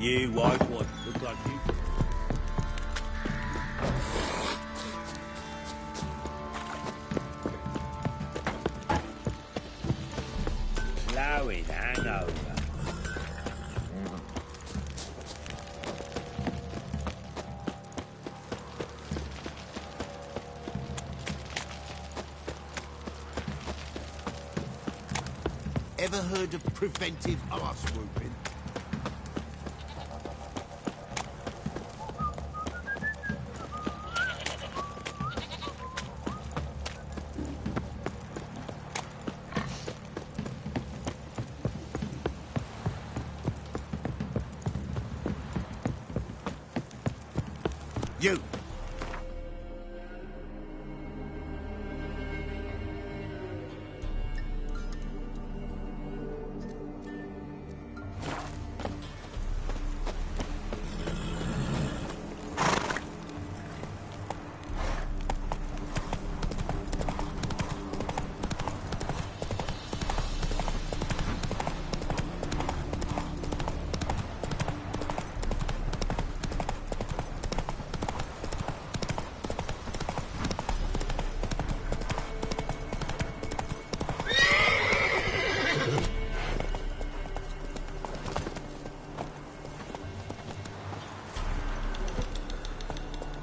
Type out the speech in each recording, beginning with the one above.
You white one. Look like you. Flowing hangover. Ever heard of preventive arse whooping? You!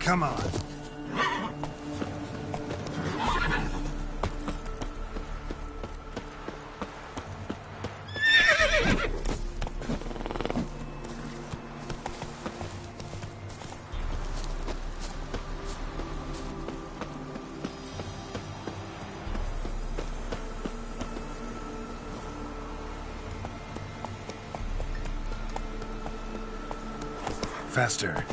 Come on. Faster.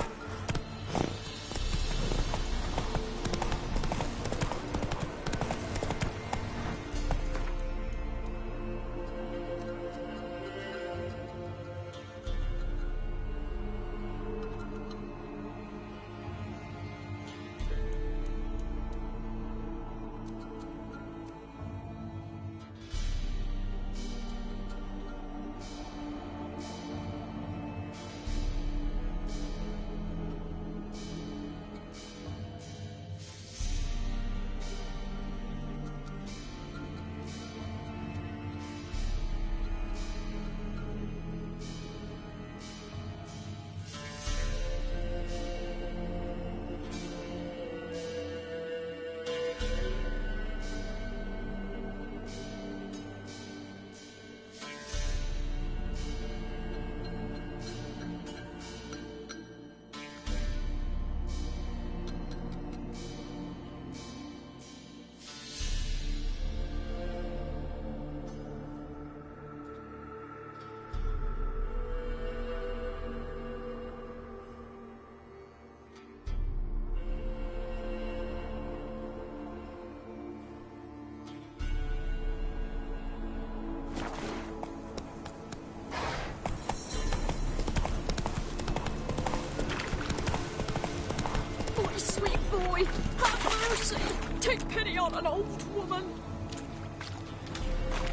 Boy, have mercy! Take pity on an old woman!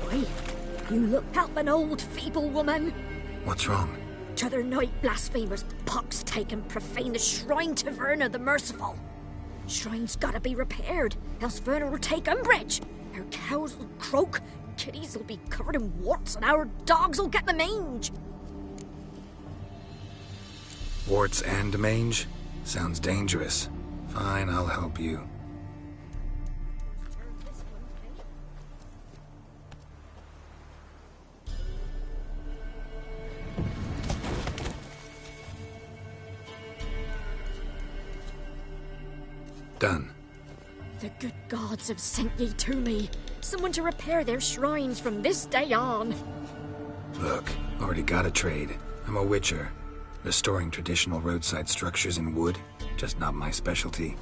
Why, you look help an old feeble woman. What's wrong? T'other night blasphemers pox taken profane the shrine to Verna the Merciful. Shrine's gotta be repaired, else Verna will take umbrage. Our cows will croak, kitties will be covered in warts, and our dogs will get the mange. Warts and mange? Sounds dangerous. Fine, I'll help you. Done. The good gods have sent ye to me. Someone to repair their shrines from this day on. Look, already got a trade. I'm a witcher. Restoring traditional roadside structures in wood, just not my specialty.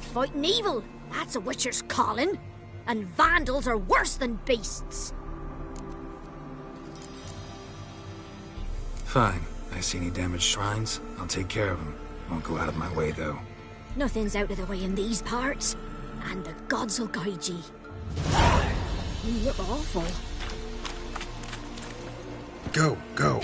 Fighting evil, that's a witcher's calling. And vandals are worse than beasts. Fine. I see any damaged shrines, I'll take care of them. Won't go out of my way, though. Nothing's out of the way in these parts. And the gods will guide ye. You look awful. Go, go.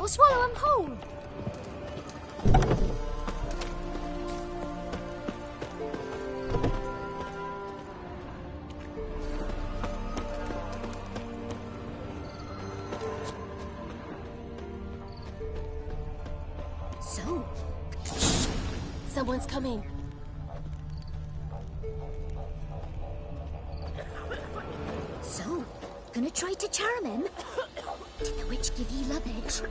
I'll swallow him whole. So, Someone's coming. so, gonna try to charm him? Did the witch give you lovage?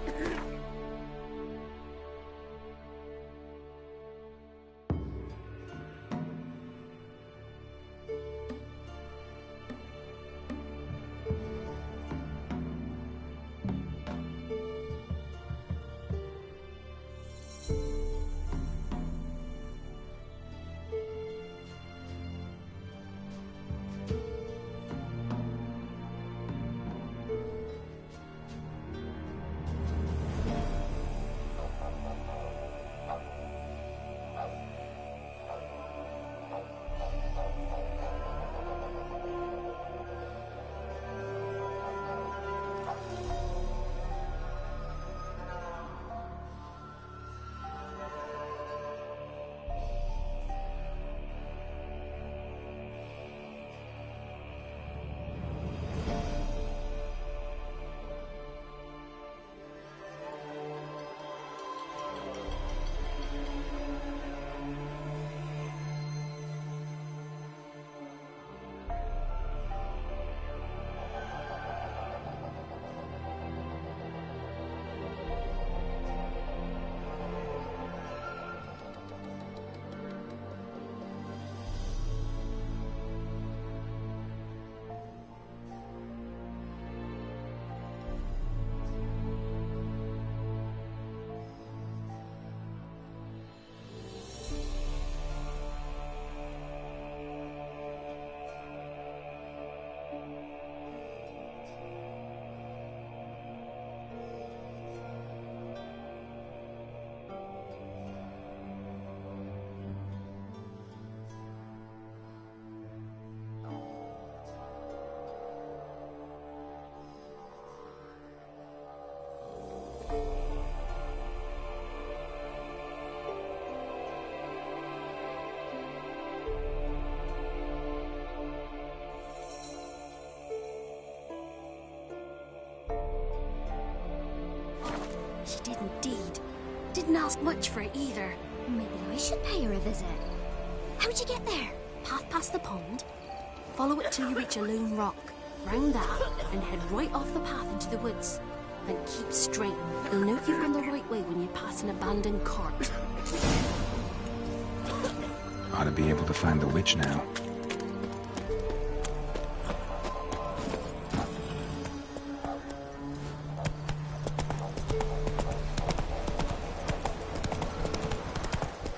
She did indeed. Didn't ask much for it either. Maybe I should pay her a visit. How'd you get there? Path past the pond. Follow it till you reach a lone rock. Round that, and head right off the path into the woods. Then keep straight. You'll know if you've gone the right way when you pass an abandoned cart. Ought to be able to find the witch now.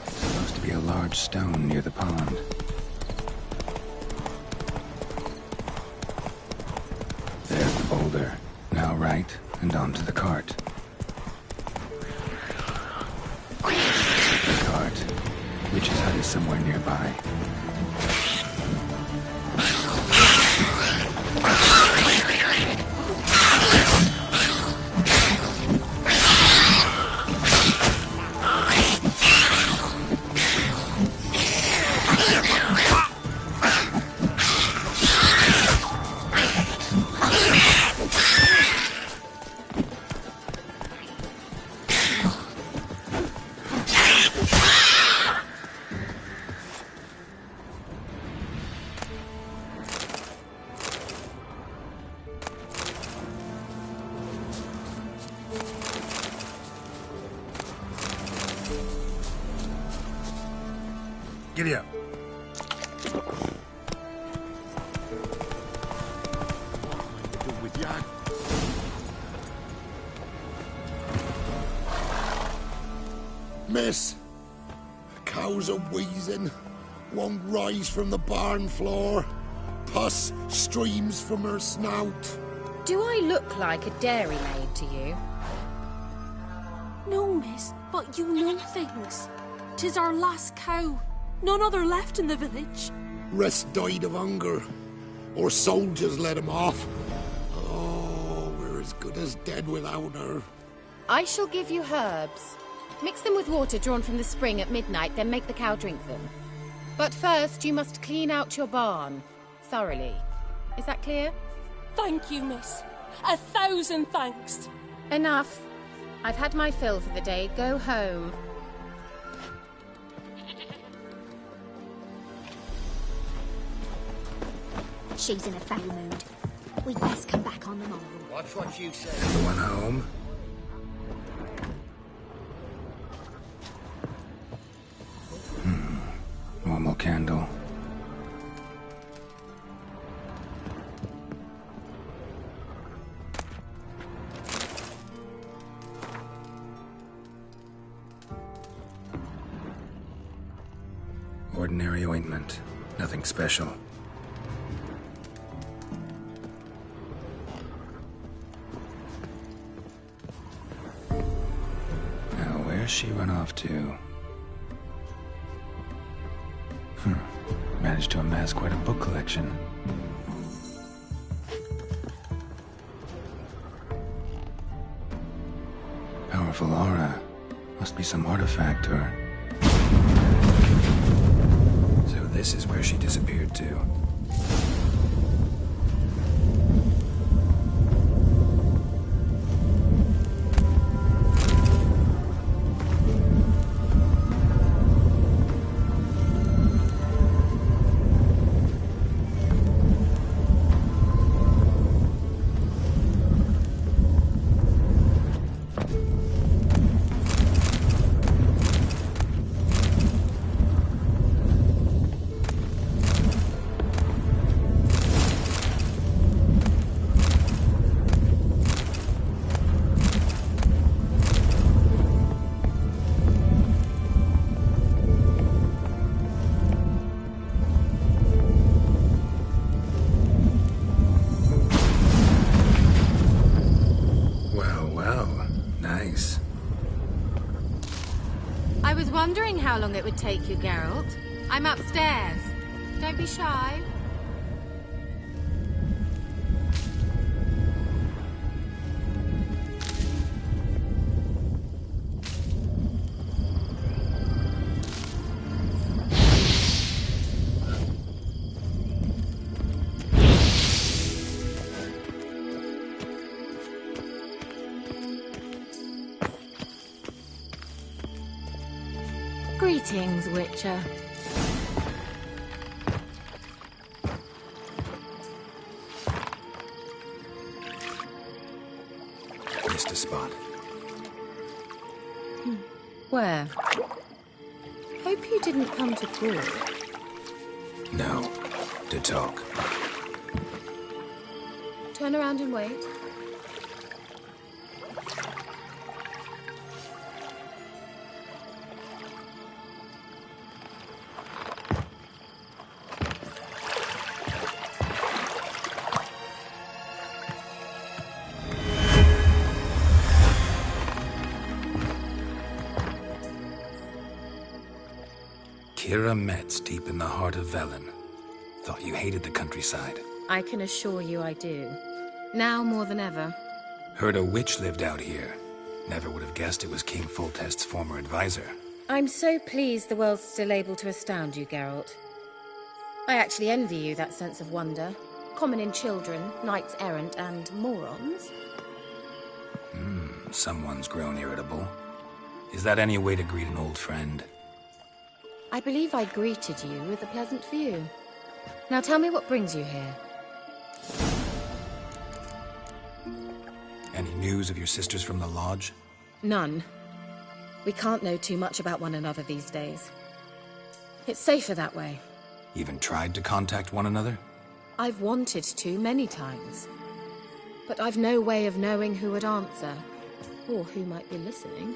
Supposed to be a large stone near the pond. There's the boulder. Now right, and onto the cart. The cart. Witch's hut is somewhere nearby. Giddy up. With ya. Miss, cows are wheezing, won't rise from the barn floor. Pus streams from her snout. Do I look like a dairymaid to you? No, miss, but you know things. 'Tis our last cow. None other left in the village. Rest died of hunger, or soldiers let him off. Oh, we're as good as dead without her. I shall give you herbs. Mix them with water drawn from the spring at midnight, then make the cow drink them. But first, you must clean out your barn. Thoroughly. Is that clear? Thank you, miss. 1,000 thanks. Enough. I've had my fill for the day. Go home. She's in a foul mood. We'd best come back on the morrow. Watch what you say. Everyone home? Normal candle. Ordinary ointment. Nothing special. Now, where's she run off to? Managed to amass quite a book collection. Powerful aura. Must be some artifact or... So this is where she disappeared to. Wondering how long it would take you, Geralt. I'm upstairs. Don't be shy. Greetings, Witcher. Missed a spot. Where? Hope you didn't come to court. No. To talk. Turn around and wait. Kira Metz, deep in the heart of Velen. Thought you hated the countryside. I can assure you I do. Now more than ever. Heard a witch lived out here. Never would have guessed it was King Foltest's former advisor. I'm so pleased the world's still able to astound you, Geralt. I actually envy you that sense of wonder. Common in children, knights errant, and morons. Someone's grown irritable. Is that any way to greet an old friend? I believe I greeted you with a pleasant view. Now tell me what brings you here. Any news of your sisters from the lodge? None. We can't know too much about one another these days. It's safer that way. Even tried to contact one another? I've wanted to many times. But I've no way of knowing who would answer, or who might be listening.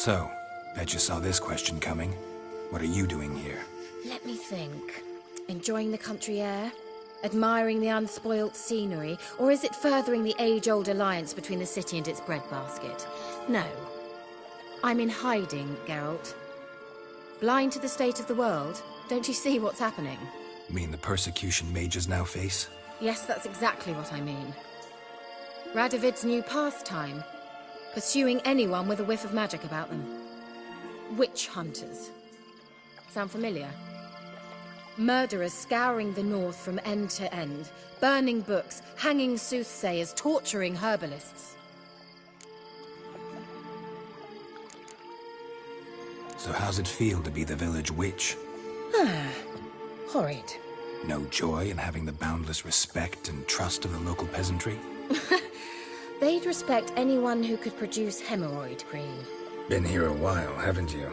So, bet you saw this question coming. What are you doing here? Let me think. Enjoying the country air? Admiring the unspoilt scenery? Or is it furthering the age-old alliance between the city and its breadbasket? No. I'm in hiding, Geralt. Blind to the state of the world? Don't you see what's happening? You mean the persecution mages now face? Yes, that's exactly what I mean. Radovid's new pastime. Pursuing anyone with a whiff of magic about them. Witch hunters. Sound familiar? Murderers scouring the north from end to end, burning books, hanging soothsayers, torturing herbalists. So how's it feel to be the village witch? Horrid. No joy in having the boundless respect and trust of the local peasantry? They'd respect anyone who could produce hemorrhoid cream. Been here a while, haven't you?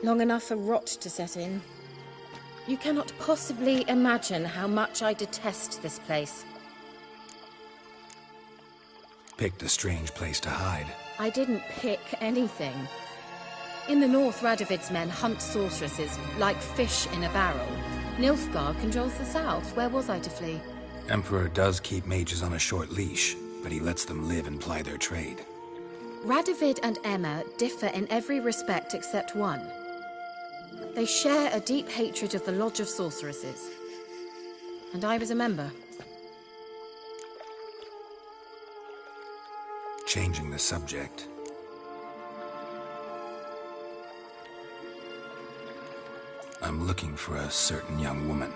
Long enough for rot to set in. You cannot possibly imagine how much I detest this place. Picked a strange place to hide. I didn't pick anything. In the north, Radovid's men hunt sorceresses like fish in a barrel. Nilfgaard controls the south. Where was I to flee? Emperor does keep mages on a short leash, but he lets them live and ply their trade. Radovid and Emma differ in every respect except one. They share a deep hatred of the Lodge of Sorceresses. And I was a member. Changing the subject. I'm looking for a certain young woman.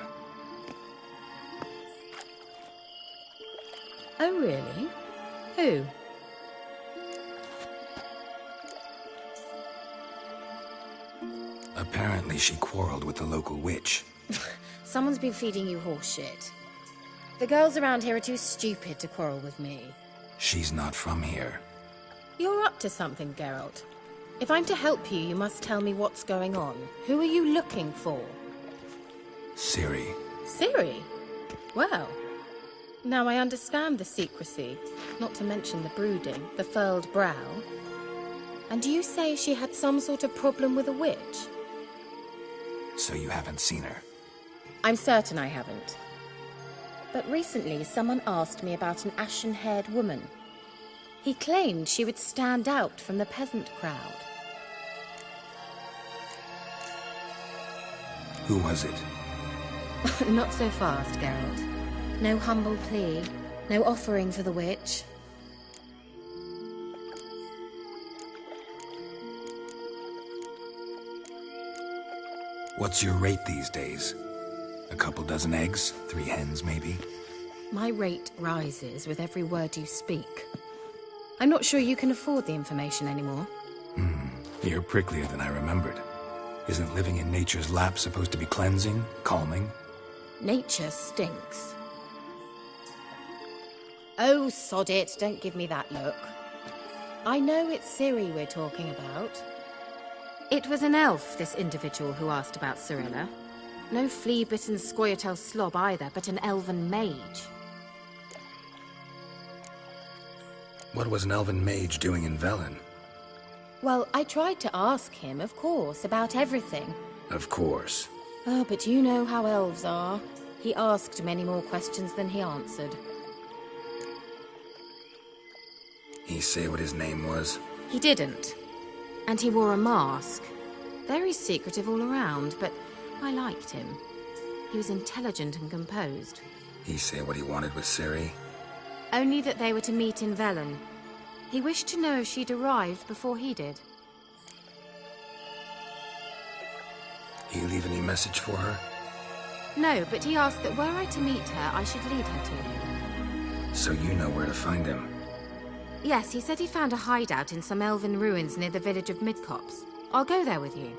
Oh, really? Who? Apparently she quarreled with the local witch. Someone's been feeding you horse shit. The girls around here are too stupid to quarrel with me. She's not from here. You're up to something, Geralt. If I'm to help you, you must tell me what's going on. Who are you looking for? Ciri. Ciri? Well, now I understand the secrecy, not to mention the brooding, the furled brow. And you say she had some sort of problem with a witch? So you haven't seen her? I'm certain I haven't. But recently someone asked me about an ashen-haired woman. He claimed she would stand out from the peasant crowd. Who was it? Not so fast, Geralt. No humble plea, no offering for the witch. What's your rate these days? A couple dozen eggs? 3 hens, maybe? My rate rises with every word you speak. I'm not sure you can afford the information anymore. You're pricklier than I remembered. Isn't living in nature's lap supposed to be cleansing, calming? Nature stinks. Oh, sod it, don't give me that look. I know it's Ciri we're talking about. It was an elf, this individual who asked about Cirilla. No flea-bitten Scoia'tael slob either, but an elven mage. What was an elven mage doing in Velen? Well, I tried to ask him, of course, about everything. Of course. Oh, but you know how elves are. He asked many more questions than he answered. He say what his name was? He didn't. And he wore a mask. Very secretive all around, but I liked him. He was intelligent and composed. He say what he wanted with Ciri? Only that they were to meet in Velen. He wished to know if she'd arrived before he did. He leave any message for her? No, but he asked that were I to meet her, I should lead her to him. So you know where to find him? Yes, he said he found a hideout in some elven ruins near the village of Midcopse. I'll go there with you.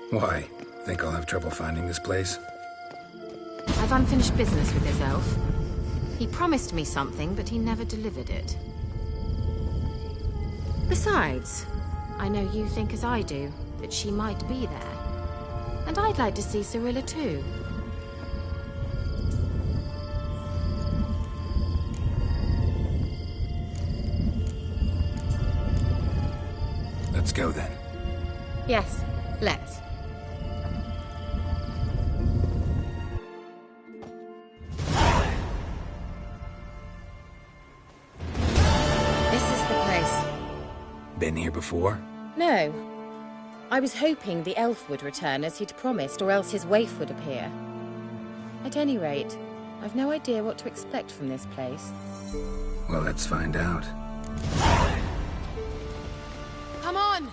Why? Think I'll have trouble finding this place? I've unfinished business with this elf. He promised me something, but he never delivered it. Besides, I know you think as I do, that she might be there. And I'd like to see Cirilla too. go then. Yes, let's. This is the place. Been here before? No. I was hoping the elf would return as he'd promised, or else his waif would appear. At any rate, I've no idea what to expect from this place. Well, let's find out. Come on!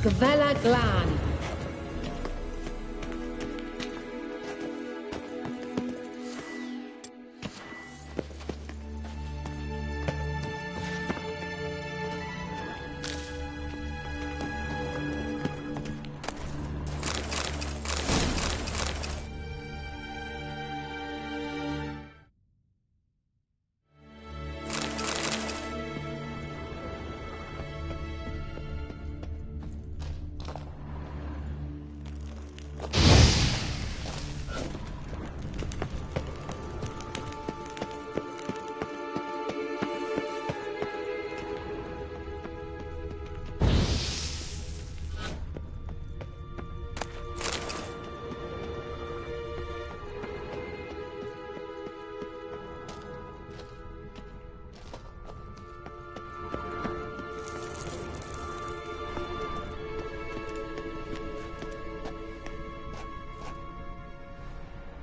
Gavella Glan.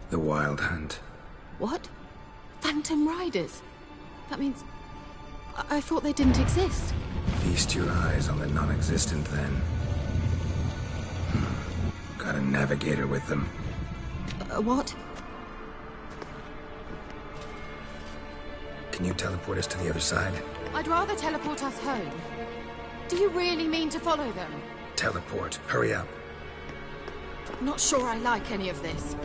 The Wild Hunt. What? Phantom Riders? That means... I thought they didn't exist. Feast your eyes on the non-existent then. Got a navigator with them. What? Can you teleport us to the other side? I'd rather teleport us home. Do you really mean to follow them? Teleport. Hurry up. Not sure I like any of this.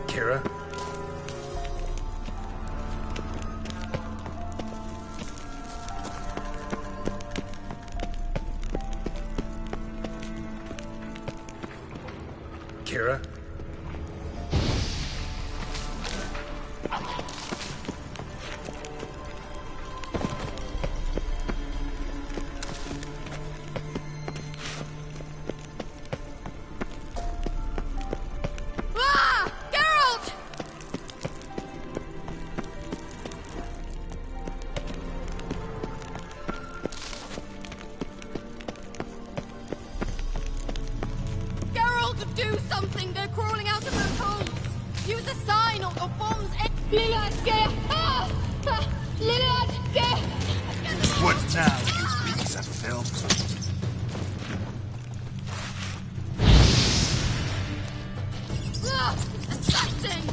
Kira? Kira? Ah! Geralt! Geralt, do something! They're crawling out of those holes! Use a sign or bombs! Lillard, get! Ah! Lillard, get! What now, you piece of filth? Ah! Disgusting!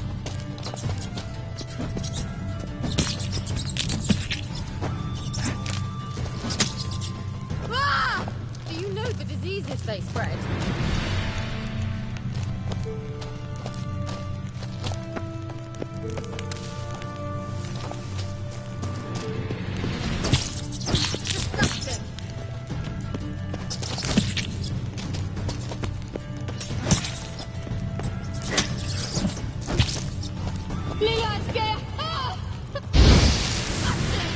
Ah! Do you know the diseases they spread? Disgusting! Lillard, get! Ah! Disgusting!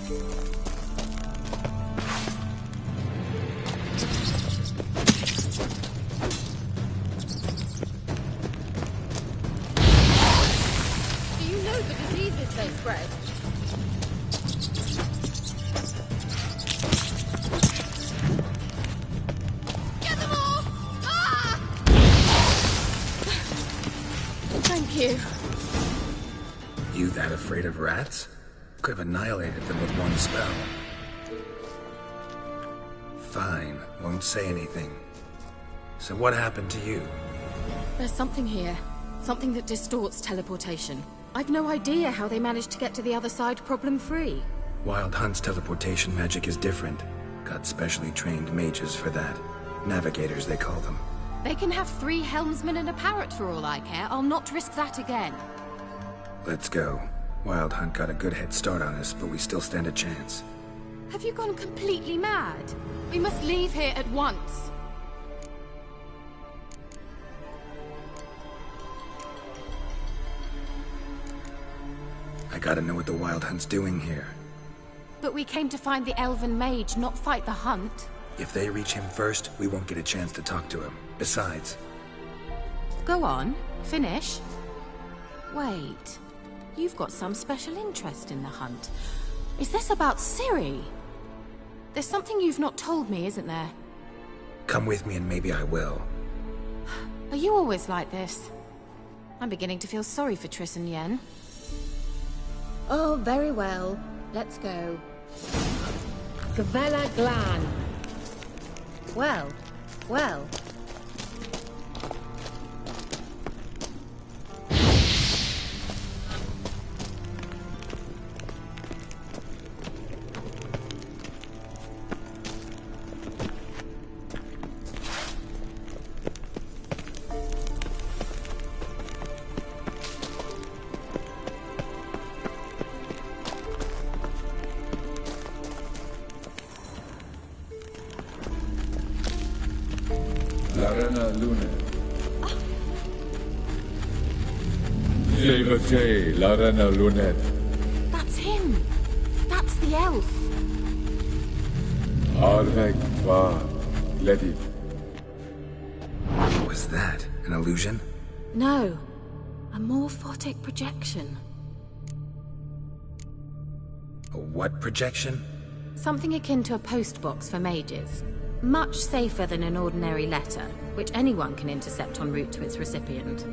Get them off! Ah! Do you know the diseases they spread? Get them off! Ah! Thank you. You that afraid of rats? Could have annihilated them with one spell. Fine, won't say anything. So what happened to you? There's something here. Something that distorts teleportation. I've no idea how they managed to get to the other side problem-free. Wild Hunt's teleportation magic is different. Got specially trained mages for that. Navigators, they call them. They can have 3 helmsmen and a parrot for all I care. I'll not risk that again. Let's go. Wild Hunt got a good head start on us, but we still stand a chance. Have you gone completely mad? We must leave here at once. I gotta know what the Wild Hunt's doing here. But we came to find the elven mage, not fight the hunt. If they reach him first, we won't get a chance to talk to him. Besides, Go on, finish. Wait, you've got some special interest in the hunt. Is this about Ciri? There's something you've not told me, isn't there? come with me and maybe I will. Are you always like this? I'm beginning to feel sorry for Triss and Yen. Oh, very well. Let's go. Gavella Glan. Well, well. La Reina Luna. Levate, La Reina Lunet. That's him. That's the elf. Arvek va Ledit. What was that? An illusion? No. A morphotic projection. A what projection? Something akin to a postbox for mages. Much safer than an ordinary letter, which anyone can intercept en route to its recipient.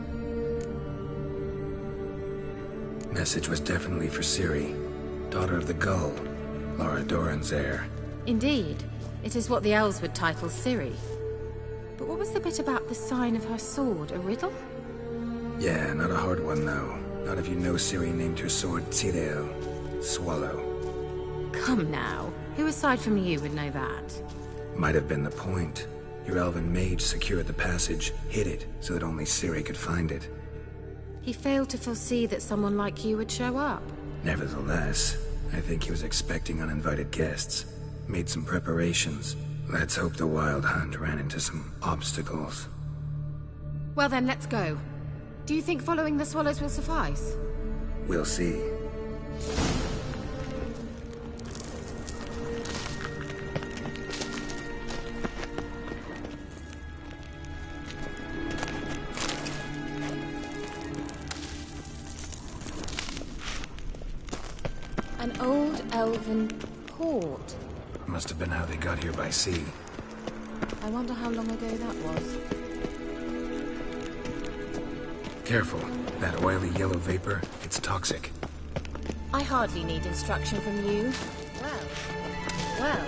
Message was definitely for Ciri, daughter of the Gull, Lara Doran's heir. Indeed. It is what the elves would title Ciri. But what was the bit about the sign of her sword? A riddle? Yeah, not a hard one though. Not if you know Ciri named her sword Tireo, Swallow. Come now. Who aside from you would know that? Might have been the point. Your elven mage secured the passage, hid it, so that only Ciri could find it. He failed to foresee that someone like you would show up. Nevertheless, I think he was expecting uninvited guests. Made some preparations. Let's hope the Wild Hunt ran into some obstacles. Well then, let's go. Do you think following the swallows will suffice? We'll see. An old elven port. Must have been how they got here by sea. I wonder how long ago that was. Careful. That oily yellow vapor, it's toxic. I hardly need instruction from you. Well.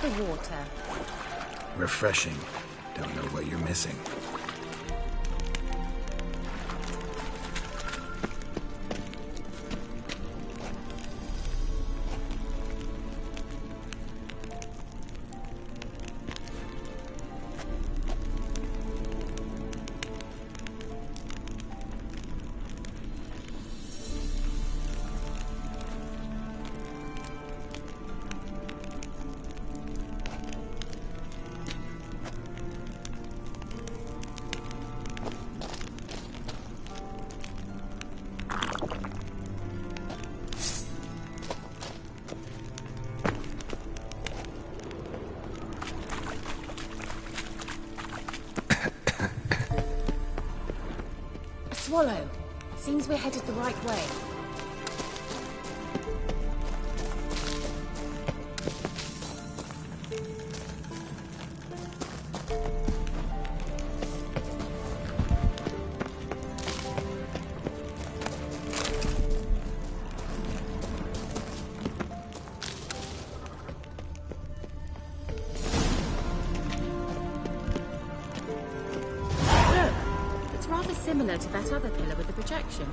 The water. Refreshing. Don't know what you're missing. Swallow. Seems we're headed the right way. Similar to that other pillar with the projection.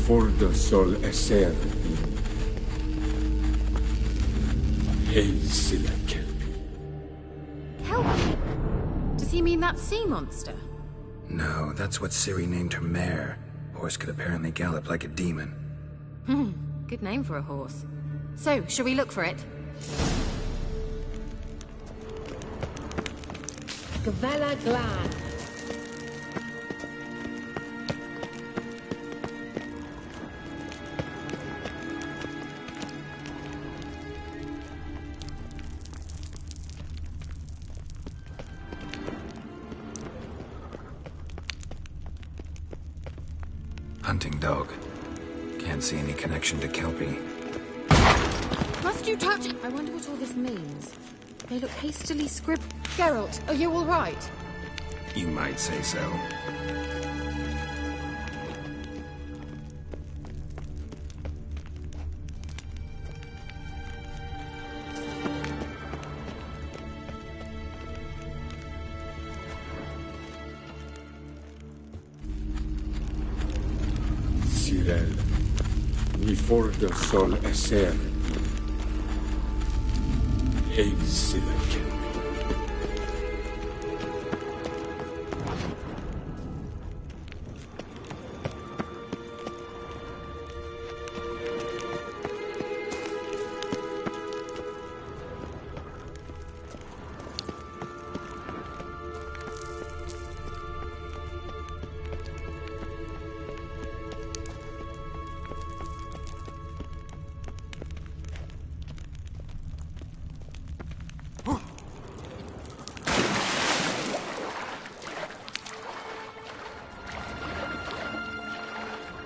For the sol esser Hail Kelpie. Kelpie? Does he mean that sea monster? No, that's what Ciri named her mare. Horse could apparently gallop like a demon. Good name for a horse. So, shall we look for it? Gavella Glan. Hunting dog. Can't see any connection to Kelpie. Must you touch it? I wonder what all this means. They look hastily scribbled. Geralt, are you all right? You might say so. Ni for the sol esser Hail Kelpie.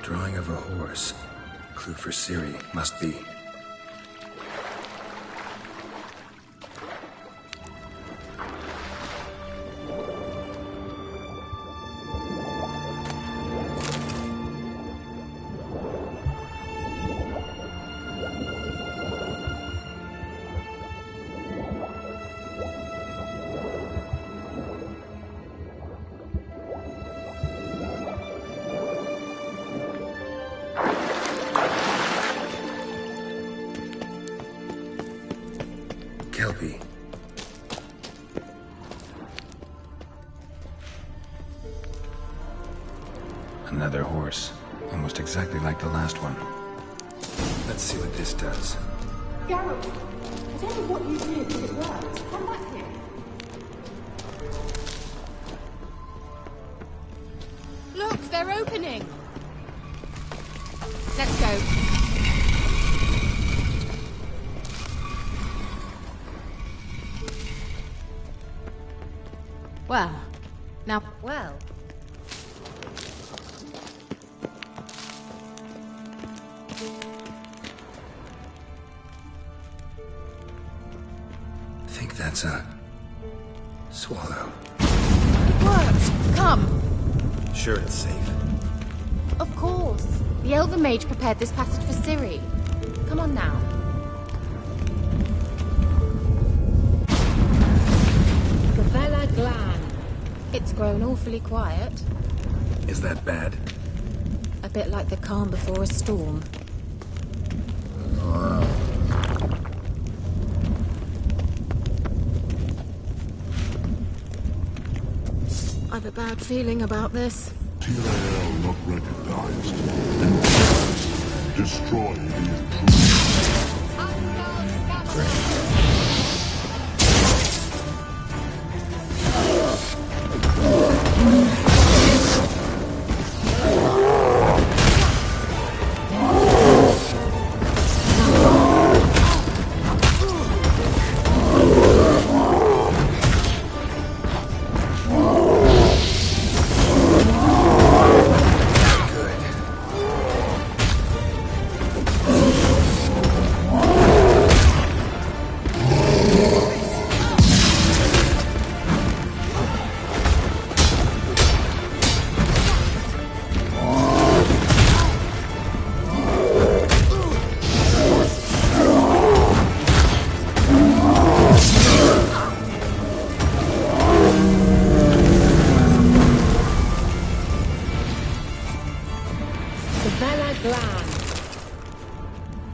Drawing of a horse. Clue for Ciri, must be. Kelpie. Another horse. Almost exactly like the last one. Let's see what this does. Geralt, I don't know what you did, but it worked. Come back here. Look, they're opening! Let's go. Well, now... Well... Think that's a... swallow. It worked! Come! Sure it's safe? Of course. The Elven Mage prepared this passage for Ciri. Come on now. Gavella Glan. It's grown awfully quiet. Is that bad? A bit like the calm before a storm. have a bad feeling about this. TRL not recognized. Destroy the intruder.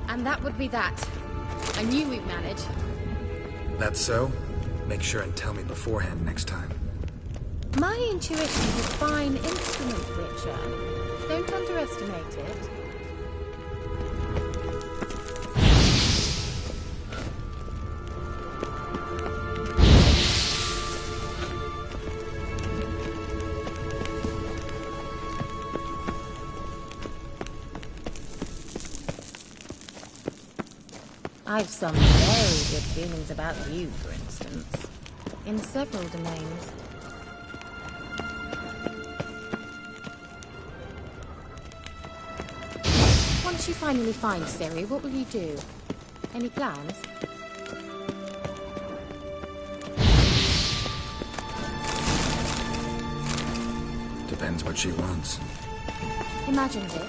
And that would be that. I knew we'd manage. That's so? Make sure and tell me beforehand next time. My intuition is a fine instrument, Witcher. Don't underestimate it. I've some very good feelings about you, for instance. In several domains. Once you finally find Ciri, what will you do? Any plans? Depends what she wants. Imagined it.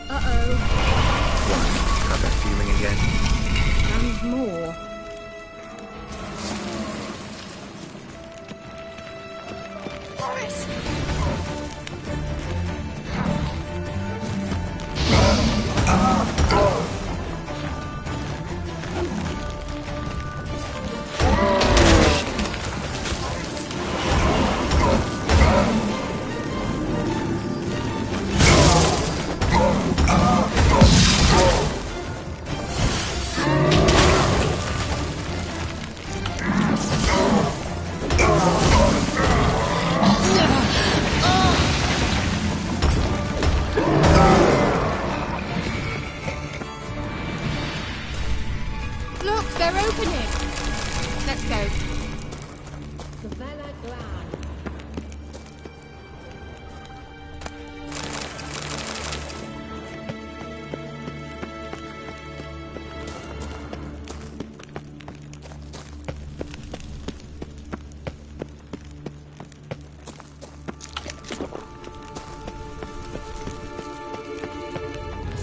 Uh-oh. What? Got that feeling again? And more.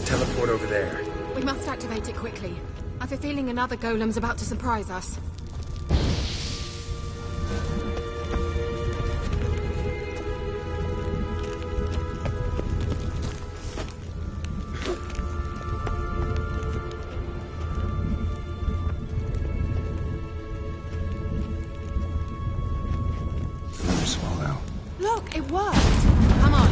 Teleport over there. We must activate it quickly. I've a feeling another golem's about to surprise us. Swallow. Look, it worked! Come on.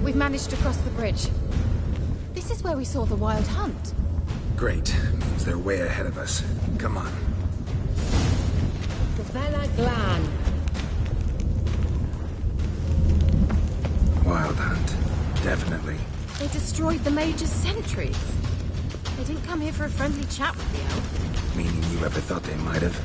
We've managed to cross the bridge. This is where we saw the wild hunt. Great. Means they're way ahead of us. Come on. Gavella Glan. Wild hunt. Definitely. They destroyed the Mage's sentries. They didn't come here for a friendly chat with the elf. Meaning you ever thought they might have?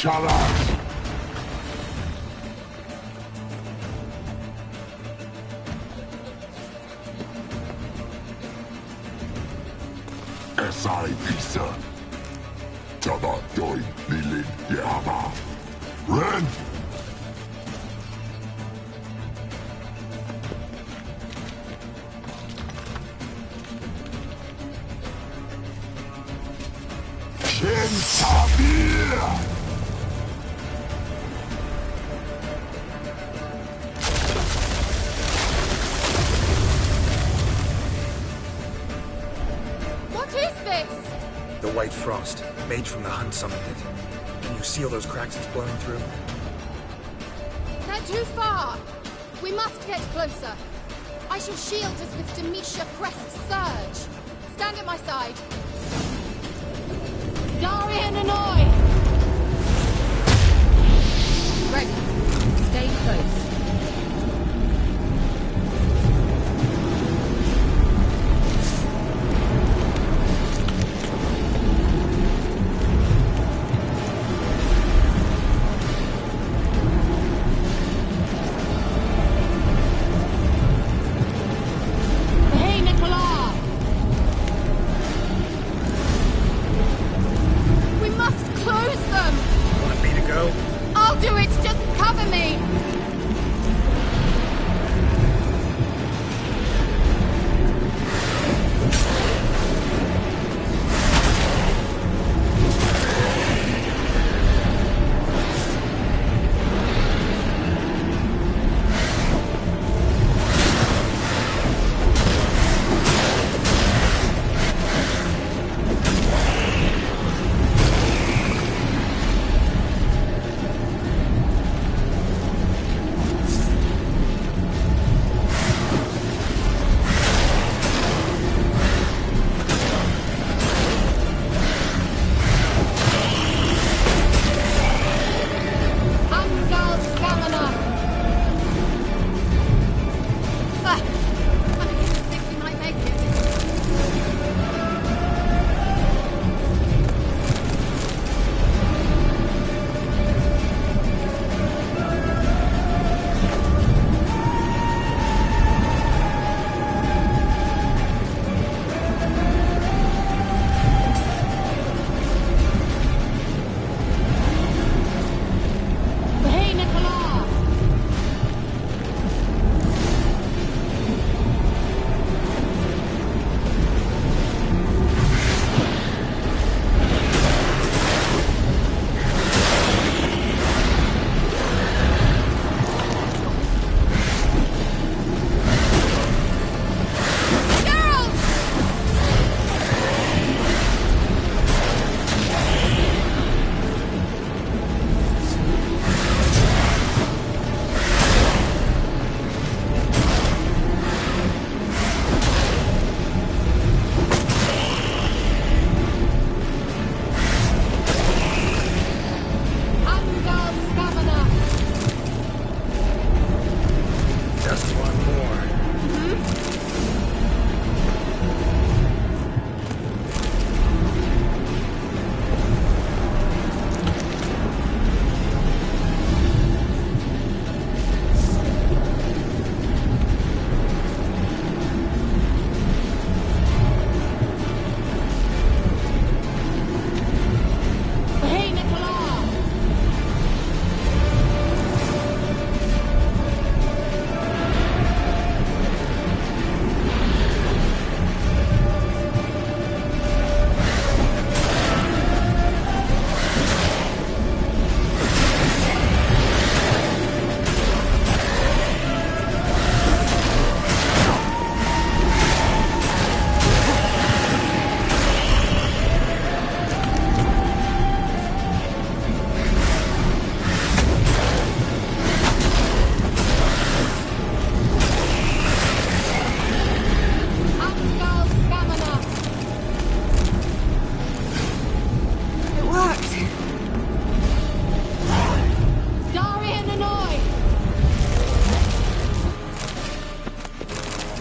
Chalas! Esai Pisa. Tada Doi Nilin Yama. Ren! Sabia! What is this? The White Frost. Mage from the Hunt summoned it. Can you seal those cracks it's blowing through? They're too far. We must get closer. I shall shield us with Demetia Crest's surge. Stand at my side. Darian Annoy! Ready. Stay close.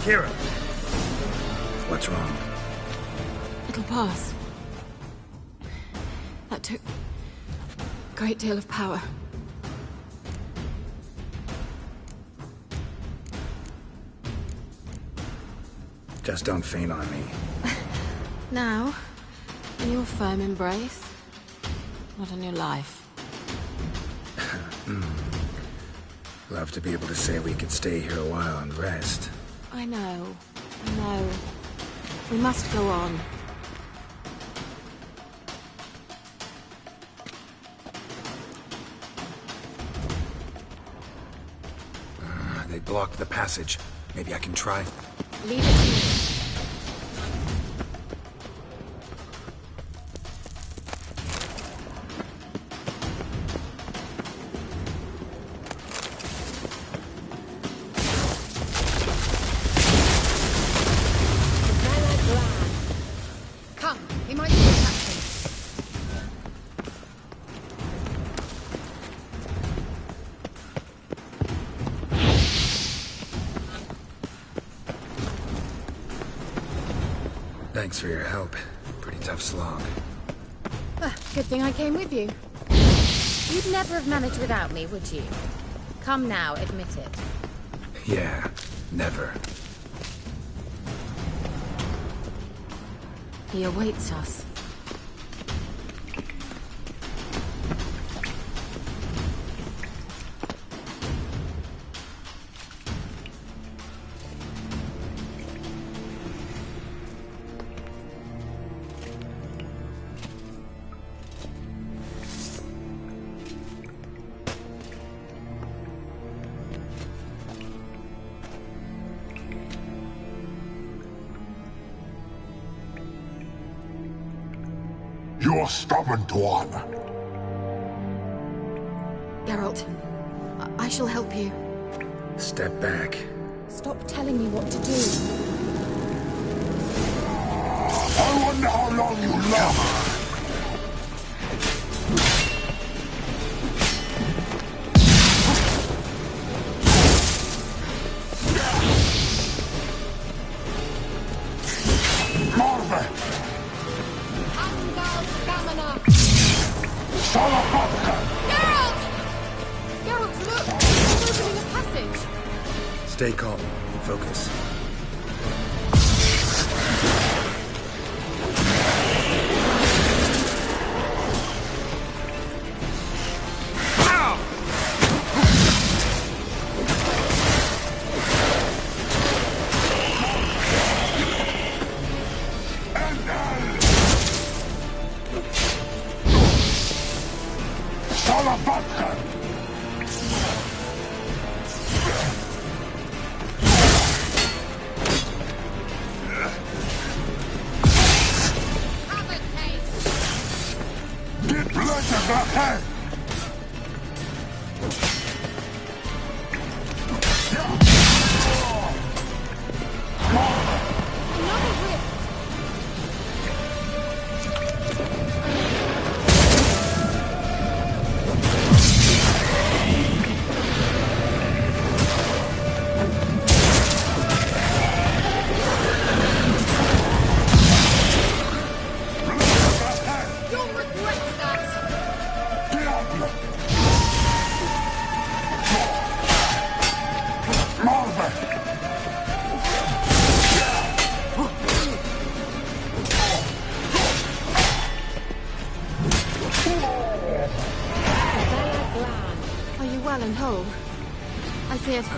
Kira! What's wrong? It'll pass. That took great deal of power. Just don't faint on me. Now, in your firm embrace, not in your life. Love to be able to say we could stay here a while and rest. I know. We must go on. They blocked the passage. Maybe I can try. Leave it to me. Come, he might be a captain. Thanks for your help. Pretty tough slog. Good thing I came with you. You'd never have managed without me, would you? Come now, admit it. Yeah, never. He awaits us. You're stubborn, Tuan. Geralt, I shall help you. Step back. Stop telling me what to do. I wonder how long you love. Stay calm. Focus.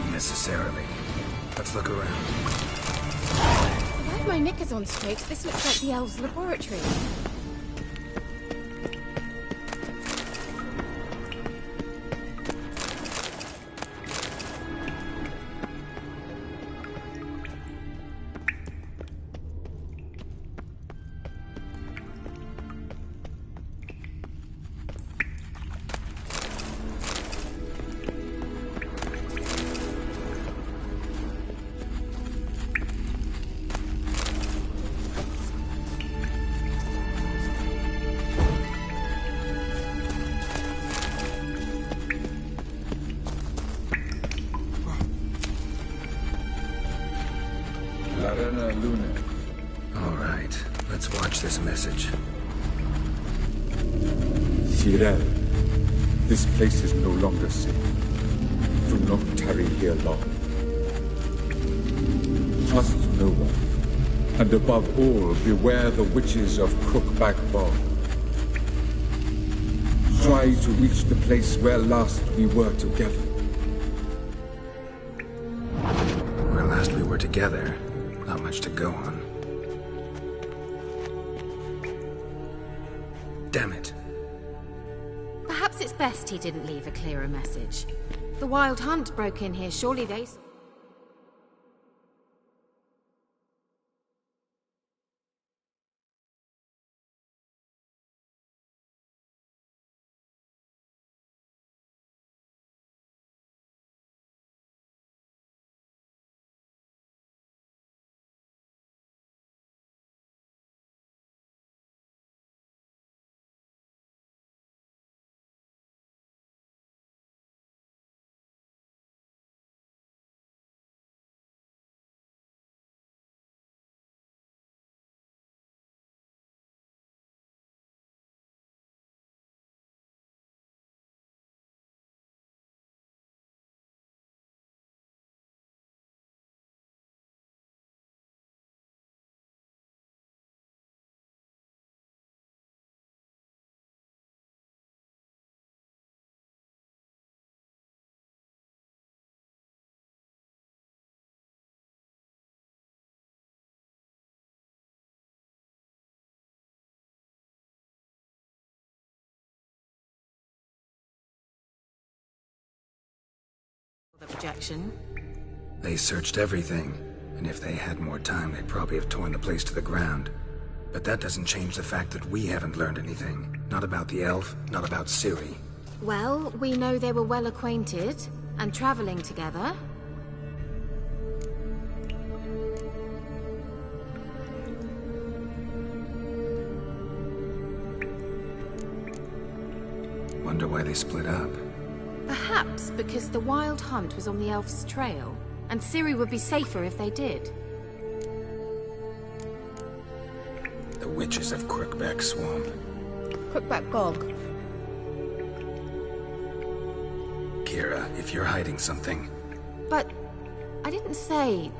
Unnecessarily. Let's look around. If I have my knickers on straight, this looks like the elves' laboratory. All right, let's watch this message. Sirel, This place is no longer safe. Do not tarry here long. Trust no one. And above all, beware the witches of Crookback Bog. Try to reach the place where last we were together. Where last we were together, not much to go on. Damn it. Perhaps it's best he didn't leave a clearer message. The Wild Hunt broke in here, surely they... rejection. They searched everything, and if they had more time, they'd probably have torn the place to the ground. But that doesn't change the fact that we haven't learned anything. Not about the elf, not about Ciri. Well, we know they were well acquainted, and traveling together. Wonder why they split up. Perhaps because the Wild Hunt was on the elf's trail, and Ciri would be safer if they did. The witches of Crookback Swamp. Crookback Bog. Kira, if you're hiding something... But I didn't say...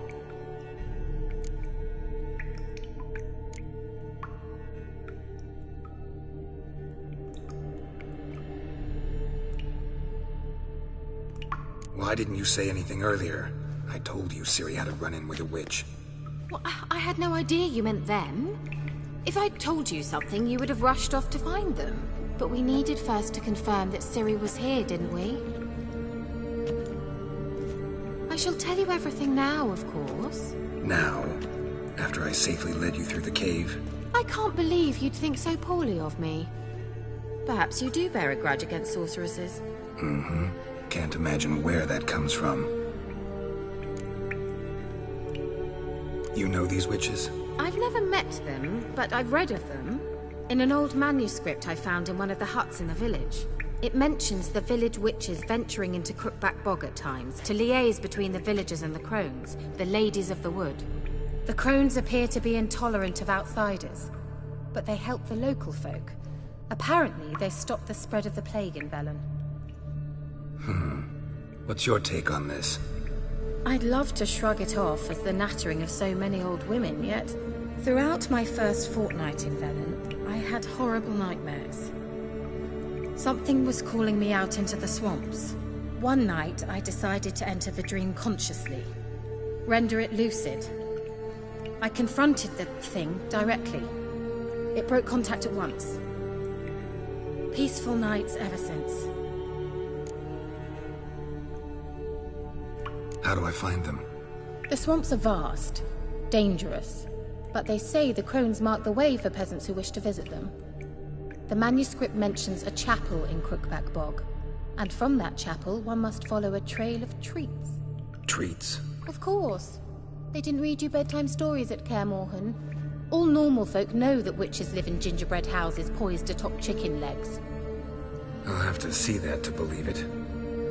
Why didn't you say anything earlier? I told you Ciri had a run-in with a witch. Well, I had no idea you meant them. If I'd told you something, you would have rushed off to find them. But we needed first to confirm that Ciri was here, didn't we? I shall tell you everything now, of course. Now? After I safely led you through the cave? I can't believe you'd think so poorly of me. Perhaps you do bear a grudge against sorceresses. Mm-hmm. Can't imagine where that comes from. You know these witches? I've never met them, but I've read of them. In an old manuscript I found in one of the huts in the village. It mentions the village witches venturing into Crookback Bog at times to liaise between the villagers and the crones, the ladies of the wood. The crones appear to be intolerant of outsiders, but they help the local folk. Apparently, they stopped the spread of the plague in Velen. What's your take on this? I'd love to shrug it off as the nattering of so many old women, yet throughout my first fortnight in Velen, I had horrible nightmares. Something was calling me out into the swamps. One night, I decided to enter the dream consciously, render it lucid. I confronted the thing directly. It broke contact at once. Peaceful nights ever since. How do I find them? The swamps are vast, dangerous, but they say the crones mark the way for peasants who wish to visit them. The manuscript mentions a chapel in Crookback Bog, and from that chapel one must follow a trail of treats. Treats? Of course. They didn't read you bedtime stories at Kaer Morhen. All normal folk know that witches live in gingerbread houses poised atop chicken legs. I'll have to see that to believe it.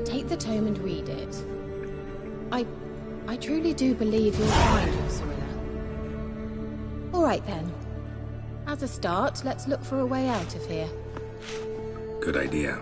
Take the tome and read it. I truly do believe you'll find your Cyrilla. All right then. As a start, let's look for a way out of here. Good idea.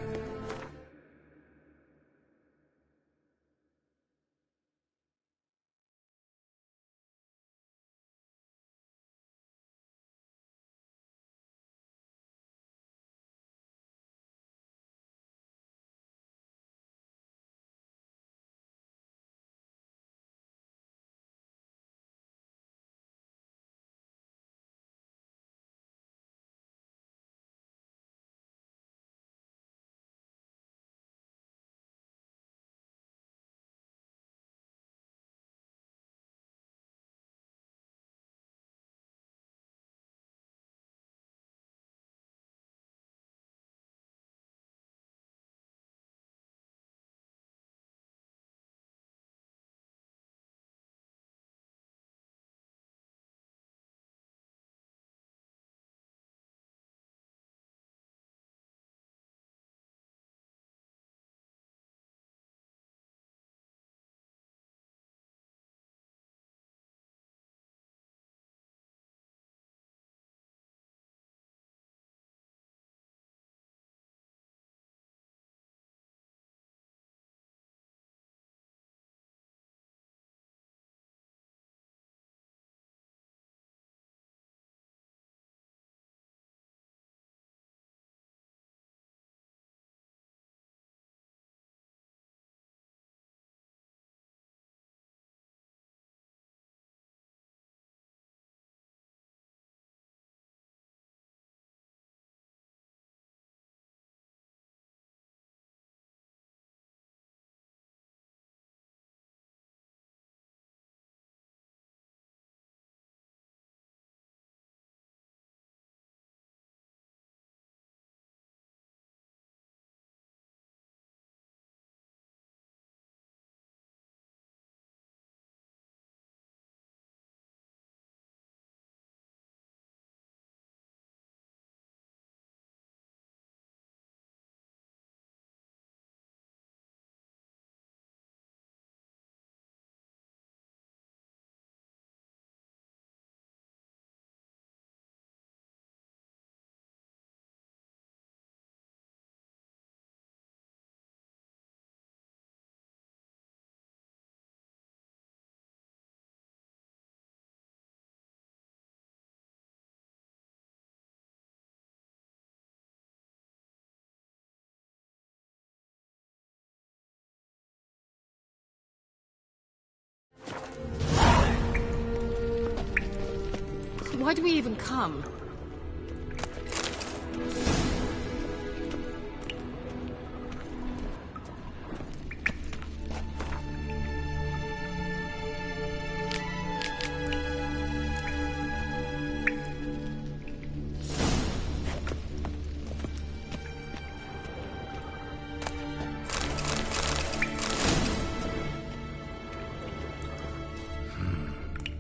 why do we even come?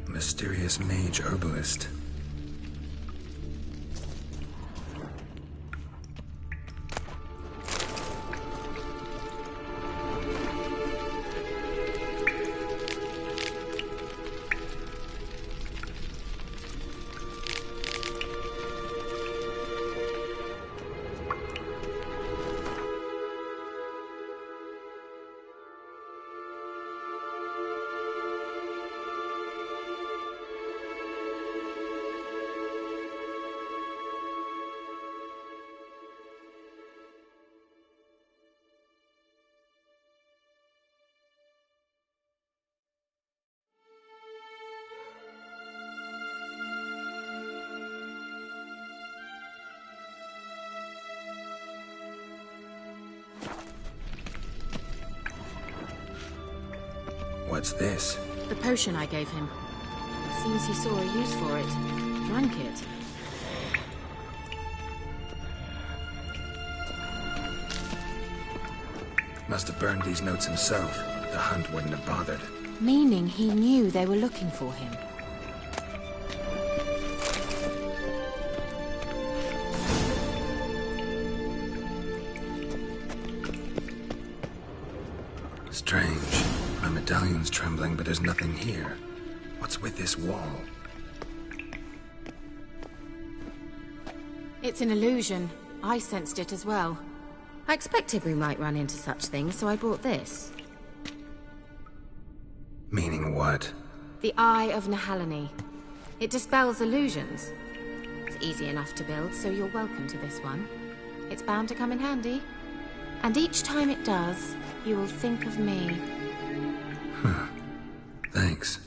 Mysterious mage herbalist. What's this? The potion I gave him. Seems he saw a use for it. Drank it. Must have burned these notes himself. The hunt wouldn't have bothered. Meaning he knew they were looking for him. Strange. My medallion's trembling, but there's nothing here. What's with this wall? It's an illusion. I sensed it as well. I expected we might run into such things, so I brought this. Meaning what? The Eye of Nehaleni. It dispels illusions. It's easy enough to build, so you're welcome to this one. It's bound to come in handy. And each time it does, you will think of me. Huh. Thanks.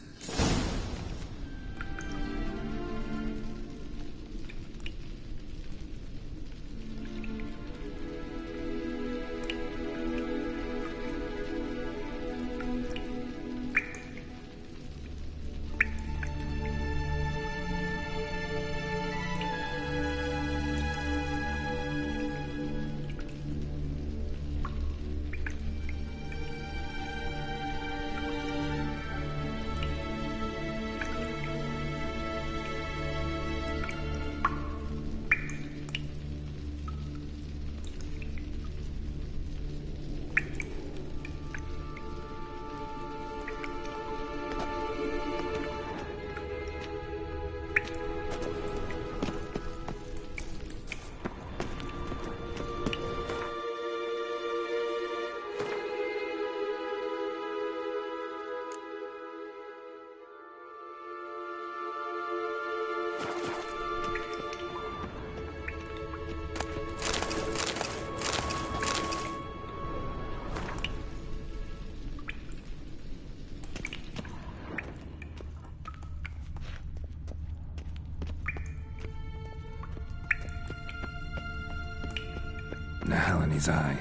Nehaleni's eye.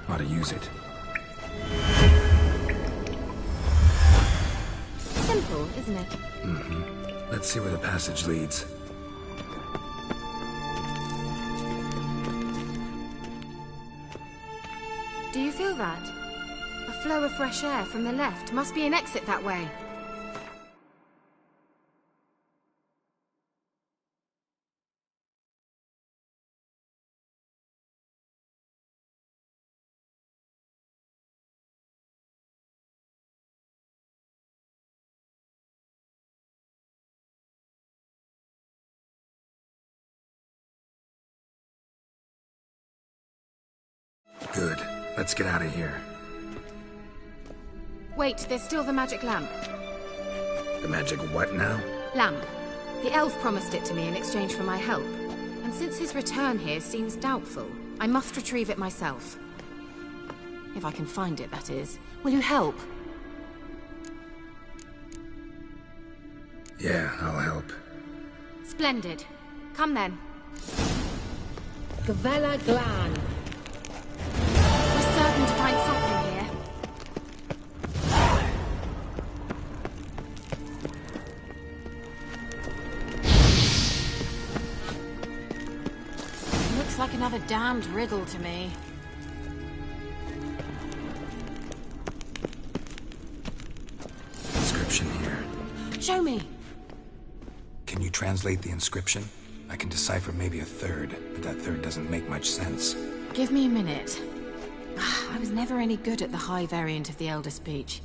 Ought to use it. Simple, isn't it? Mm-hmm. Let's see where the passage leads. Do you feel that? A flow of fresh air from the left. Must be an exit that way. Good. Let's get out of here. Wait, there's still the magic lamp. The magic what now? Lamp. The elf promised it to me in exchange for my help. And since his return here seems doubtful, I must retrieve it myself. If I can find it, that is. Will you help? Yeah, I'll help. Splendid. Come then. Gavella Glan. We're certain to find something here. Looks like another damned riddle to me. Inscription here. Show me. Can you translate the inscription? I can decipher maybe a third, but that third doesn't make much sense. Give me a minute. I was never any good at the high variant of the Elder speech.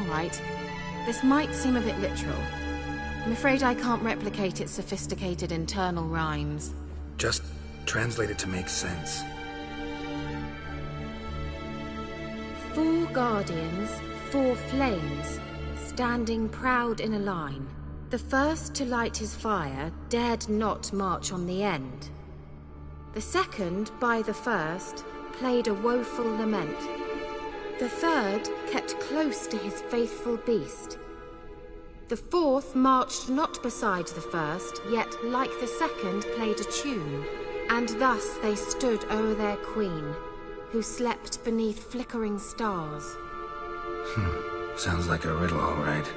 Alright. This might seem a bit literal. I'm afraid I can't replicate its sophisticated internal rhymes. Just translate it to make sense. 4 guardians, 4 flames, standing proud in a line. The first to light his fire dared not march on the end. The second, by the first, played a woeful lament. The third kept close to his faithful beast. The fourth marched not beside the first, yet like the second played a tune. And thus they stood o'er their queen, who slept beneath flickering stars. Sounds like a riddle, all right.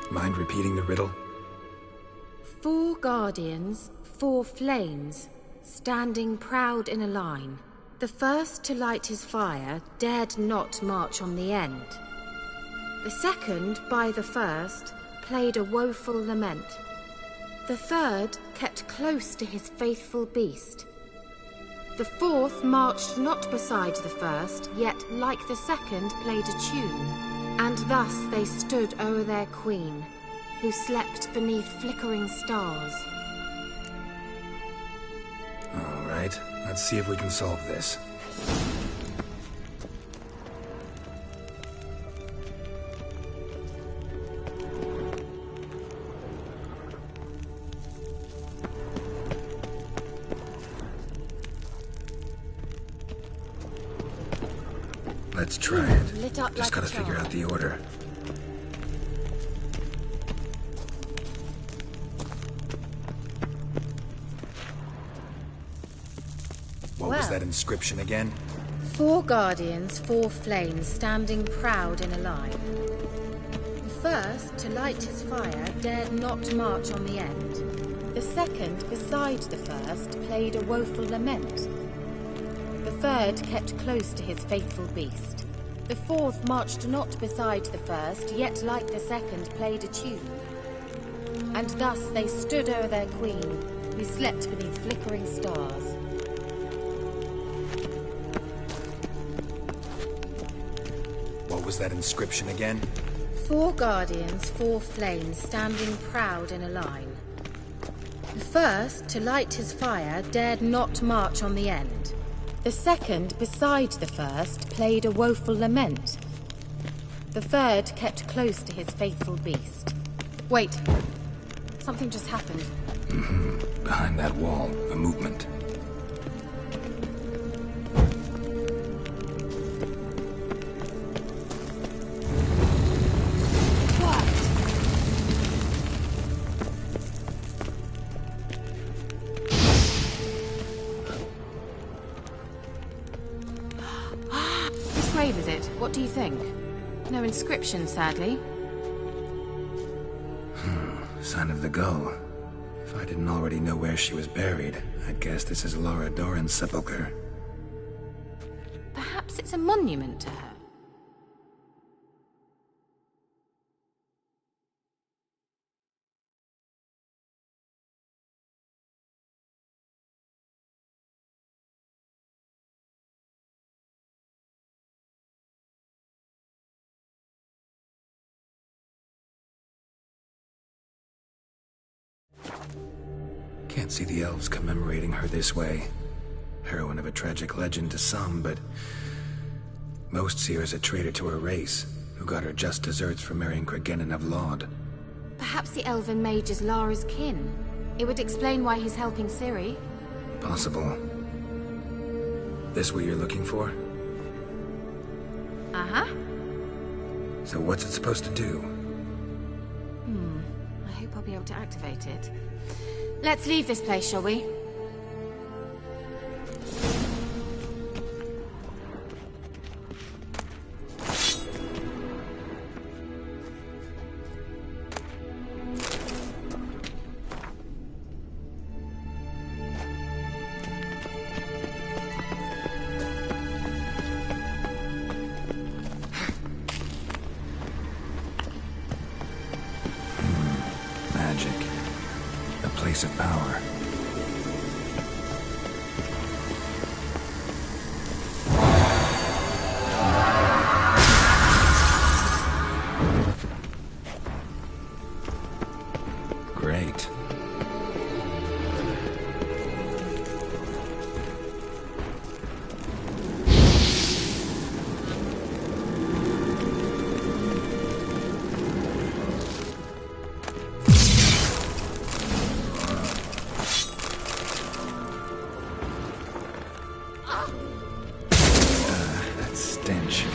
Mind repeating the riddle? 4 guardians, 4 flames, standing proud in a line. The first to light his fire dared not march on the end. The second, by the first, played a woeful lament. The third kept close to his faithful beast. The fourth marched not beside the first, yet like the second played a tune. And thus they stood o'er their queen, who slept beneath flickering stars. All right, let's see if we can solve this. Let's try it. Lit up Just like gotta a figure charm. out the order. What was that inscription again? 4 guardians, 4 flames, standing proud in a line. The first, to light his fire, dared not march on the end. The second, beside the first, played a woeful lament. The third kept close to his faithful beast. The fourth marched not beside the first, yet like the second played a tune. And thus they stood o'er their queen, who slept beneath flickering stars. What was that inscription again? 4 guardians, 4 flames, standing proud in a line. The first, to light his fire, dared not march on the end. The second, beside the first, played a woeful lament. The third kept close to his faithful beast. Wait. Something just happened. Behind that wall, a movement. Whose grave is it? What do you think? No inscription, sadly. Sign of the gull. If I didn't already know where she was buried, I'd guess this is Laura Doran's sepulchre. Perhaps it's a monument to her. Can't see the elves commemorating her this way. Heroine of a tragic legend to some, but most see her as a traitor to her race, who got her just deserts for marrying Cregennan of Laud. Perhaps the elven mage is Lara's kin. It would explain why he's helping Ciri. Possible. This what you're looking for? Uh-huh. So what's it supposed to do? I hope I'll be able to activate it. Let's leave this place, shall we? Magic. A place of power. Great. That stench.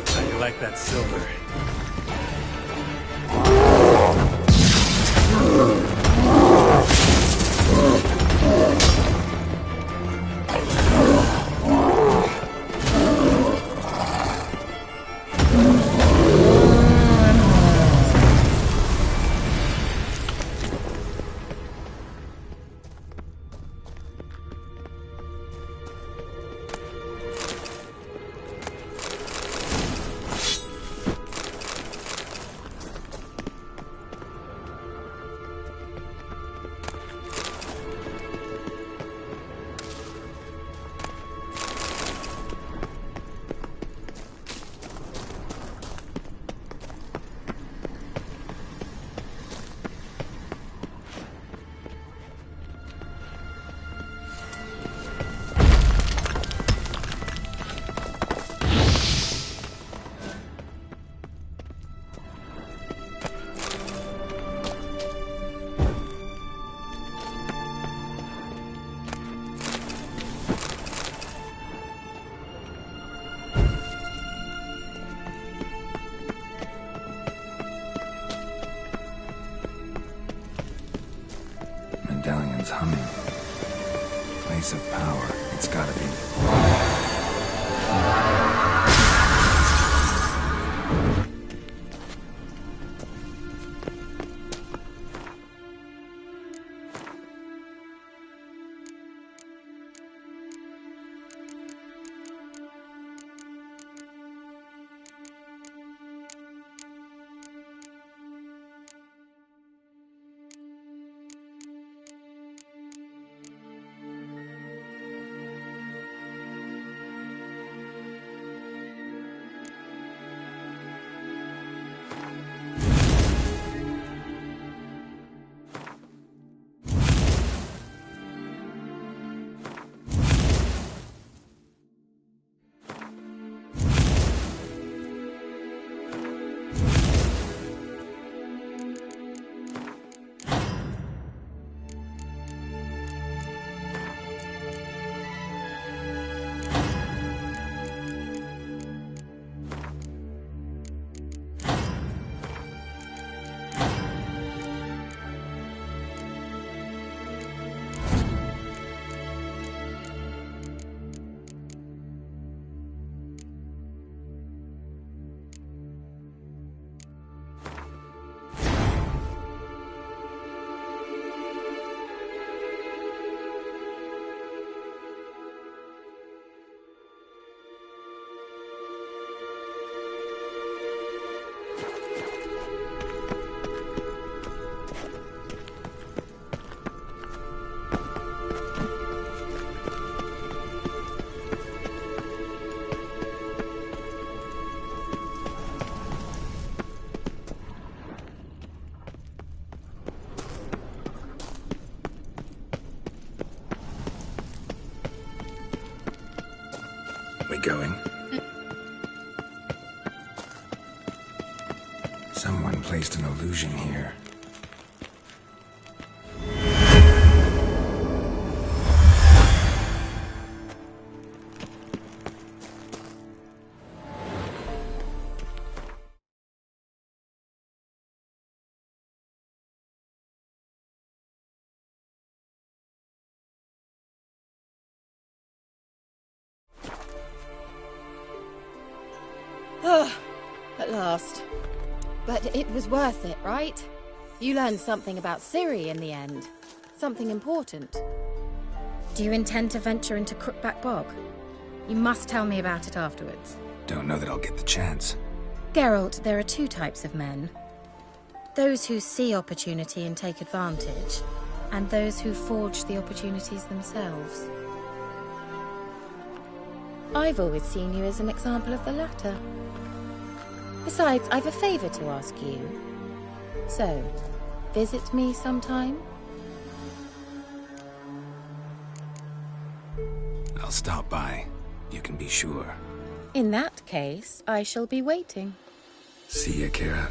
How you like that silver? Medallion's humming. Place of power. It's gotta be. Someone placed an illusion here. At last. But it was worth it, right? You learned something about Ciri in the end. Something important. Do you intend to venture into Crookback Bog? You must tell me about it afterwards. Don't know that I'll get the chance. Geralt, there are two types of men. Those who see opportunity and take advantage, and those who forge the opportunities themselves. I've always seen you as an example of the latter. Besides, I've a favor to ask you. So, visit me sometime? I'll stop by. You can be sure. In that case, I shall be waiting. See ya, Kira.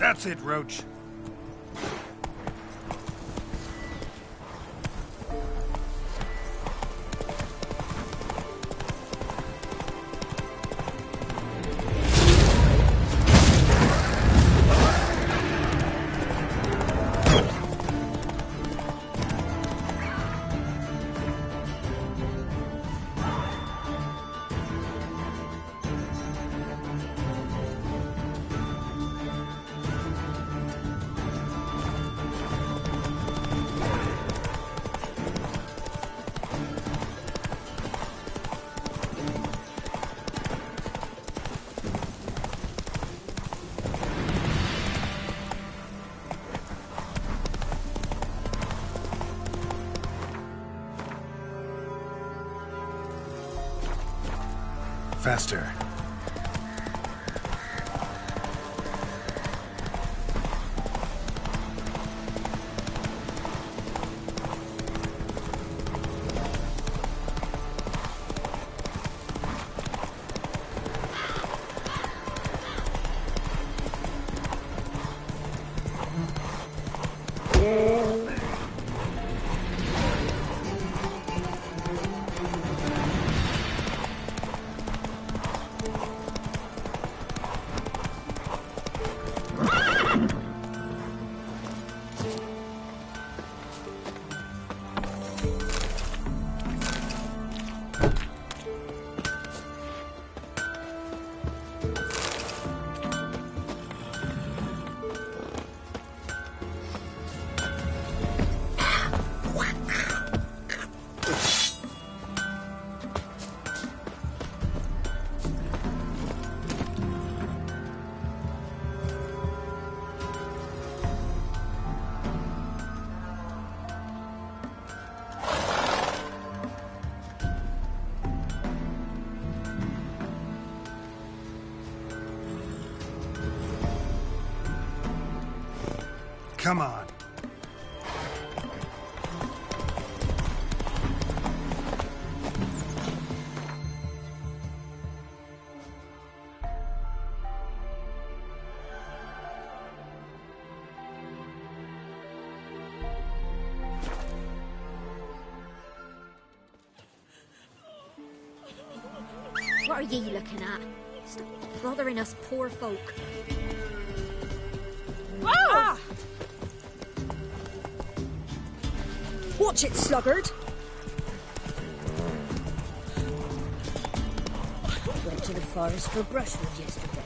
That's it, Roach. Faster. Come on. What are ye looking at? Stop bothering us poor folk. Whoa! Ah! Watch it, sluggard! Went to the forest for brushwood yesterday.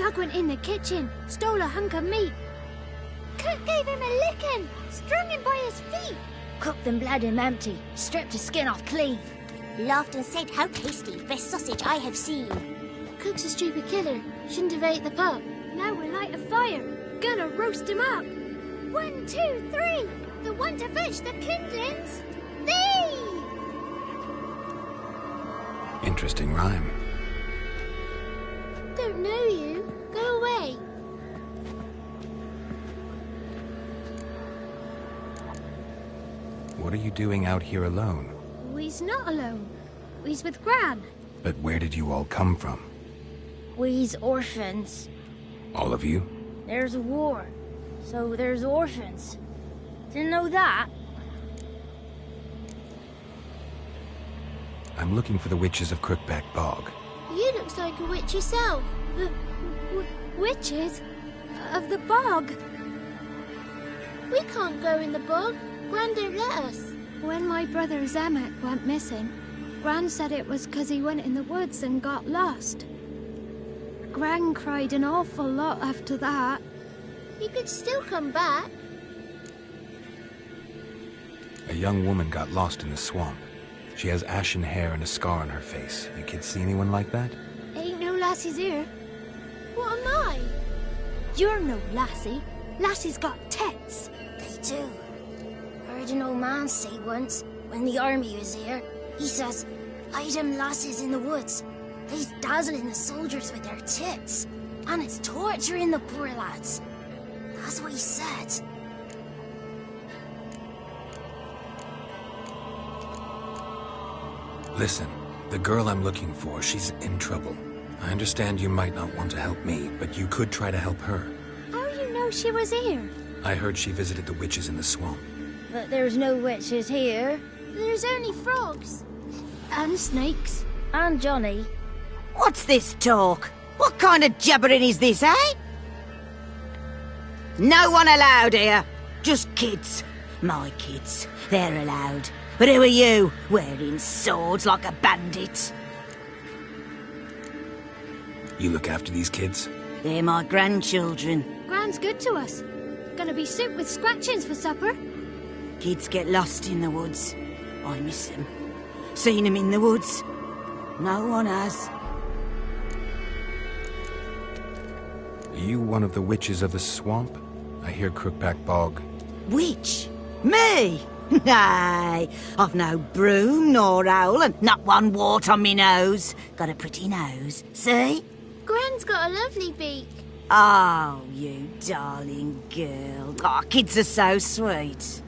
Doug went in the kitchen, stole a hunk of meat. Cook gave him a licking, strung him by his feet. Cooked and bled him empty, stripped his skin off clean. Laughed and said, "How tasty, best sausage I have seen." Cook's a stupid killer, shouldn't have ate the pup. Now we'll light a fire, gonna roast him up. 1, 2, 3, the one to fetch the kindlings, thee! Interesting rhyme. Don't know you, go away. What are you doing out here alone? We's not alone, we's with Gran. But where did you all come from? We's orphans. All of you? There's a war, so there's orphans. Didn't know that? I'm looking for the witches of Crookback Bog. You looks like a witch yourself. The witches of the bog. We can't go in the bog. Gran don't let us. When my brother Zemek went missing, Gran said it was 'cause he went in the woods and got lost. Gran cried an awful lot after that. He could still come back. A young woman got lost in the swamp. She has ashen hair and a scar on her face. You kids see anyone like that? Ain't no lassies here. What am I? You're no lassie. Lassies got tits. They do. Heard an old man say once, when the army was here, he says, "Hide them lasses in the woods. They's dazzling the soldiers with their tits, and it's torturing the poor lads." That's what he said. Listen, the girl I'm looking for, she's in trouble. I understand you might not want to help me, but you could try to help her. How you know she was here? I heard she visited the witches in the swamp. But there's no witches here. There's only frogs. And snakes. And Johnny. What's this talk? What kind of jabbering is this, eh? No one allowed here. Just kids. My kids. They're allowed. But who are you, wearing swords like a bandit? You look after these kids? They're my grandchildren. Gran's good to us. Gonna be soup with scratchings for supper. Kids get lost in the woods. I miss them. Seen them in the woods. No one has. Are you one of the witches of the swamp? I hear Crookback Bog. Witch? Me? Nay, I've no broom nor owl and not one wart on me nose. Got a pretty nose, see? Gran's got a lovely beak. Oh, you darling girl. Oh, kids are so sweet.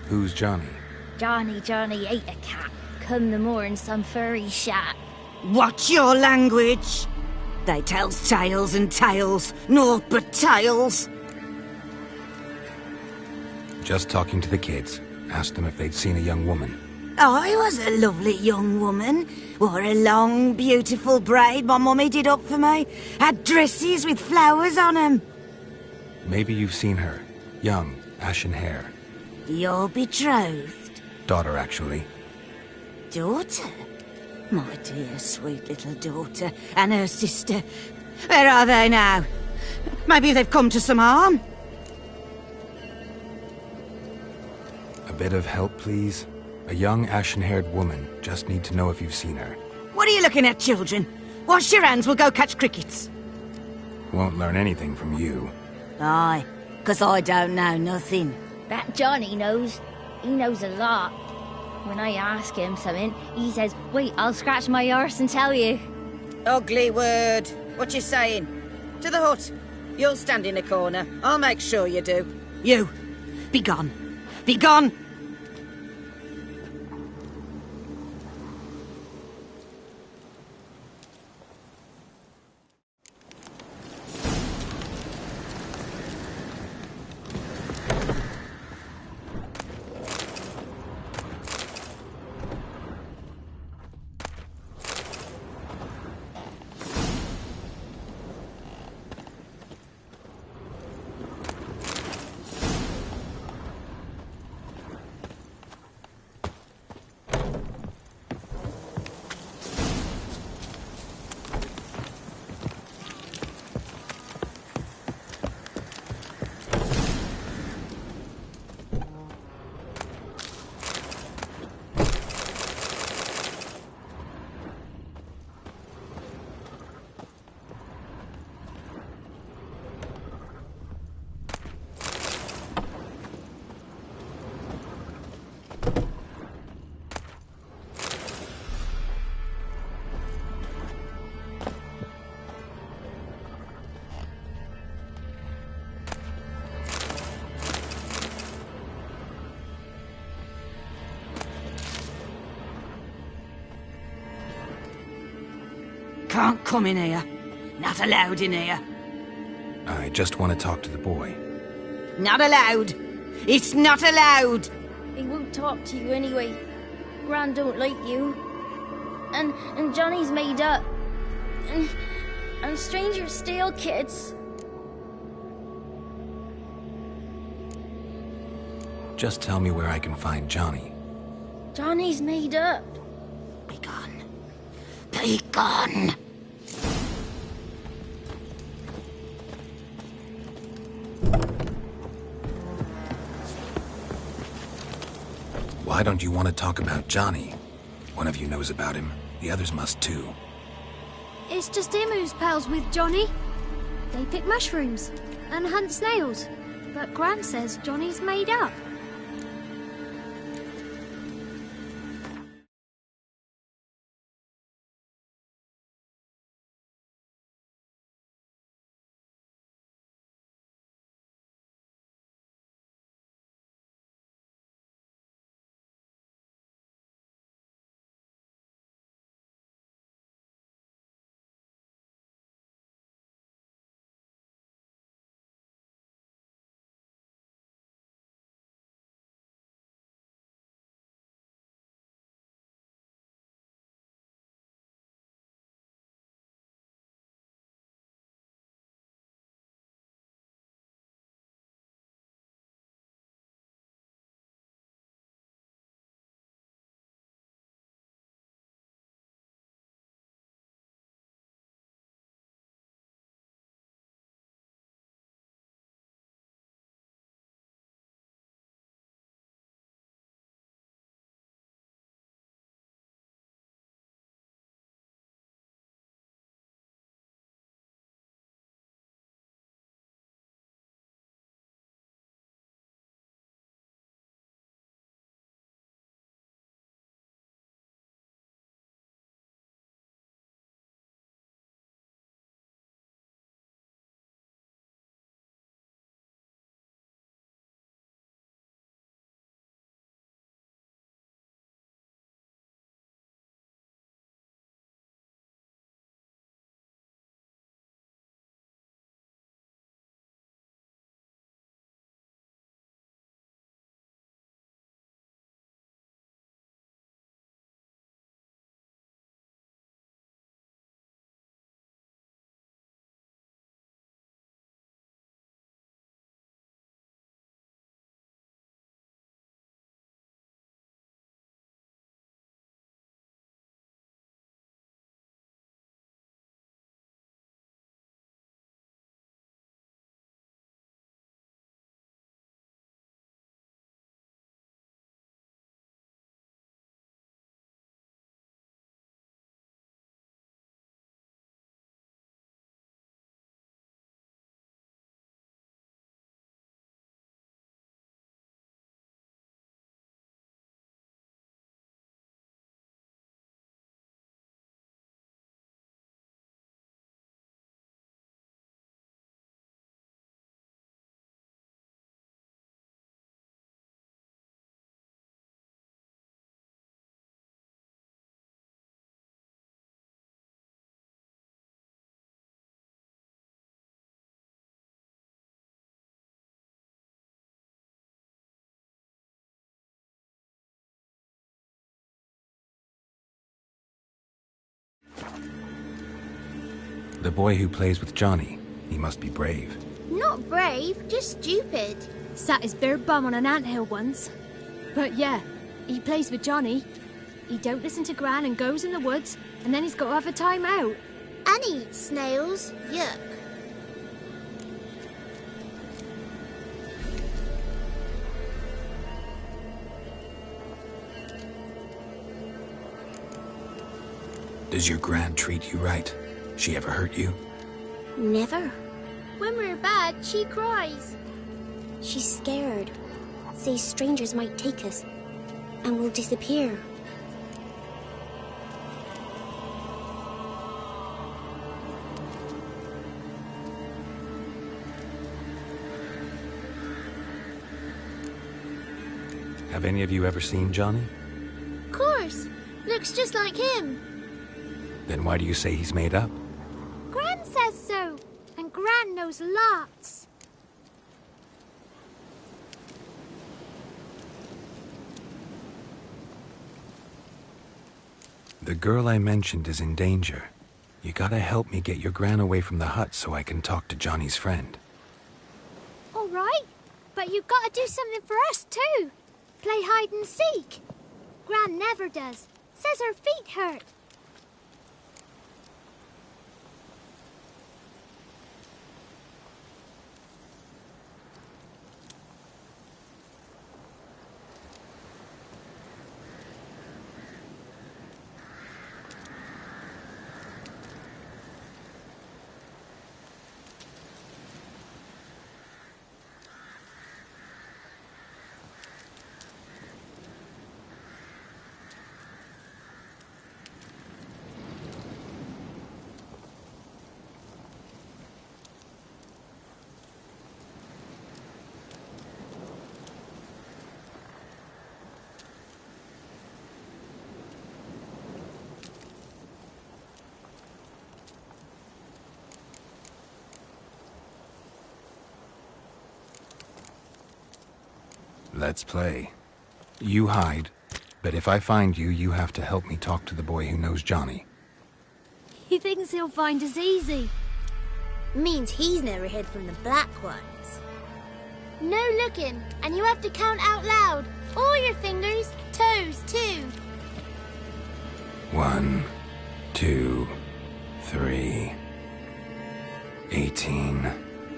Who's Johnny? Johnny ate a cat. Come the moor in some furry shack. Watch your language. They tells tales and tales, naught but tales. Just talking to the kids. Asked them if they'd seen a young woman. I was a lovely young woman. Wore a long, beautiful braid my mummy did up for me. Had dresses with flowers on 'em. Maybe you've seen her. Young, ashen hair. You're betrothed? Daughter, actually. Daughter? My dear, sweet little daughter. And her sister. Where are they now? Maybe they've come to some harm. A bit of help, please? A young, ashen-haired woman. Just need to know if you've seen her. What are you looking at, children? Wash your hands, we'll go catch crickets. Won't learn anything from you. Aye, 'cause I don't know nothing. That Johnny knows. He knows a lot. When I ask him something, he says, "Wait, I'll scratch my arse and tell you." Ugly word. What you saying? To the hut. You'll stand in a corner. I'll make sure you do. You, be gone. Be gone! can't come in here. Not allowed in here. I just want to talk to the boy. Not allowed. It's not allowed. He won't talk to you anyway. Gran don't like you. And Johnny's made up. And strangers steal kids. Just tell me where I can find Johnny. Johnny's made up. Be gone. Be gone. Why don't you want to talk about Johnny? One of you knows about him. The others must too. It's just him who's pals with Johnny. They pick mushrooms and hunt snails. But Gran says Johnny's made up. The boy who plays with Johnny. He must be brave. Not brave, just stupid. Sat his bare bum on an anthill once. But yeah, he plays with Johnny. He don't listen to Gran and goes in the woods, and then he's got to have a time out. And he eats snails. Yuck. Does your Gran treat you right? She ever hurt you? Never. When we're bad, she cries. She's scared. Says strangers might take us, and we'll disappear. Have any of you ever seen Johnny? Of course. Looks just like him. Then why do you say he's made up? Gran says so, and Gran knows lots. The girl I mentioned is in danger. You gotta help me get your Gran away from the hut so I can talk to Johnny's friend. All right, but you've got to do something for us too. Play hide and seek. Gran never does. Says her feet hurt. Let's play. You hide, but if I find you, you have to help me talk to the boy who knows Johnny. He thinks he'll find us easy. Means he's never hid from the black ones. No looking, and you have to count out loud. All your fingers, toes too. 1, 2, 3, 18,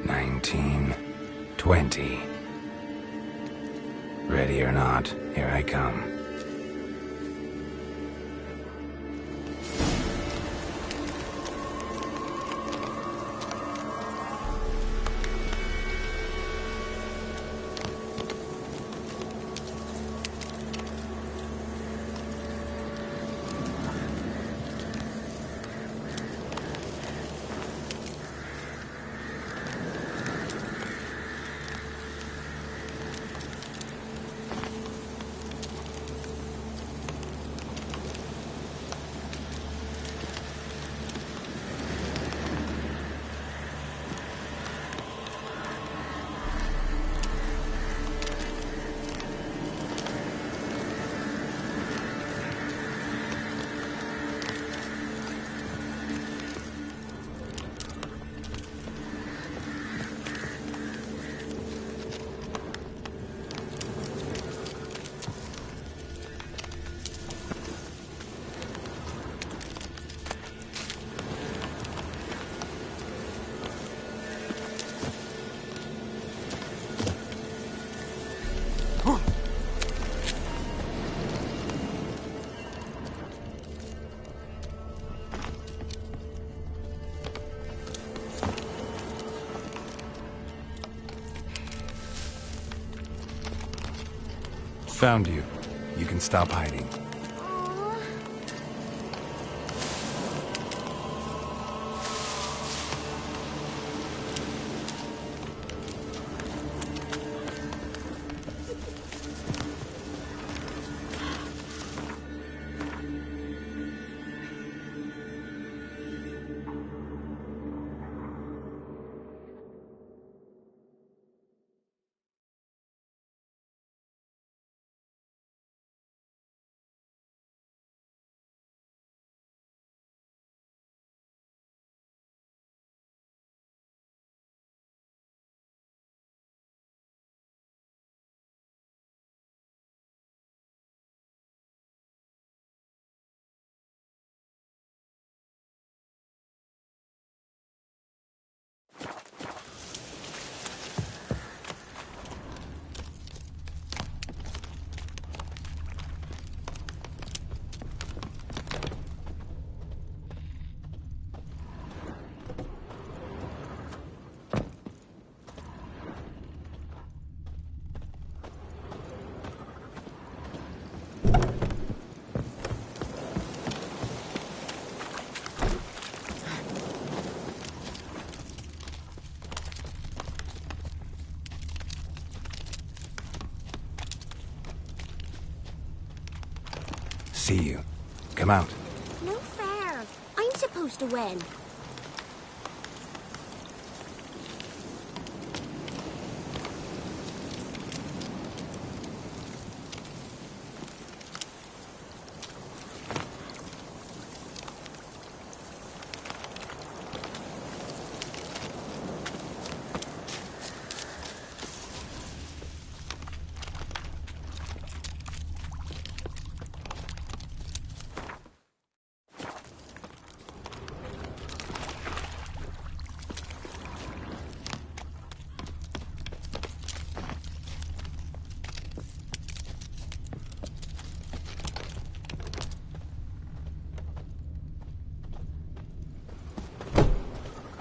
19, 20. Ready or not, here I come. Found you. You can stop hiding. See you. Come out. No fair. I'm supposed to win?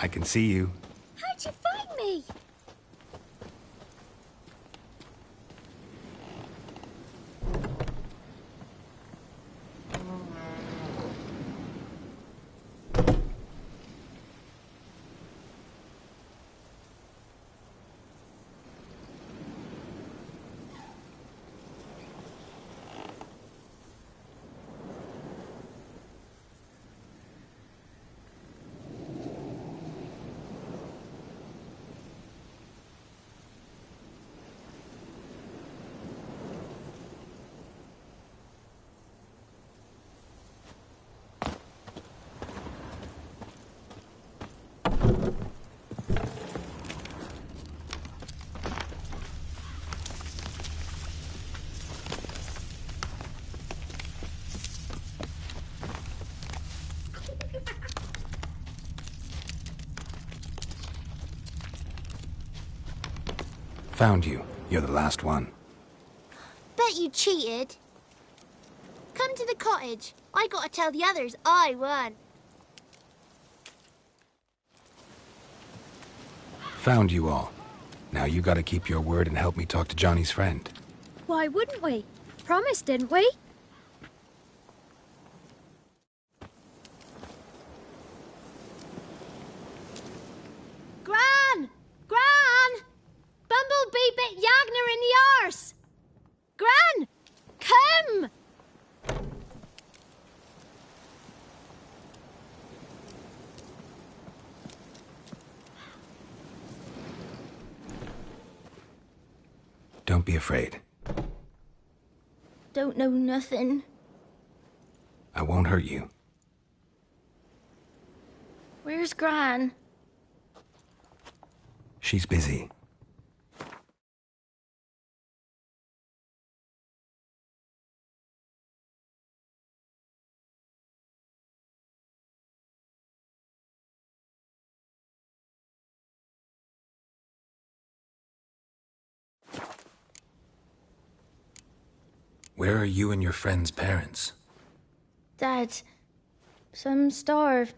I can see you. How'd you find me? Found you. You're the last one. Bet you cheated. Come to the cottage. I gotta tell the others I won. Found you all. Now you gotta keep your word and help me talk to Johnny's friend. Why wouldn't we? Promised, didn't we? Gran! Gran! Bumblebee bit Yagner in the arse! Gran! Come! Don't be afraid. Don't know nothing. I won't hurt you. Where's Gran? She's busy. Where are you and your friend's parents? Dad, some starved.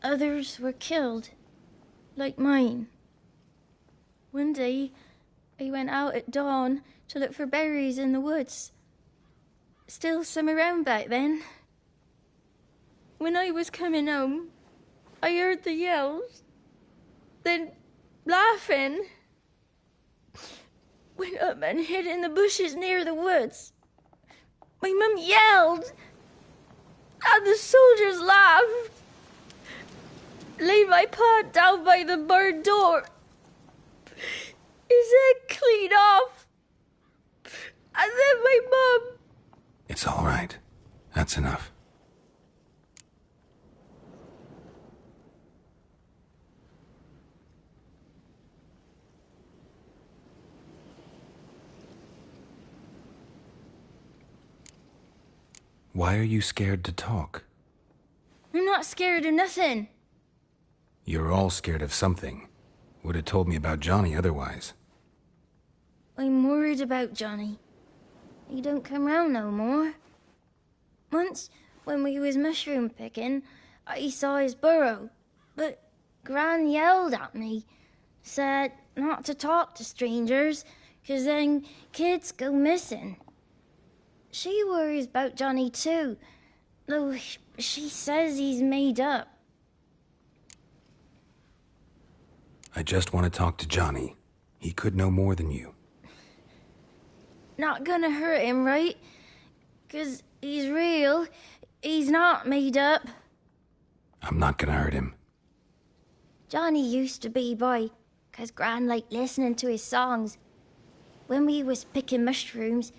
Others were killed. Like mine. One day, I went out at dawn to look for berries in the woods. Still some around back then. When I was coming home, I heard the yells. Then, laughing. Went up and hid in the bushes near the woods. My mum yelled, and the soldiers laughed. Laid my pa down by the barn door. His head clean off. And then my mum... It's all right. That's enough. Why are you scared to talk? I'm not scared of nothing. You're all scared of something. Would have told me about Johnny otherwise. I'm worried about Johnny. He don't come round no more. Once, when we was mushroom picking, I saw his burrow. But Gran yelled at me. Said not to talk to strangers, 'cause then kids go missing. She worries about Johnny too, though she says he's made up. I just want to talk to Johnny. He could know more than you. Not gonna hurt him, right? 'Cause he's real. He's not made up. I'm not gonna hurt him. Johnny used to be by, 'cause Gran liked listening to his songs. When we was picking mushrooms,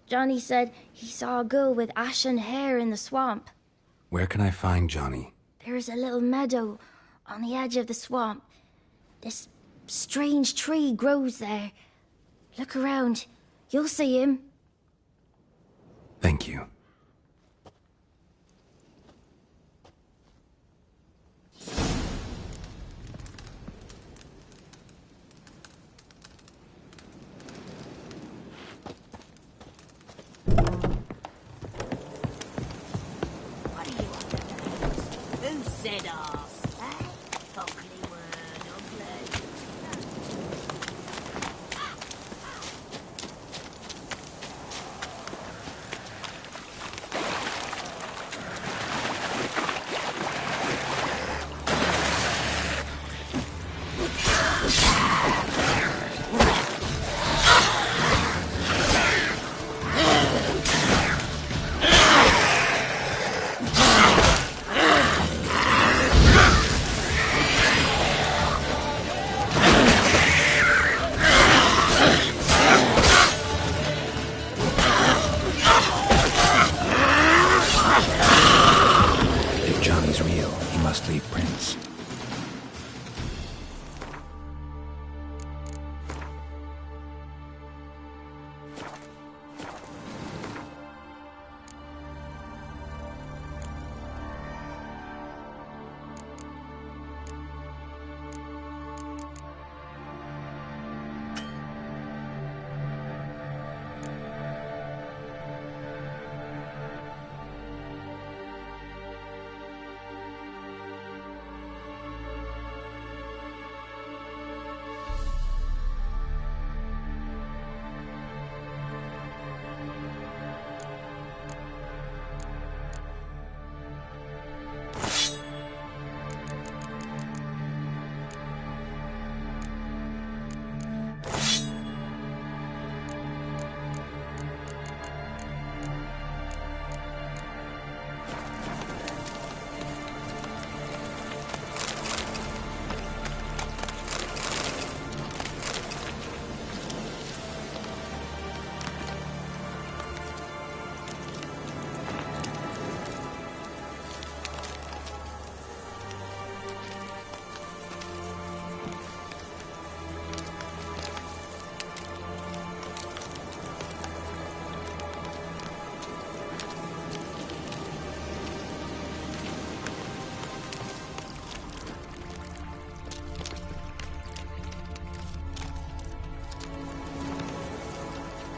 Johnny said he saw a girl with ashen hair in the swamp. Where can I find Johnny? There's a little meadow on the edge of the swamp. This strange tree grows there. Look around. You'll see him. Thank you. What are you on about? Who said arse? Eh? Ugly word, ugly. If Johnny's real, he must leave prints.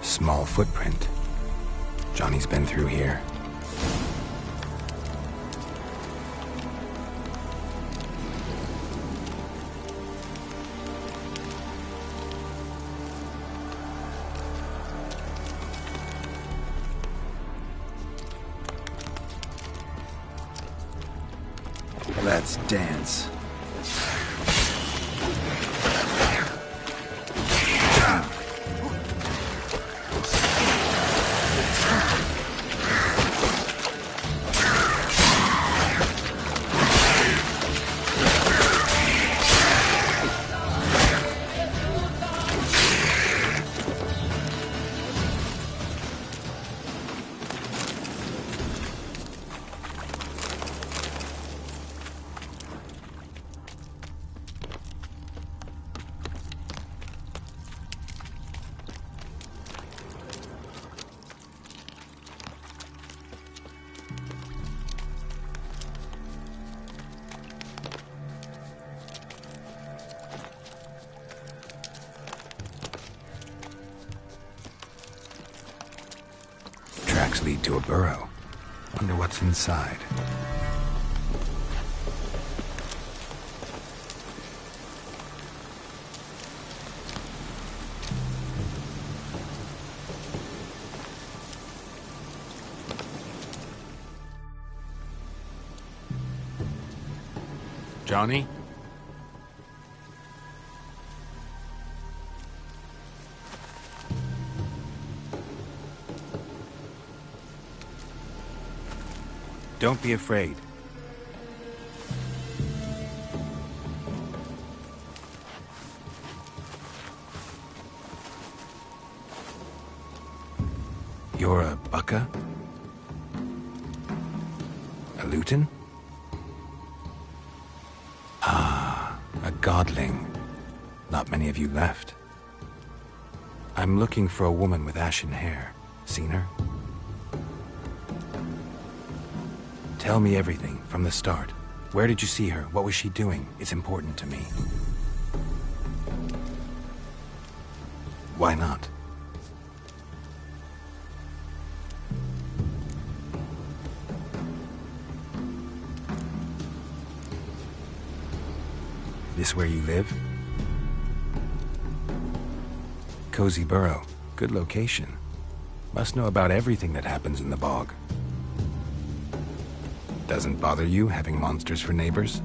Small footprint. Johnny's been through here. Let's dance. Tracks lead to a burrow. Wonder what's inside. Johnny? Don't be afraid. You're a Bucka? A Luton? Ah, a godling. Not many of you left. I'm looking for a woman with ashen hair. Seen her? Tell me everything, from the start. Where did you see her? What was she doing? It's important to me. Why not? This where you live? Cozy burrow. Good location. Must know about everything that happens in the bog. Doesn't bother you having monsters for neighbors?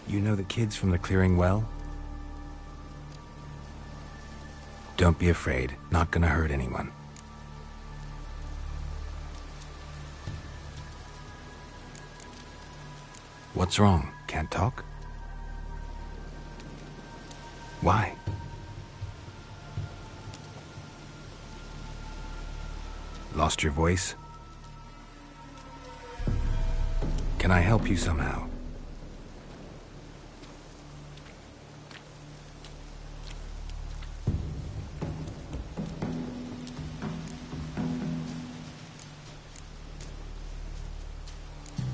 You know the kids from the clearing well? Don't be afraid. Not gonna hurt anyone. What's wrong? Can't talk? Why? Lost your voice? Can I help you somehow?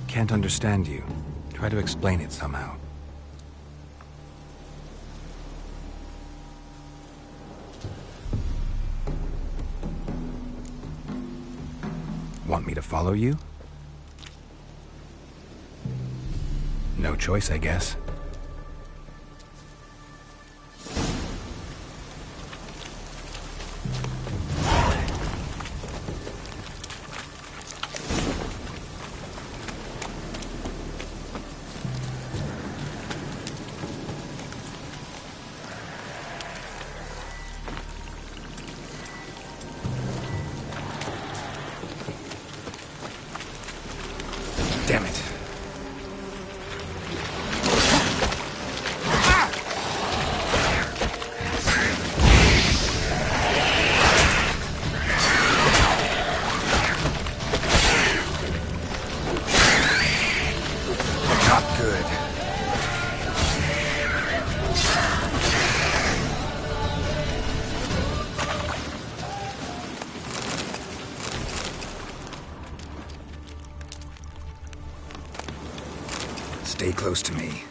Can't understand you. Try to explain it somehow. Want me to follow you? No choice, I guess. Damn it. Not good. Stay close to me.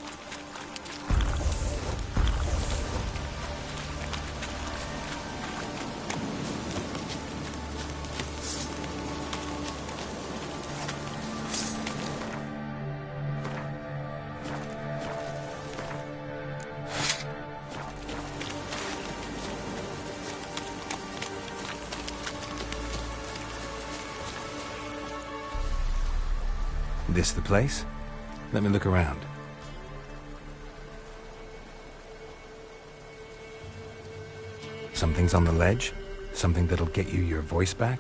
This the place? Let me look around. Something's on the ledge? Something that'll get you your voice back?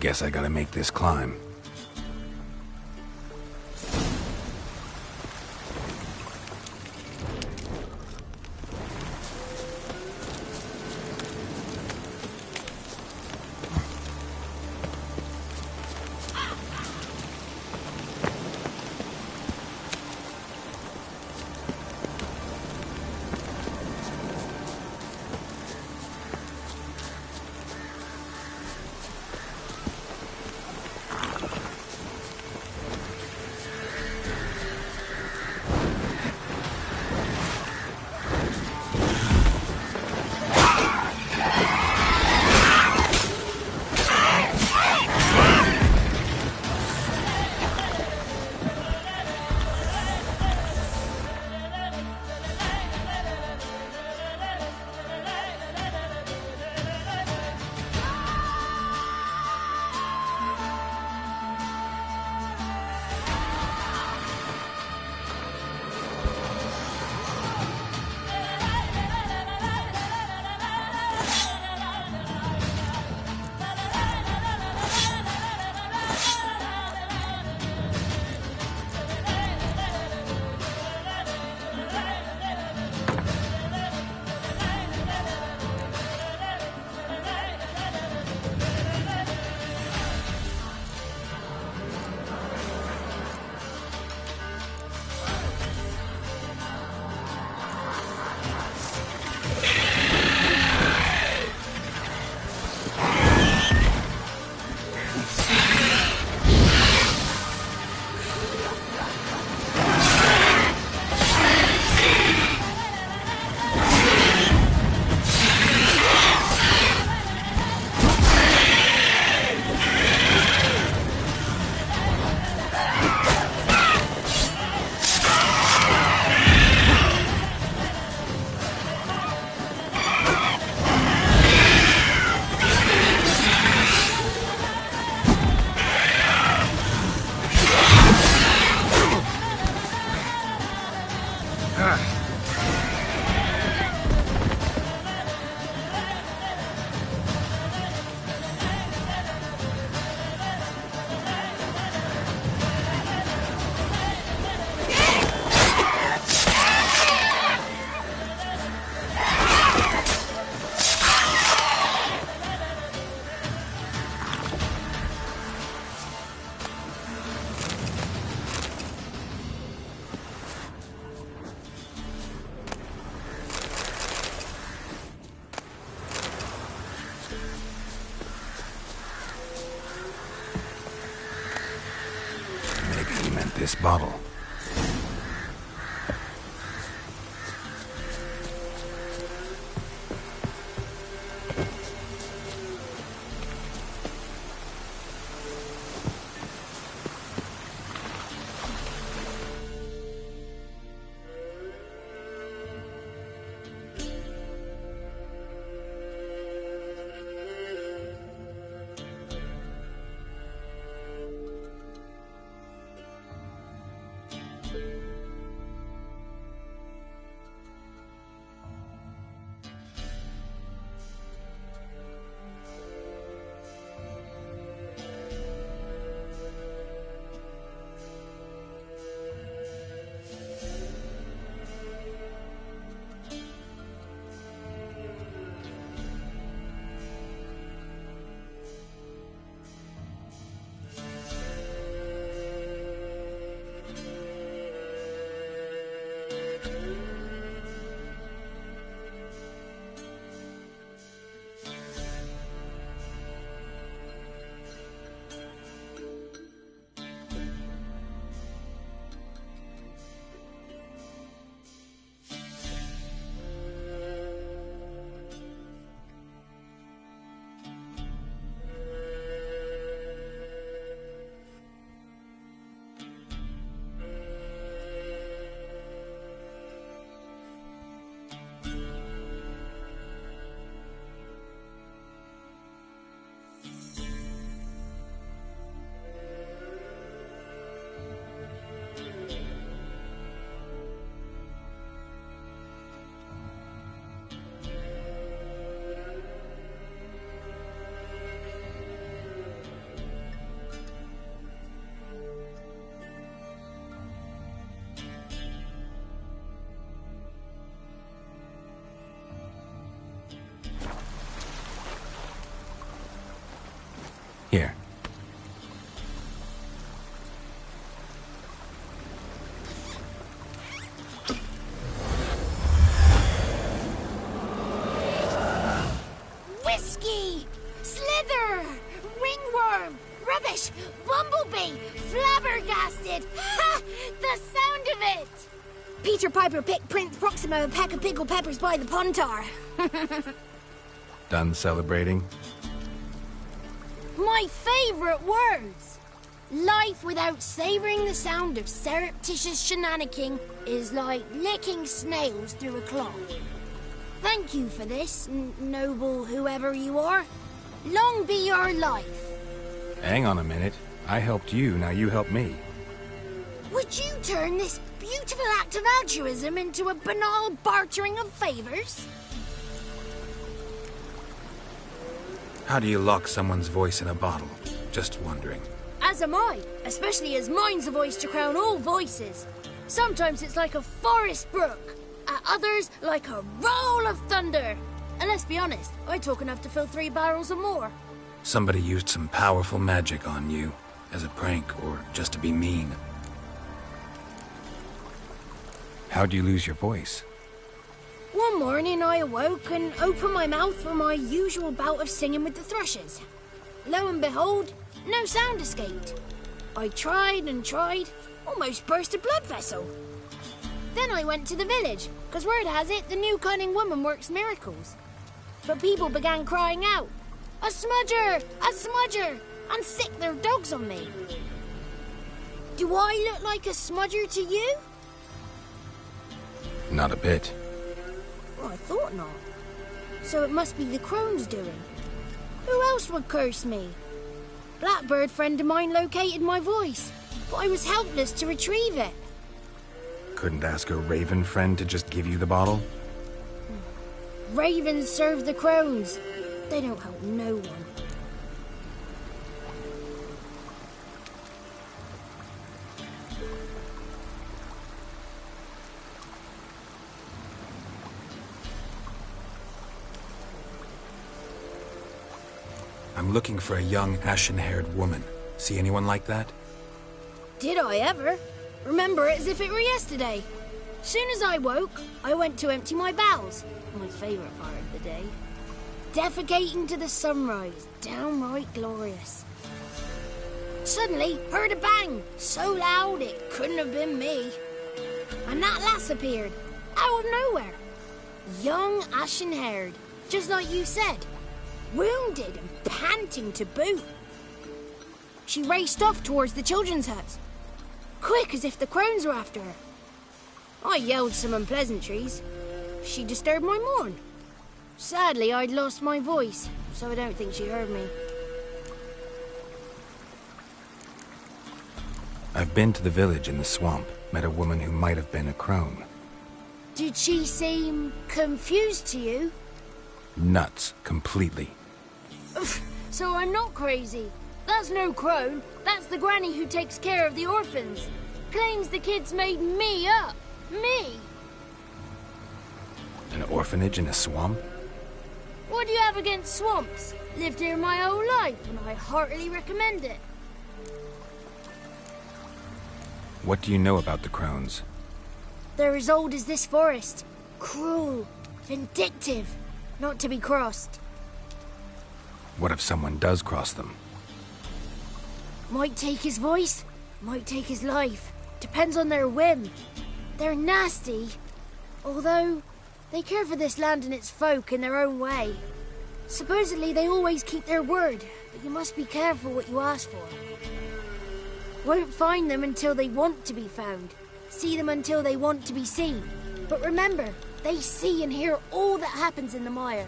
Guess I gotta make this climb. This bottle. Here. Whiskey! Slither! Ringworm! Rubbish! Bumblebee! Flabbergasted! Ha! The sound of it! Peter Piper picked Prince Proximo a pack of pickled peppers by the pontar. Done celebrating? My favourite words! Life without savouring the sound of surreptitious shenanigans is like licking snails through a cloth. Thank you for this, noble whoever you are. Long be your life. Hang on a minute. I helped you, now you help me. Would you turn this beautiful act of altruism into a banal bartering of favours? How do you lock someone's voice in a bottle? Just wondering. As am I, especially as mine's a voice to crown all voices. Sometimes it's like a forest brook, at others like a roll of thunder. And let's be honest, I talk enough to fill 3 barrels or more. Somebody used some powerful magic on you, as a prank or just to be mean. How'd you lose your voice? One morning I awoke and opened my mouth for my usual bout of singing with the thrushes. Lo and behold, no sound escaped. I tried and tried, almost burst a blood vessel. Then I went to the village, because word has it the new cunning woman works miracles. But people began crying out, "A smudger! A smudger!" and sicked their dogs on me. Do I look like a smudger to you? Not a bit. Well, I thought not. So it must be the crone's doing. Who else would curse me? Blackbird friend of mine located my voice, but I was helpless to retrieve it. Couldn't ask a raven friend to just give you the bottle? Ravens serve the crones. They don't help no one. I'm looking for a young, ashen-haired woman. See anyone like that? Did I ever? Remember it as if it were yesterday. Soon as I woke, I went to empty my bowels. My favourite part of the day. Defecating to the sunrise. Downright glorious. Suddenly, heard a bang. So loud it couldn't have been me. And that lass appeared. Out of nowhere. Young, ashen-haired. Just like you said. Wounded and panting to boot. She raced off towards the children's huts. Quick as if the crones were after her. I yelled some unpleasantries. She disturbed my morn. Sadly, I'd lost my voice, so I don't think she heard me. I've been to the village in the swamp, met a woman who might have been a crone. Did she seem confused to you? Nuts, completely. So I'm not crazy. That's no crone. That's the granny who takes care of the orphans. Claims the kids made me up. Me. An orphanage in a swamp? What do you have against swamps? Lived here my whole life, and I heartily recommend it. What do you know about the crones? They're as old as this forest. Cruel. Vindictive. Not to be crossed. What if someone does cross them? Might take his voice, might take his life. Depends on their whim. They're nasty. Although, they care for this land and its folk in their own way. Supposedly they always keep their word, but you must be careful what you ask for. Won't find them until they want to be found. See them until they want to be seen. But remember, they see and hear all that happens in the mire.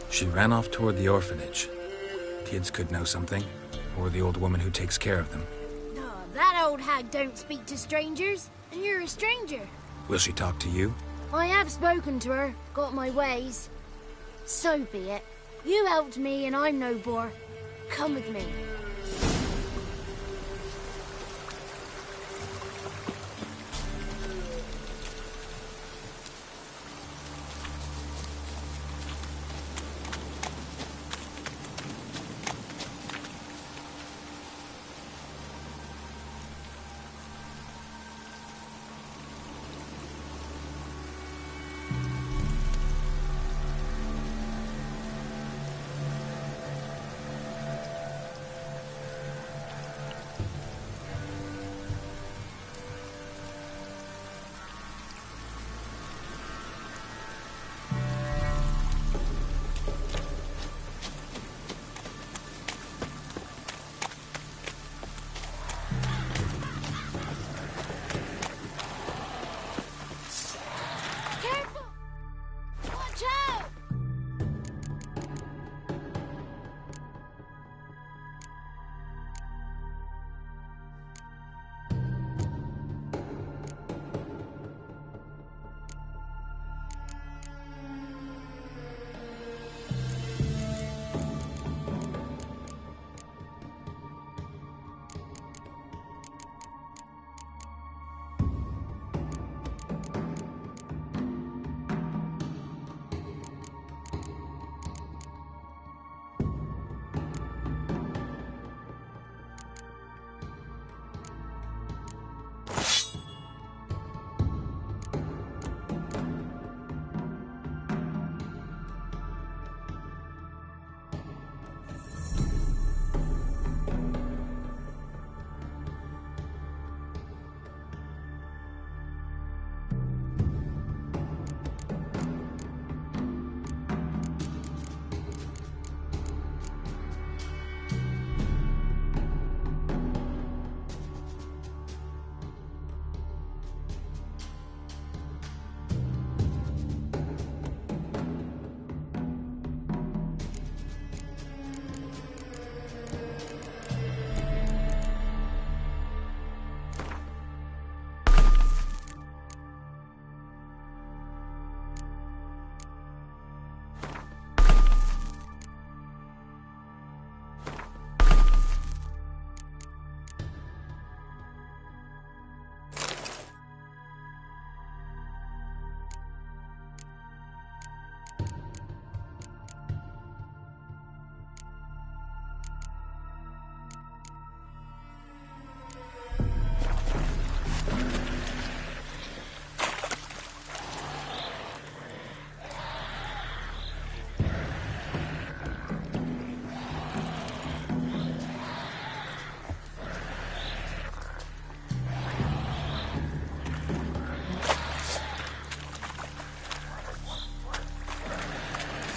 She ran off toward the orphanage. Kids could know something, or the old woman who takes care of them. Oh, that old hag don't speak to strangers, and you're a stranger. Will she talk to you? I have spoken to her, got my ways. So be it. You helped me and I'm no bore. Come with me.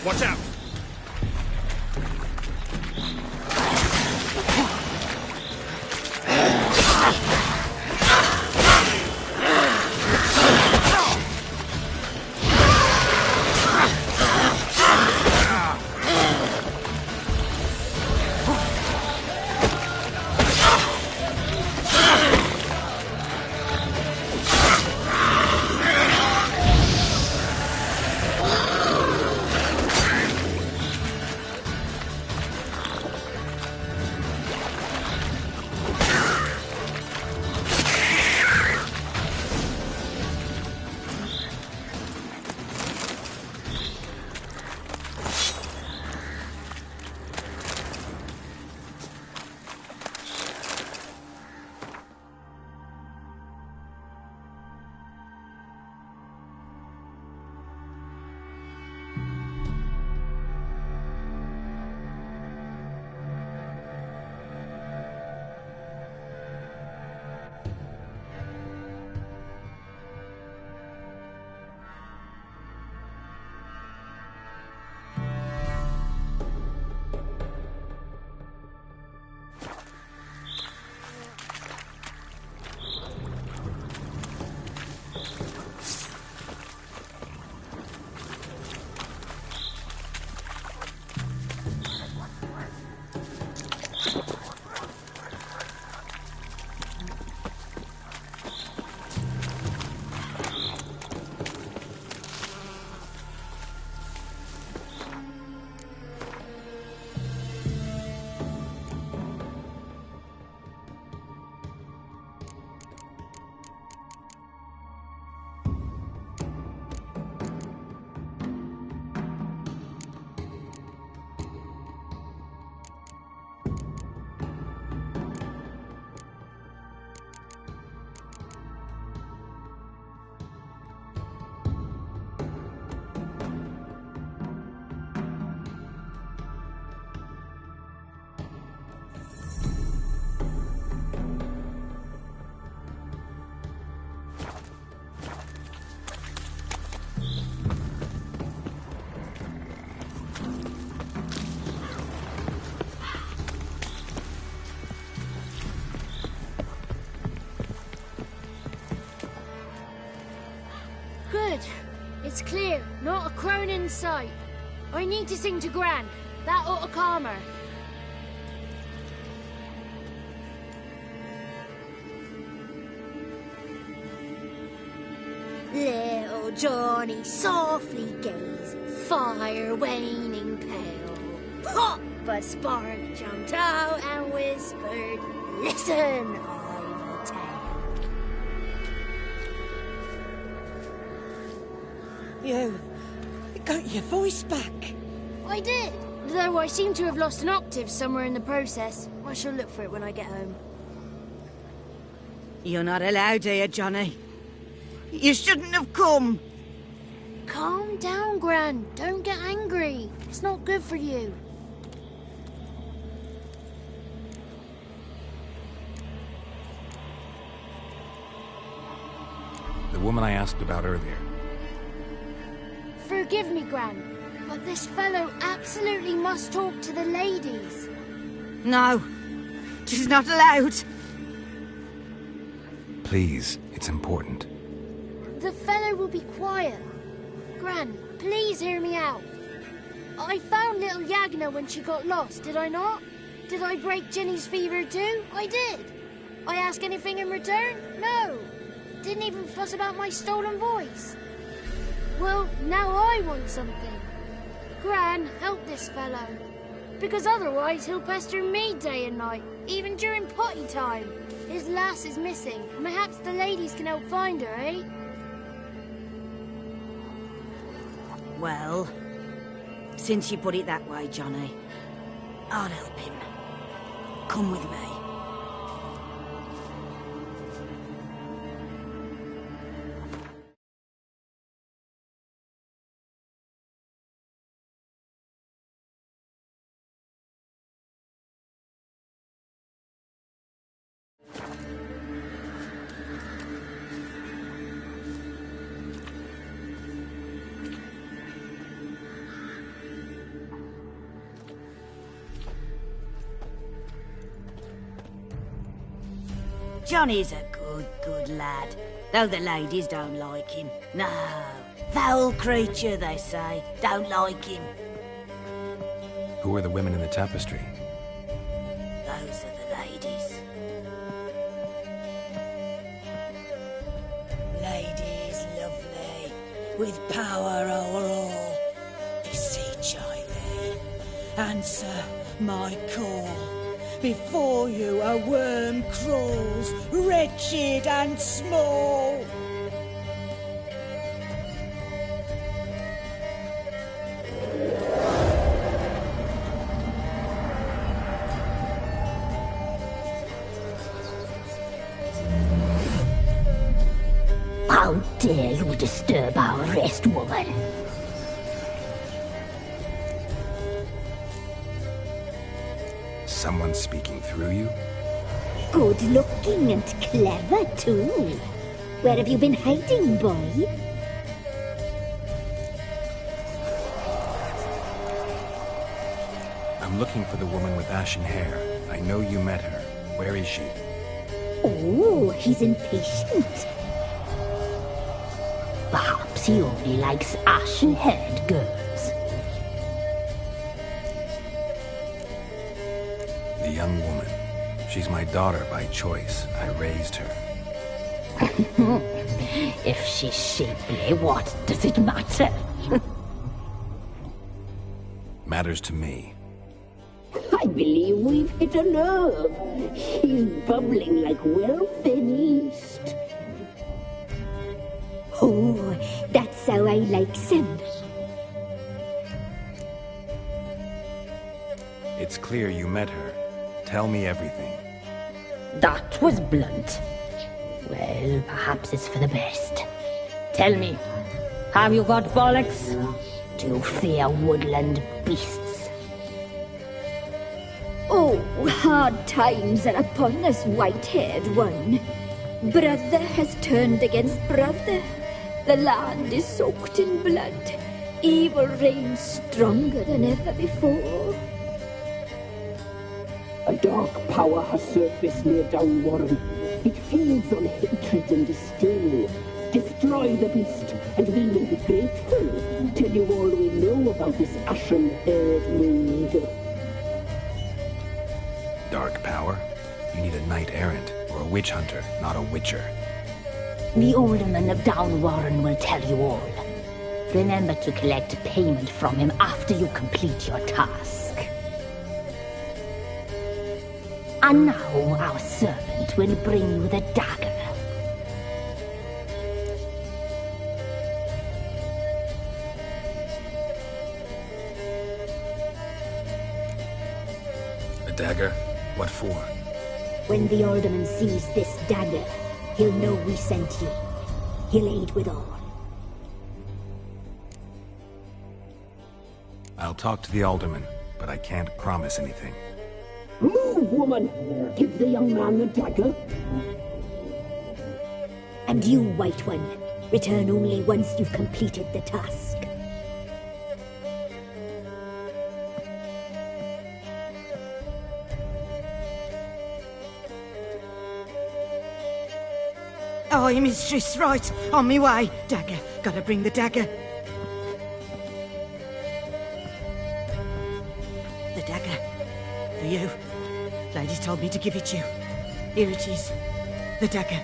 Watch out! Good. It's clear. Not a crone in sight. I need to sing to Gran. That ought to calm her. Little Johnny softly gazing, fire waning pale. Pop! A spark jumped out and whispered, "Listen, I've a tale." You got your voice back. I did, though I seem to have lost an octave somewhere in the process. I shall look for it when I get home. You're not allowed here, Johnny. You shouldn't have come. Calm down, Gran. Don't get angry. It's not good for you. The woman I asked about earlier. Forgive me, Gran, but this fellow absolutely must talk to the ladies. No, she's not allowed. Please, it's important. The fellow will be quiet. Gran, please hear me out. I found little Yagna when she got lost, did I not? Did I break Ginny's fever too? I did. I ask anything in return? No. Didn't even fuss about my stolen voice. Well, now I want something. Gran, help this fellow. Because otherwise he'll pester me day and night, even during potty time. His lass is missing. Perhaps the ladies can help find her, eh? Well, since you put it that way, Johnny, I'll help him. Come with me. Johnny's a good lad. Though the ladies don't like him. No. Foul creature, they say. Don't like him. Who are the women in the tapestry? Those are the ladies. Ladies lovely, with power o'er all. Beseech I thee, answer my call. Before you a worm crawls, wretched and small. How dare you disturb our rest, woman? Someone speaking through you? Good looking and clever, too. Where have you been hiding, boy? I'm looking for the woman with ashen hair. I know you met her. Where is she? Oh, he's impatient. Perhaps he only likes ashen-haired girls. The young woman. She's my daughter by choice. I raised her. If she's shapely, what does it matter? Matters to me. I believe we've hit a nerve. He's bubbling like well-fed yeast. Oh, that's how I likes him. It's clear you met her. Tell me everything. That was blunt. Well, perhaps it's for the best. Tell me, have you got bollocks? Do you fear woodland beasts? Oh, hard times are upon us, white-haired one. Brother has turned against brother. The land is soaked in blood. Evil reigns stronger than ever before. A dark power has surfaced near Downwarren. It feeds on hatred and disdain. Destroy the beast, and we will be grateful. Tell you all we know about this ashen-haired maid. Dark power? You need a knight-errant, or a witch hunter, not a witcher. The alderman of Downwarren will tell you all. Remember to collect payment from him after you complete your task. And now our servant will bring you the dagger. A dagger? What for? When the alderman sees this dagger, he'll know we sent you. He'll aid with all. I'll talk to the alderman, but I can't promise anything. Move, woman! Give the young man the dagger. And you, White One, return only once you've completed the task. Aye, mistress, right. On me way. Dagger. Gotta bring the dagger. The dagger. For you. Ladies told me to give it you. Here it is. The dagger.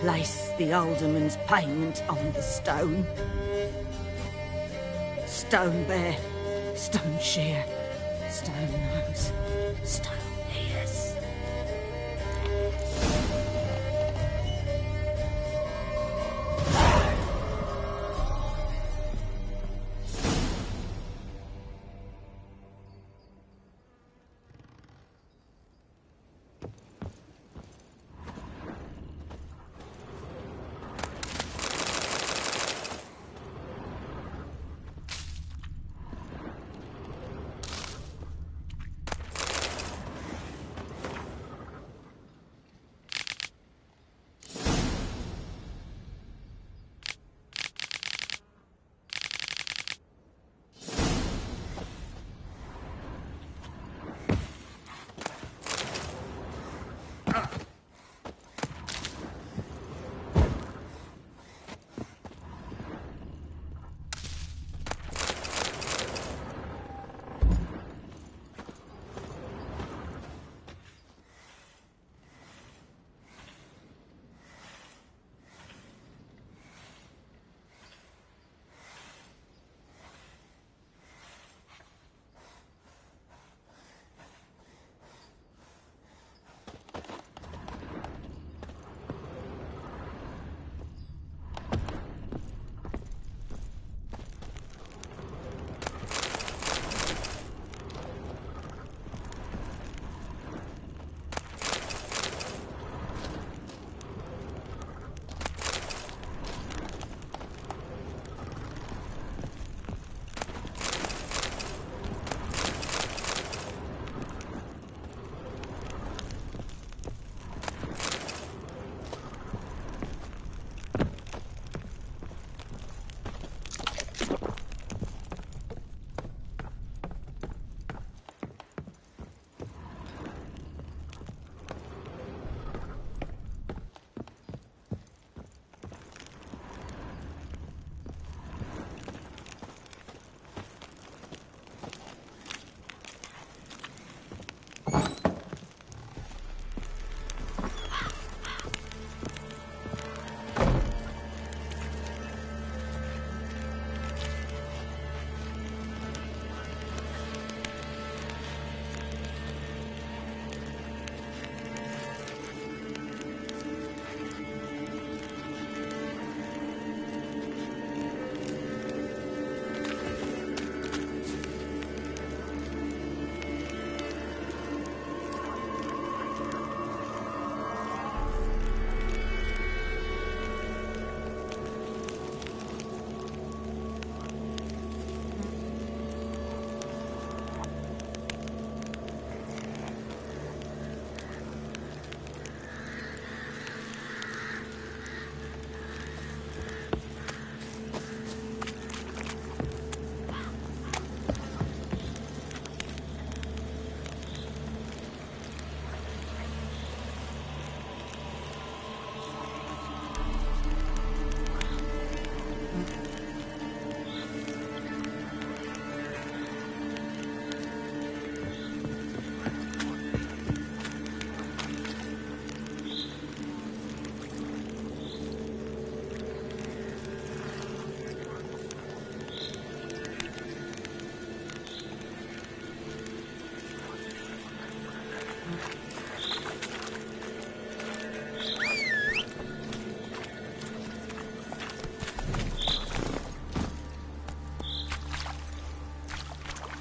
Place the alderman's payment on the stone. Stone bear. Stone shear. Stone nose. Stone ears.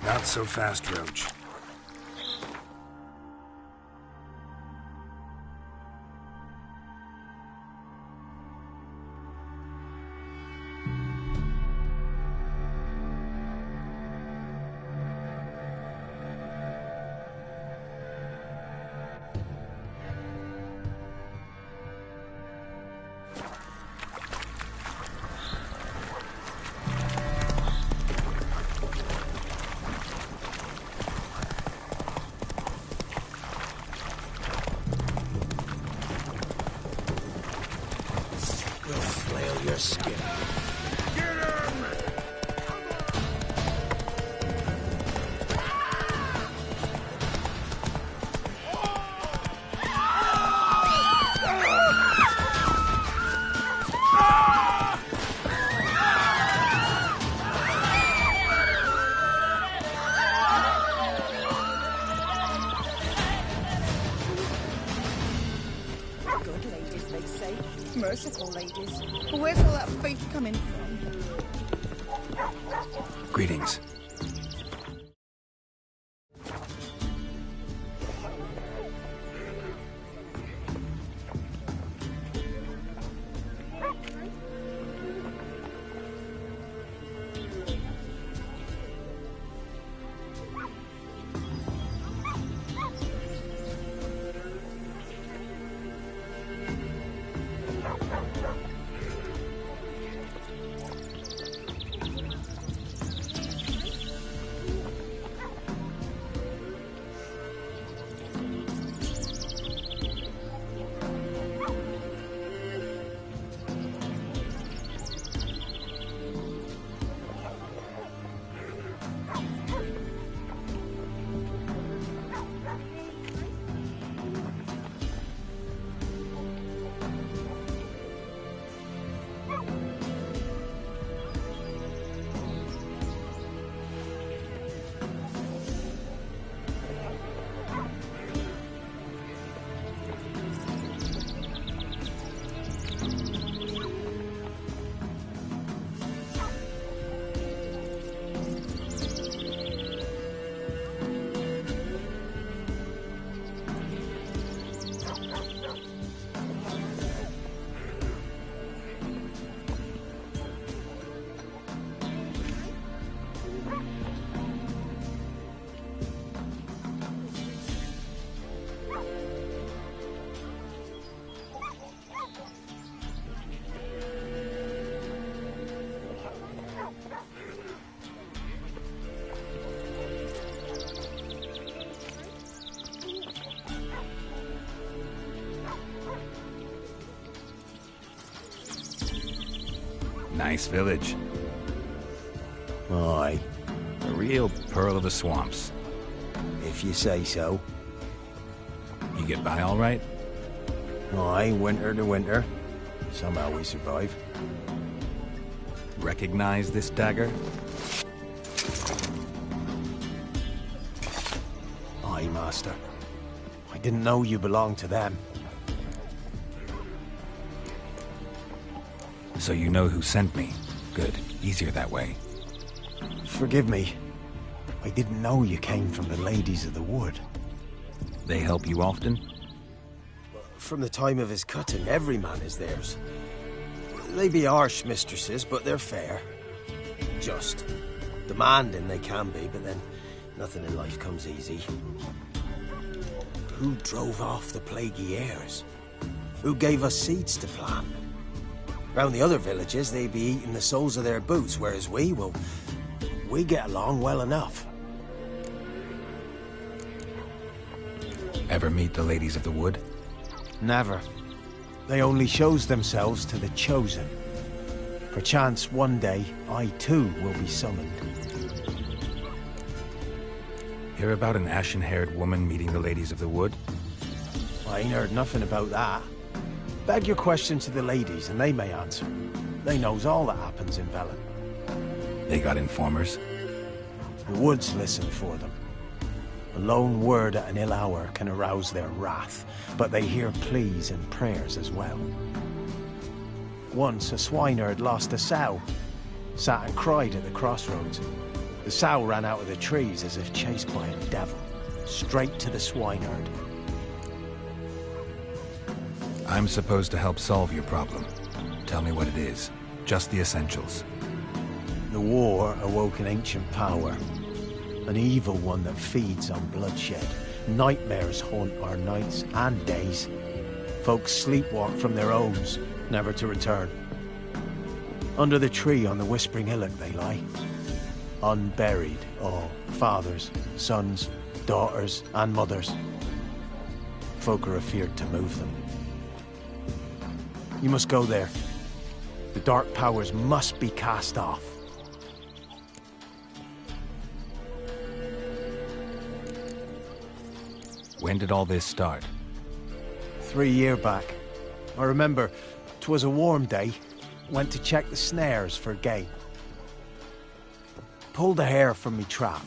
Not so fast, Roach. Your skin. Good ladies, they say. Merciful ladies. Where's all that faith coming from? Greetings. Nice village. Aye. A real pearl of the swamps. If you say so. You get by all right? Aye, winter to winter. Somehow we survive. Recognize this dagger? Aye, master. I didn't know you belonged to them. So you know who sent me. Good. Easier that way. Forgive me. I didn't know you came from the Ladies of the Wood. They help you often? From the time of his cutting, every man is theirs. They be harsh mistresses, but they're fair. Just. Demanding they can be, but then nothing in life comes easy. Who drove off the plaguey heirs? Who gave us seeds to plant? Round the other villages, they be eating the soles of their boots, whereas we get along well enough. Ever meet the Ladies of the Wood? Never. They only shows themselves to the chosen. Perchance one day, I too will be summoned. Hear about an ashen-haired woman meeting the Ladies of the Wood? I ain't heard nothing about that. Beg your question to the ladies, and they may answer. They knows all that happens in Velen. They got informers? The woods listen for them. A lone word at an ill hour can arouse their wrath, but they hear pleas and prayers as well. Once a swineherd lost a sow, sat and cried at the crossroads. The sow ran out of the trees as if chased by a devil, straight to the swineherd. I'm supposed to help solve your problem. Tell me what it is. Just the essentials. The war awoke an ancient power. An evil one that feeds on bloodshed. Nightmares haunt our nights and days. Folks sleepwalk from their homes, never to return. Under the tree on the Whispering Hillock they lie. Unburied, all. Fathers, sons, daughters, and mothers. Folk are afeard to move them. You must go there. The dark powers must be cast off. When did all this start? 3 years back. I remember 'twas a warm day. Went to check the snares for game. Pulled the hair from me trap.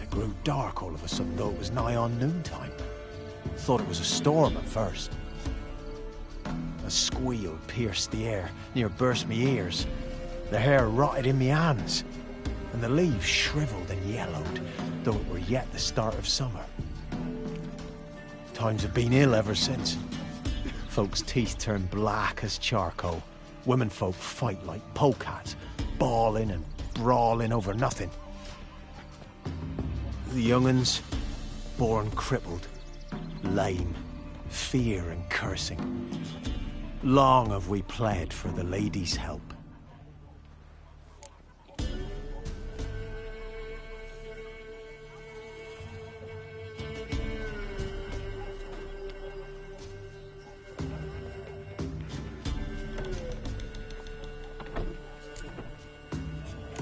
It grew dark all of a sudden, though it was nigh on noontime. Thought it was a storm at first. A squeal pierced the air, near burst me ears. The hair rotted in me hands, and the leaves shriveled and yellowed, though it were yet the start of summer. Times have been ill ever since. Folks' teeth turn black as charcoal. Womenfolk fight like polecats, bawling and brawling over nothing. The young'uns, born crippled, lame, fear and cursing. Long have we pled for the lady's help.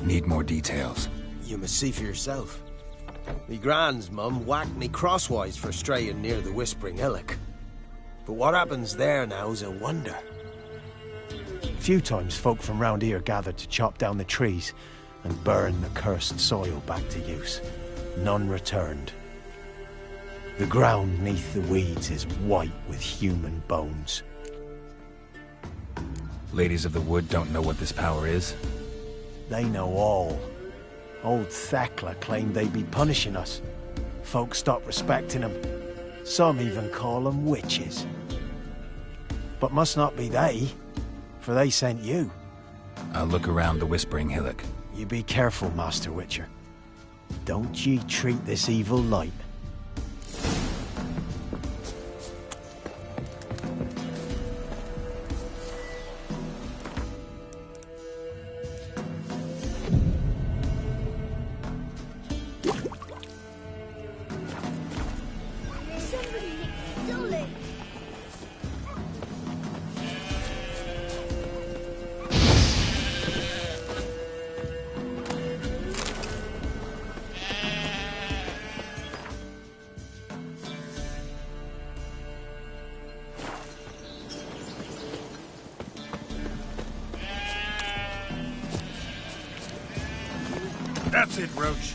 Need more details. You must see for yourself. Me grand's mum whacked me crosswise for straying near the Whispering Hillock. But what happens there now's a wonder. A few times folk from round here gathered to chop down the trees and burn the cursed soil back to use. None returned. The ground neath the weeds is white with human bones. Ladies of the Wood don't know what this power is? They know all. Old Thekla claimed they'd be punishing us. Folk stopped respecting them. Some even call them witches. But must not be they, for they sent you. I'll look around the Whispering Hillock. You be careful, Master Witcher. Don't ye treat this evil light. That's it, Roach.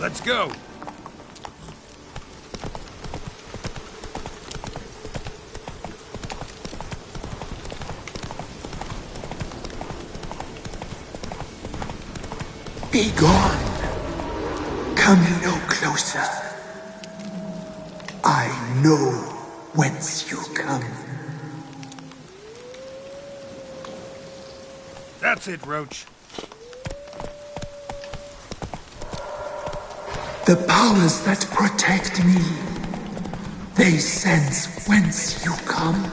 Let's go. Be gone. Come no closer. I know whence you come. That's it, Roach. The powers that protect me, they sense whence you come.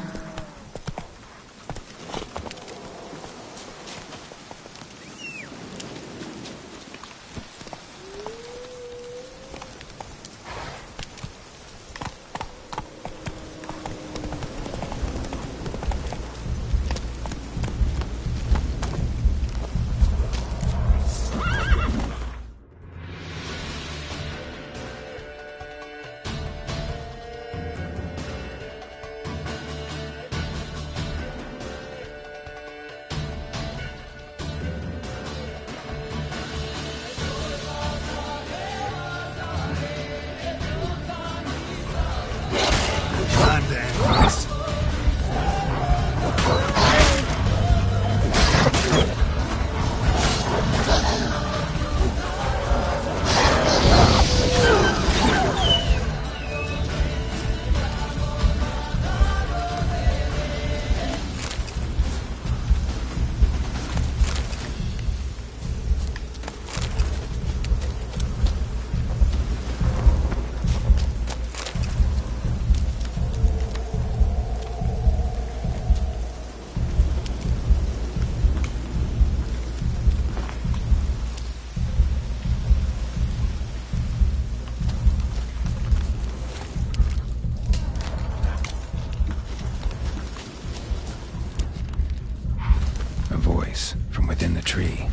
voice from within the tree.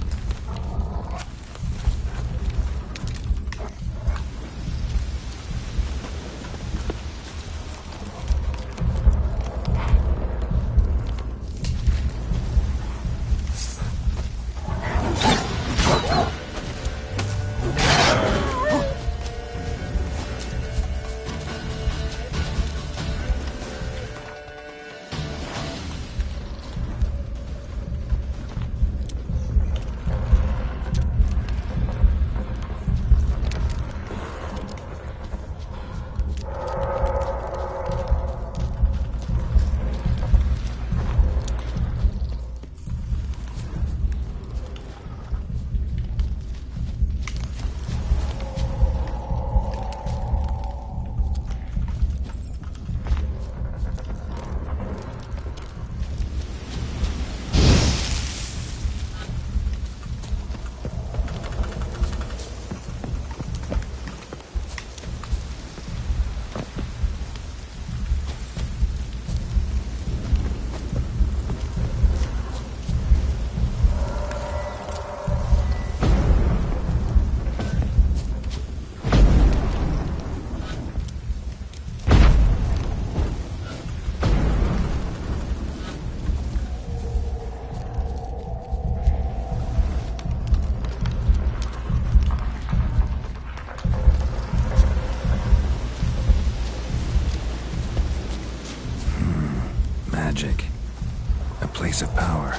Magic. A place of power.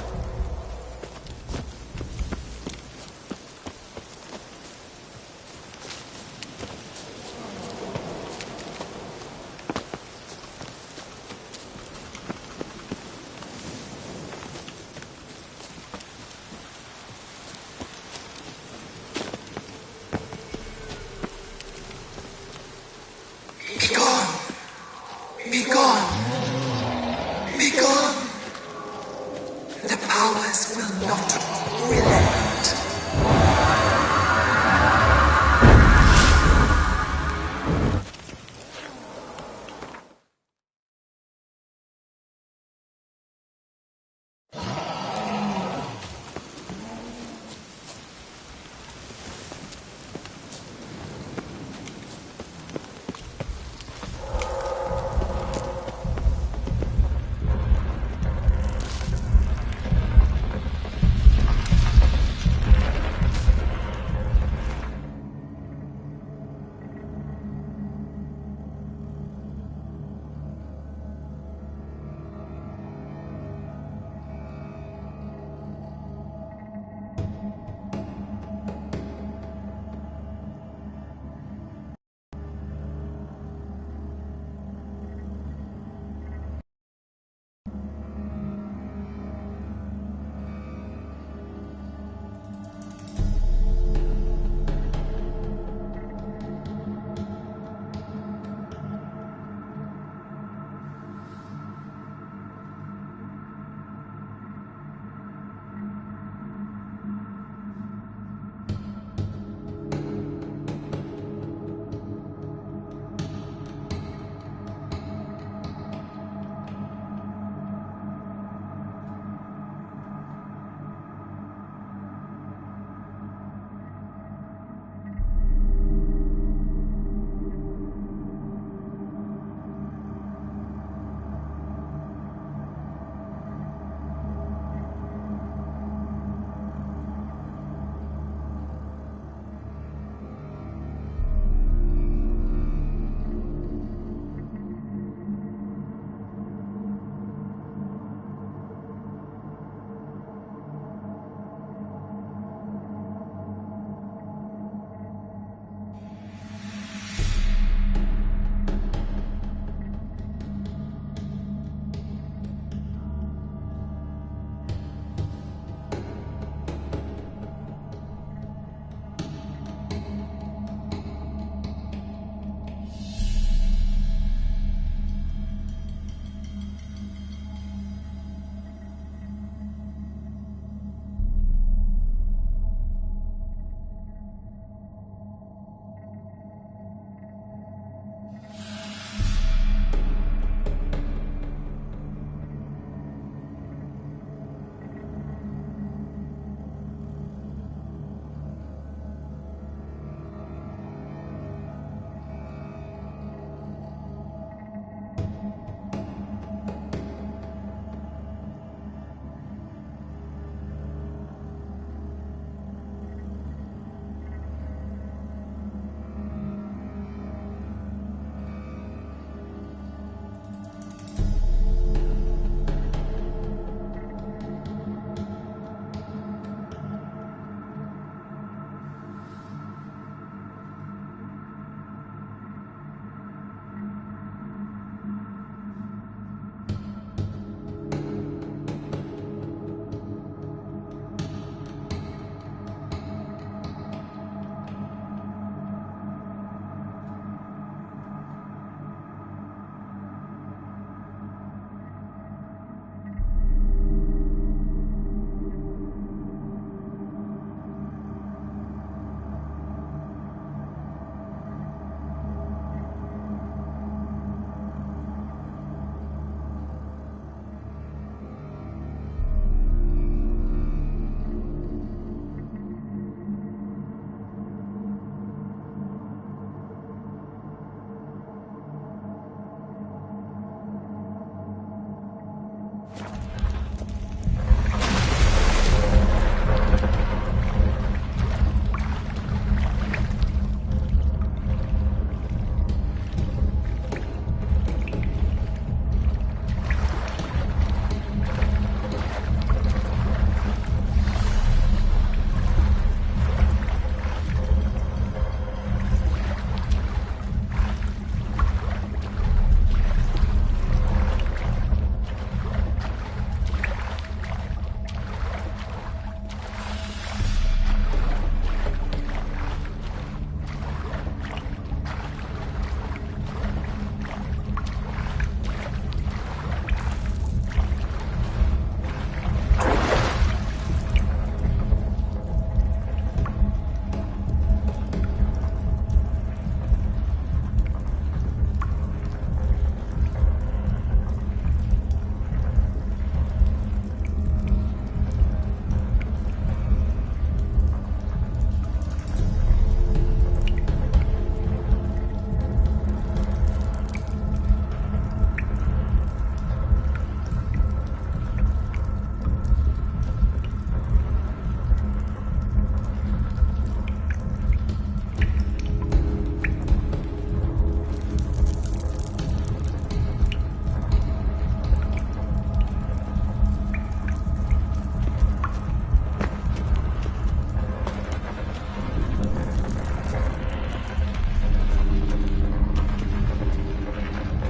Be gone! Be gone! Be gone! The powers will not relent.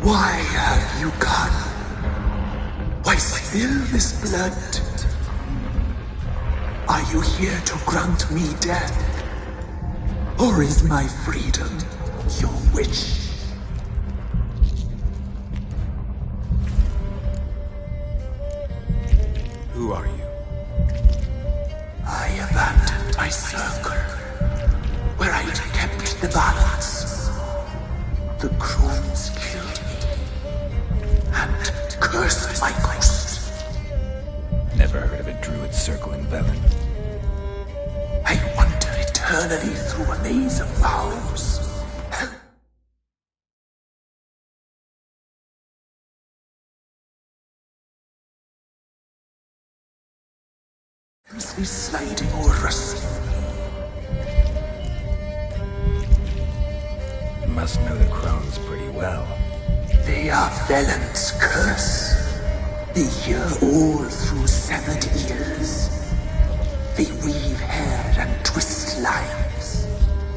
Why have you come? Why spill this blood? Are you here to grant me death? Or is my freedom your wish? Who are you? I abandoned my circle, where I had kept the balance. The crones killed me, and cursed my ghost. Never heard of a druid circling Velen. I wander eternally through a maze of vows. Helplessly sliding over us. Must know the crones pretty well. They are Velen's curse. They hear all through severed ears. They weave hair and twist lives.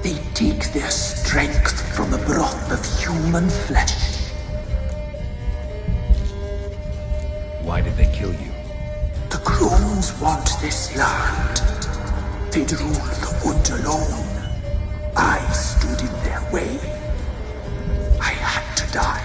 They take their strength from the broth of human flesh. Why did they kill you? The crones want this land. They'd rule the wood alone. I stood in their way. I had to die.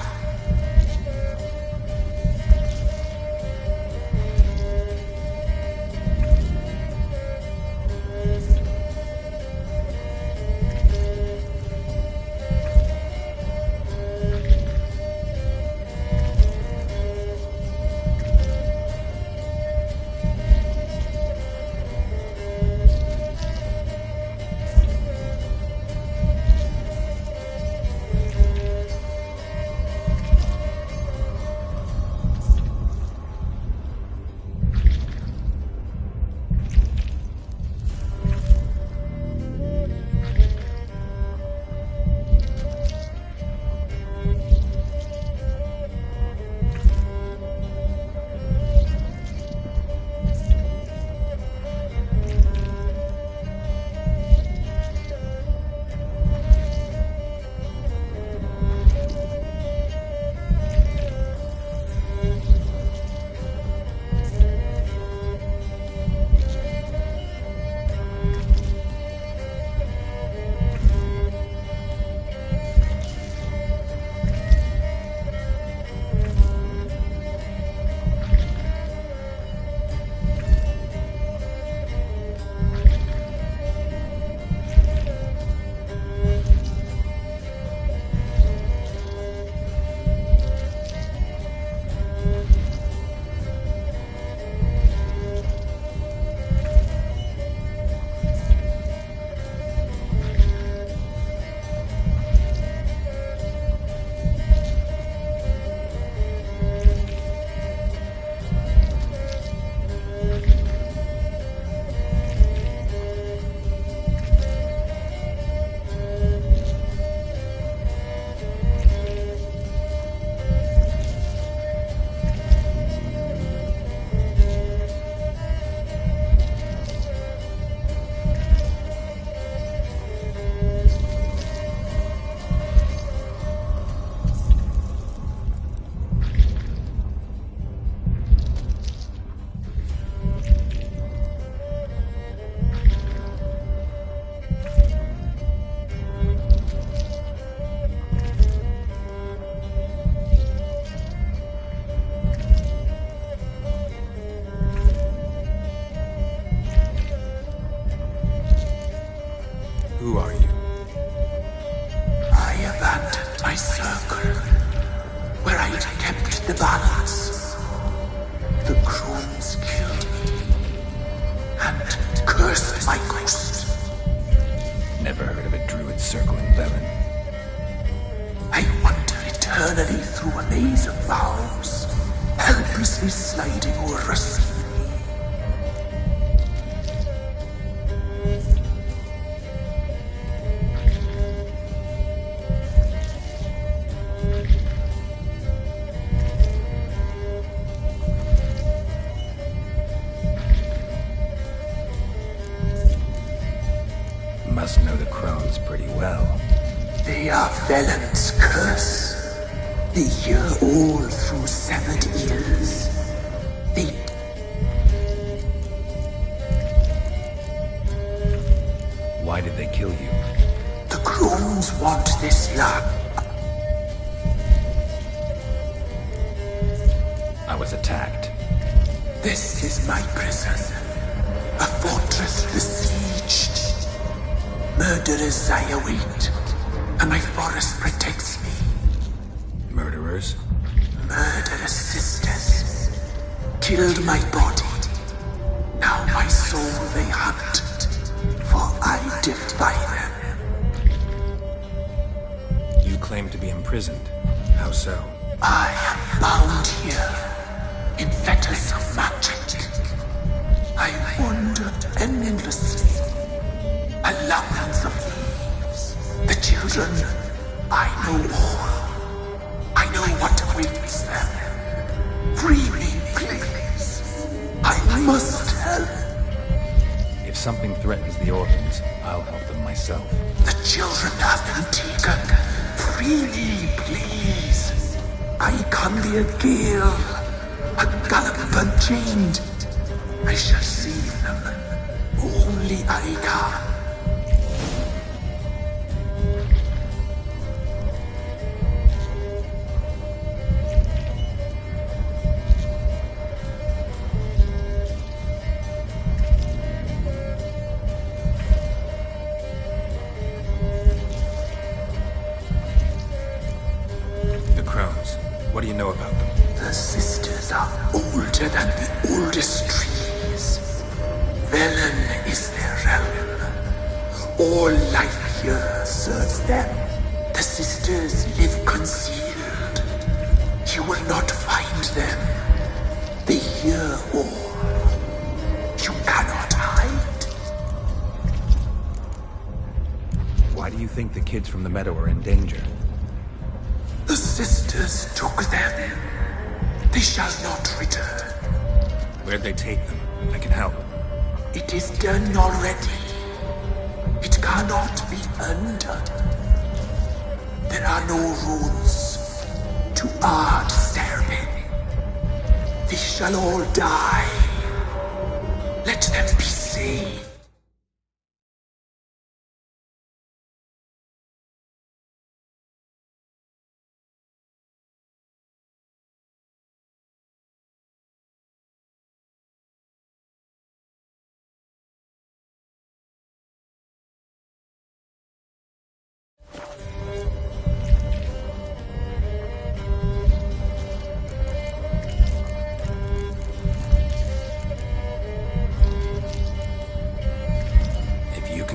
Who are you? I abandoned my circle, where I had kept the balance. The crones killed me, and cursed my ghost. Never heard of a druid circling Velen. I wander eternally through a maze of vows, helplessly sliding over a sea. Must know the crones pretty well. They are Velen's curse. They hear all through severed ears. They... Why did they kill you? The crones want this land. I was attacked. This is my prison. A fortress besieged. Murderers I await, and my forest protects me. Murderers? Murderous sisters. Killed my body. Now my soul they hunt, for I defy them. You claim to be imprisoned. How so? I am bound here, in fetters of magic. I wandered endlessly, a labyrinth of leaves. The children, I know all. I know what awaits them. Free me, please. I must help. If something threatens the orphans, I'll help them myself. The children have been taken. Freely, please. I can be a gale, a gallop unchained. I shall save them. Only I can. The crones. What do you know about them? The sisters are older than the oldest trees. Velen is their realm. All life here serves them. The sisters live concealed. You will not find them. They hear all. You cannot hide. Why do you think the kids from the meadow are in danger? The sisters took them. They shall not return. Where'd they take them? I can help. It is done already. It cannot be undone. There are no rules to our disturbing. They shall all die. Let them be saved.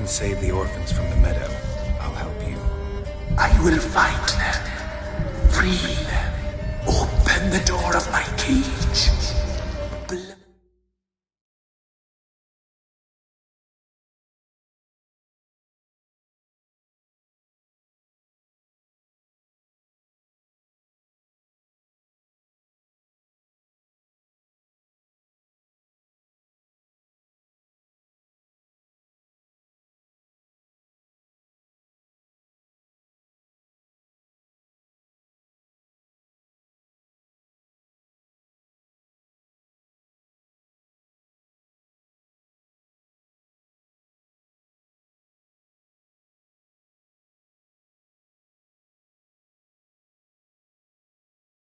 Save the orphans from the meadow. I'll help you. I will find them. Free them. Open the door of my cage.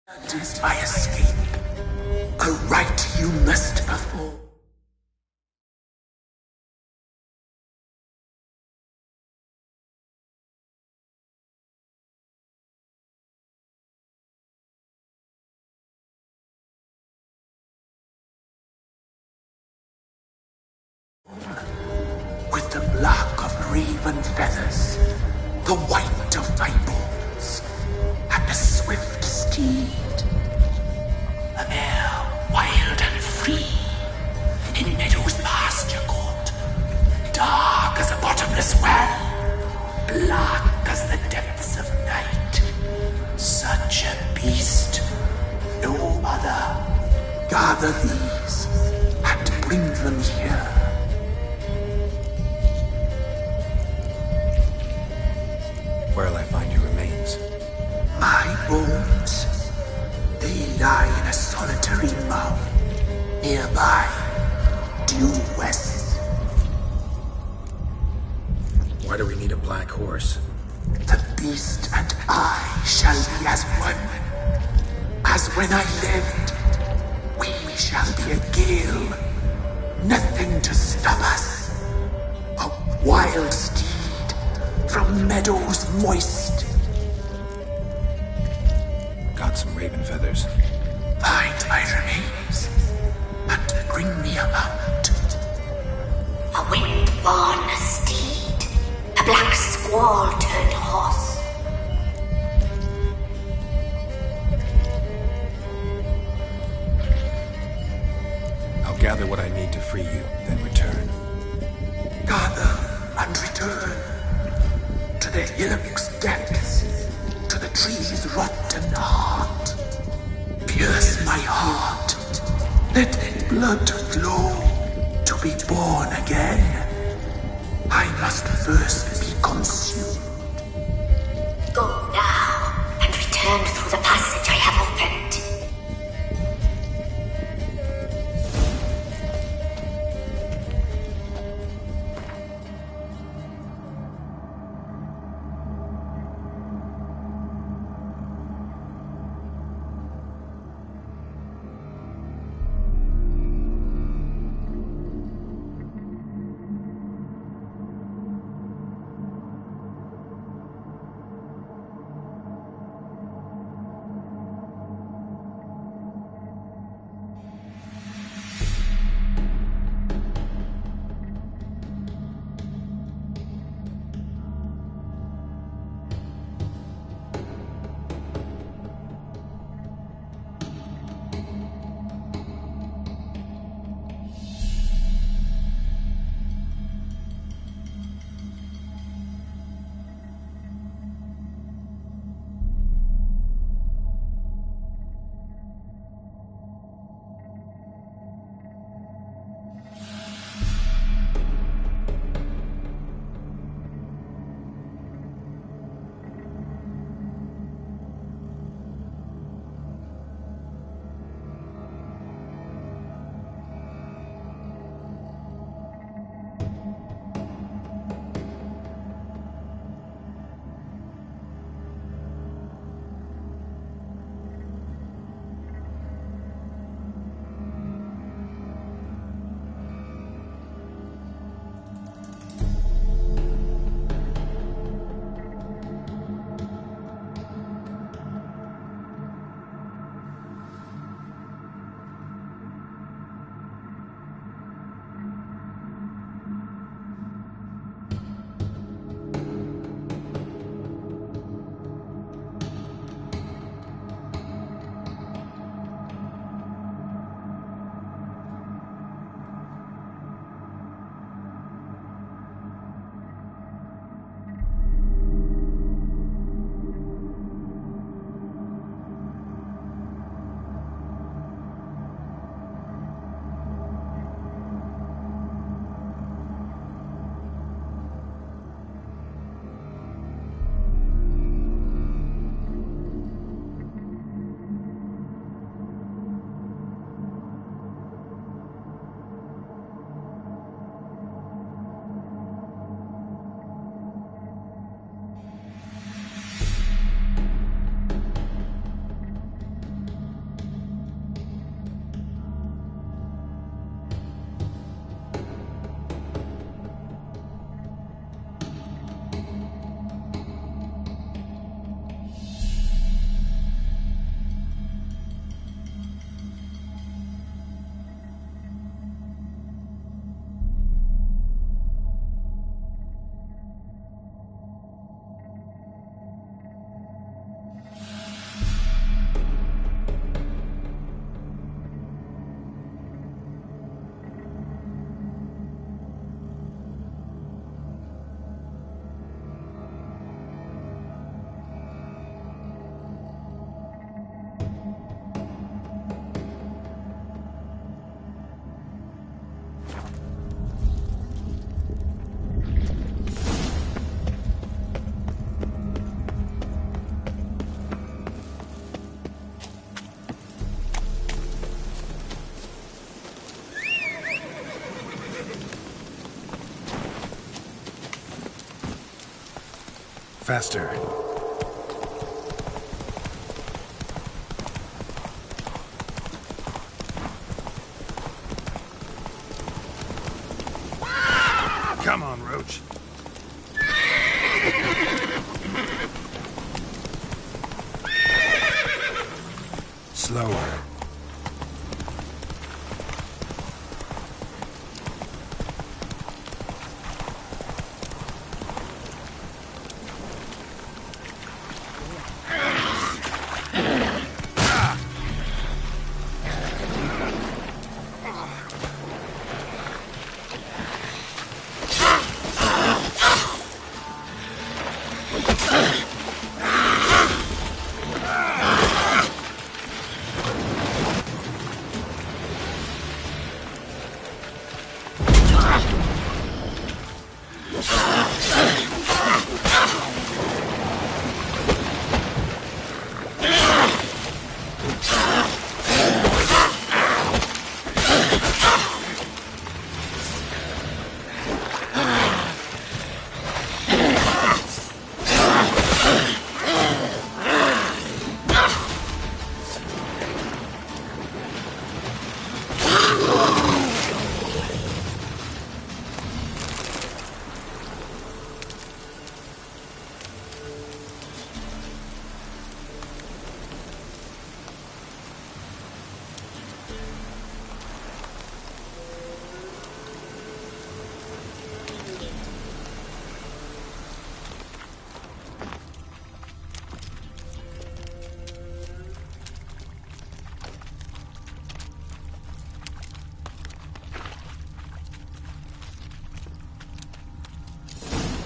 That is my escape. A rite you must perform. With the black of raven feathers, the white of my bones, and a swift steed. A mare wild and free, in meadows pasture court, dark as a bottomless well, black as the depths of night. Such a beast, no other. Gather these, and bring them here. Where'll I find your remains? My bones due west. Why do we need a black horse? The beast and I shall be as one. As when I lived, we shall be a gale. Nothing to stop us. A wild steed from meadows moist. Got some raven feathers. Find my remains and bring me a mount. A wind-born steed. A black squall turned horse. I'll gather what I need to free you, then return. Gather and return to the hillock's depths, to the tree's rotten heart. Pierce my heart, let blood flow to be born again. I must first be consumed. Go now, and return through the passage I have opened. Faster. Come on, Roach. Slower.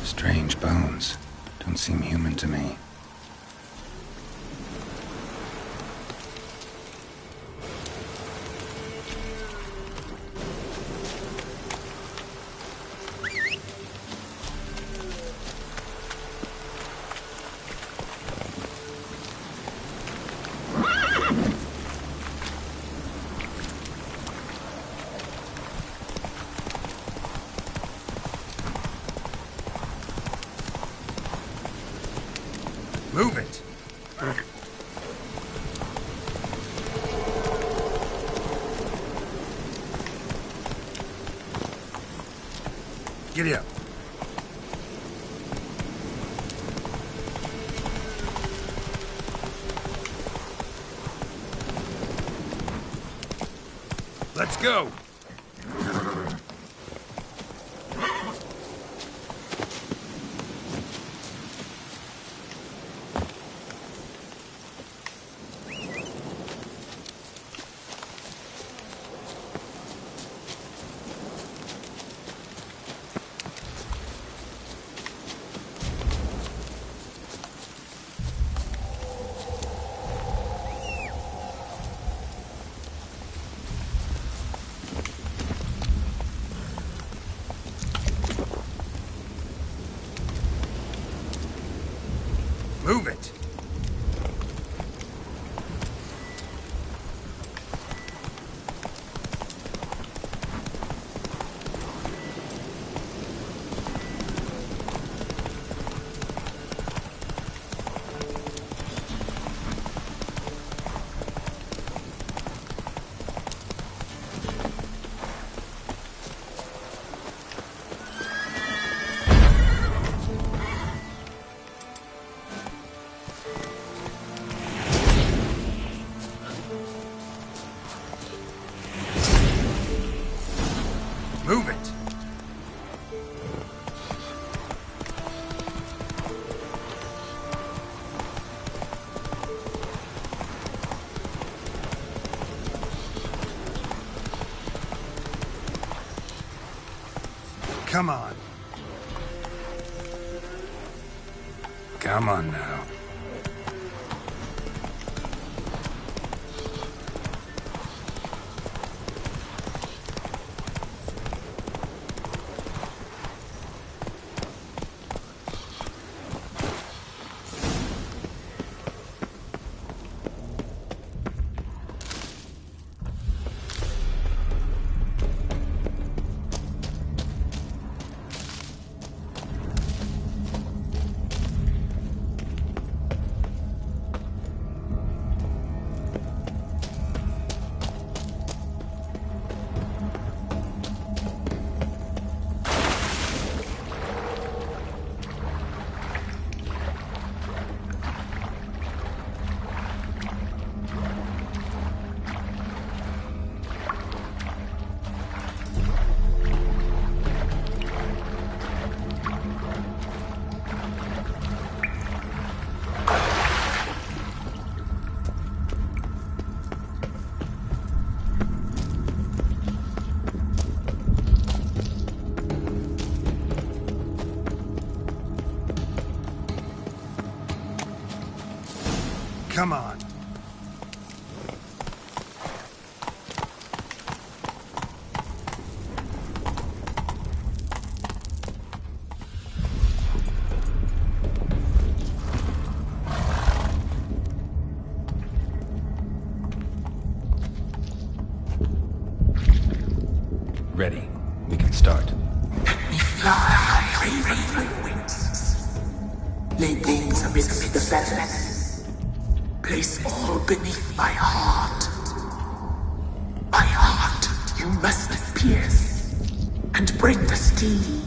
Strange bones. Don't seem human to me. Move it. Giddy up. Let's go. Move it. Move it. Come on. Come on now. Come on. Ready. We can start. Let me fly on raven wings. Lay wings amidst the feathers. Place all beneath my heart. My heart you must pierce, and bring the steed.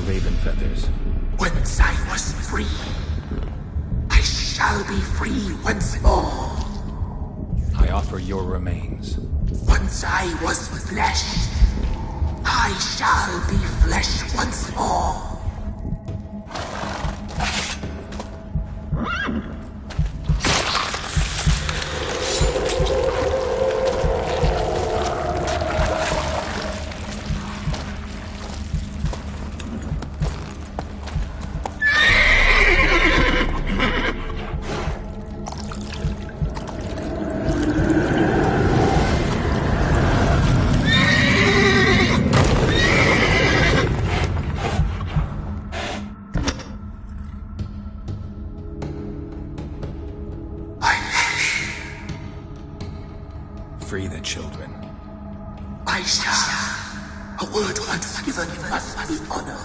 Raven feathers. Once I was free, I shall be free once more. I offer your remains. Once I was flesh, I shall be flesh once more. Free the children. I shall. A word once given must be honored.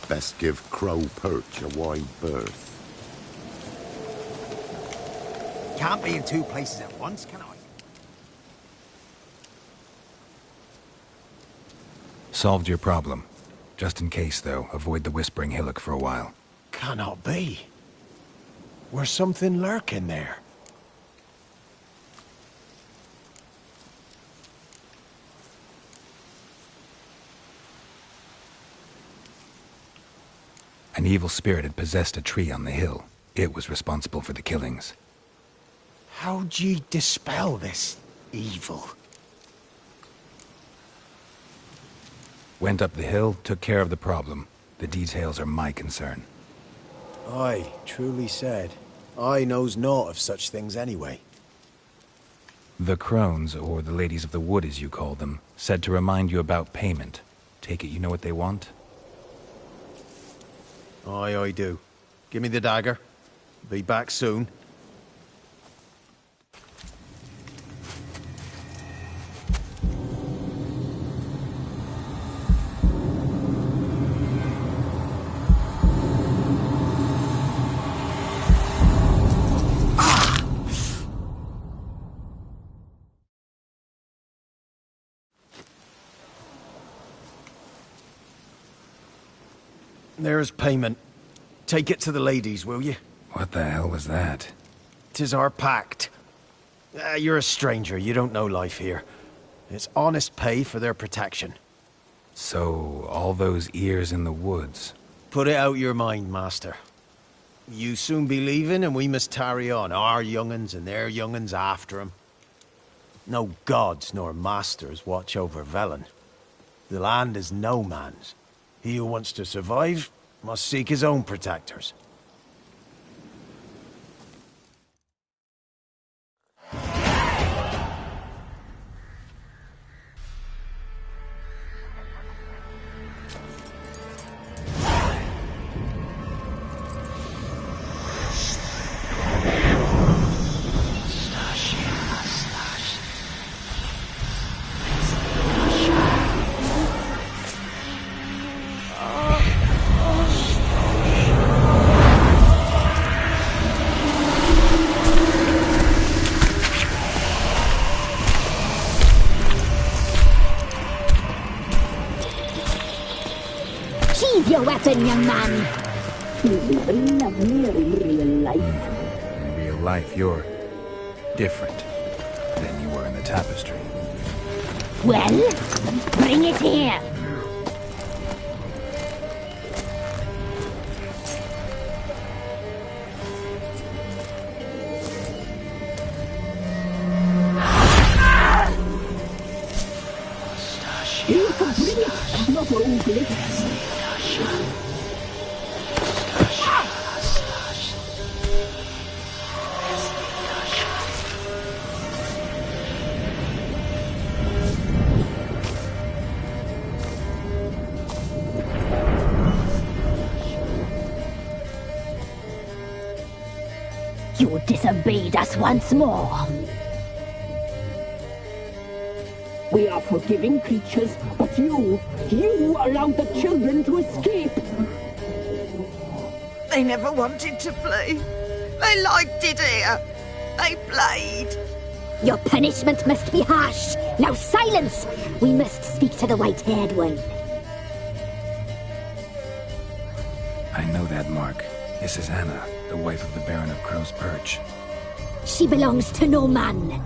Best give Crow Perch a wide berth. Can't be in two places at once, can I? Solved your problem. Just in case, though, avoid the Whispering Hillock for a while. Cannot be. Where's something lurking there? An evil spirit had possessed a tree on the hill. It was responsible for the killings. How'd ye dispel this evil? Went up the hill, took care of the problem. The details are my concern. Aye, truly said. I knows naught of such things anyway. The crones, or the ladies of the wood as you call them, said to remind you about payment. Take it you know what they want? Aye, I do. Give me the dagger. Be back soon. There's payment. Take it to the ladies, will you? What the hell was that? 'Tis our pact. You're a stranger, you don't know life here. It's honest pay for their protection. So, all those ears in the woods. Put it out your mind, master. You soon be leaving and we must tarry on, our young'uns and their young'uns after 'em. No gods nor masters watch over Velen. The land is no man's. He who wants to survive must seek his own protectors. Your weapon, young man. You'll be lovelier in real life. In real life, you're different than you were in the tapestry. Well, bring it here. You can bring it, not only. You disobeyed us once more. We are forgiving creatures, but you allowed the children to escape. They never wanted to flee. They liked it here. They played. Your punishment must be harsh. Now silence! We must speak to the white-haired one. I know that mark. This is Anna, the wife of the Baron of Crow's Perch. She belongs to no man.